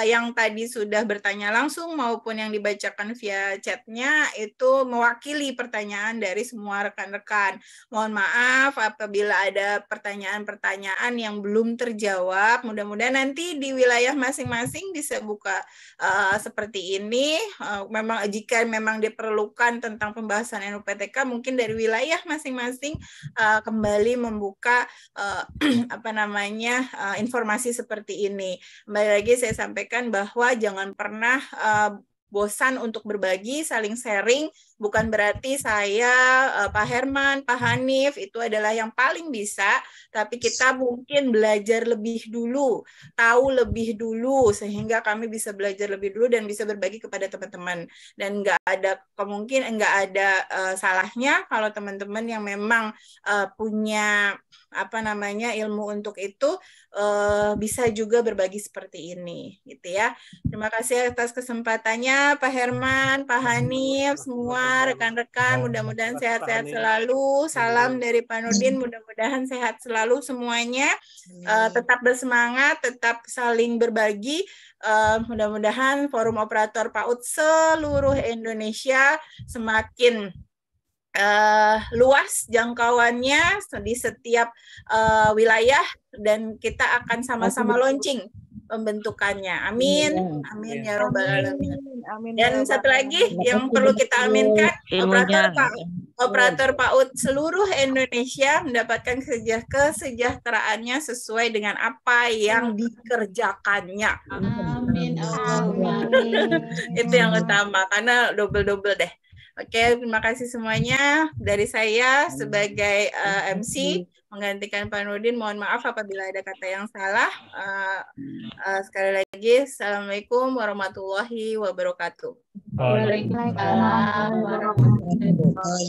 yang tadi sudah bertanya langsung maupun yang dibacakan via chatnya itu mewakili pertanyaan dari semua rekan-rekan. Mohon maaf apabila ada pertanyaan-pertanyaan yang belum terjawab. Mudah-mudahan nanti di wilayah masing-masing bisa buka seperti ini. Jika memang diperlukan tentang pembahasan NUPTK, mungkin dari wilayah masing-masing kembali membuka informasi seperti ini. Kembali lagi saya sampaikan bahwa jangan pernah bosan untuk berbagi, saling sharing. Bukan berarti saya, Pak Herman, Pak Hanif, itu adalah yang paling bisa, tapi kita mungkin belajar lebih dulu, tahu lebih dulu, sehingga kami bisa belajar lebih dulu dan bisa berbagi kepada teman-teman. Dan nggak ada salahnya kalau teman-teman yang memang punya ilmu untuk itu bisa juga berbagi seperti ini, gitu ya. Terima kasih atas kesempatannya, Pak Herman, Pak Hanif, semua rekan-rekan, mudah-mudahan sehat-sehat selalu. Salam dari Pak Nurdin, mudah-mudahan sehat selalu semuanya. Tetap bersemangat, tetap saling berbagi. Mudah-mudahan forum operator PAUD seluruh Indonesia semakin luas jangkauannya di setiap wilayah dan kita akan sama-sama launching pembentukannya. Amin. Amin ya robbal alamin. Dan satu lagi yang perlu kita aminkan, operator PAUD seluruh Indonesia mendapatkan kesejahteraannya sesuai dengan apa yang dikerjakannya. Amin. Itu yang utama, karena double-double deh. Oke, terima kasih semuanya. Dari saya sebagai MC menggantikan Pak Nurdin, mohon maaf apabila ada kata yang salah. Sekali lagi, Assalamualaikum warahmatullahi wabarakatuh. Waalaikumsalam warahmatullahi wabarakatuh.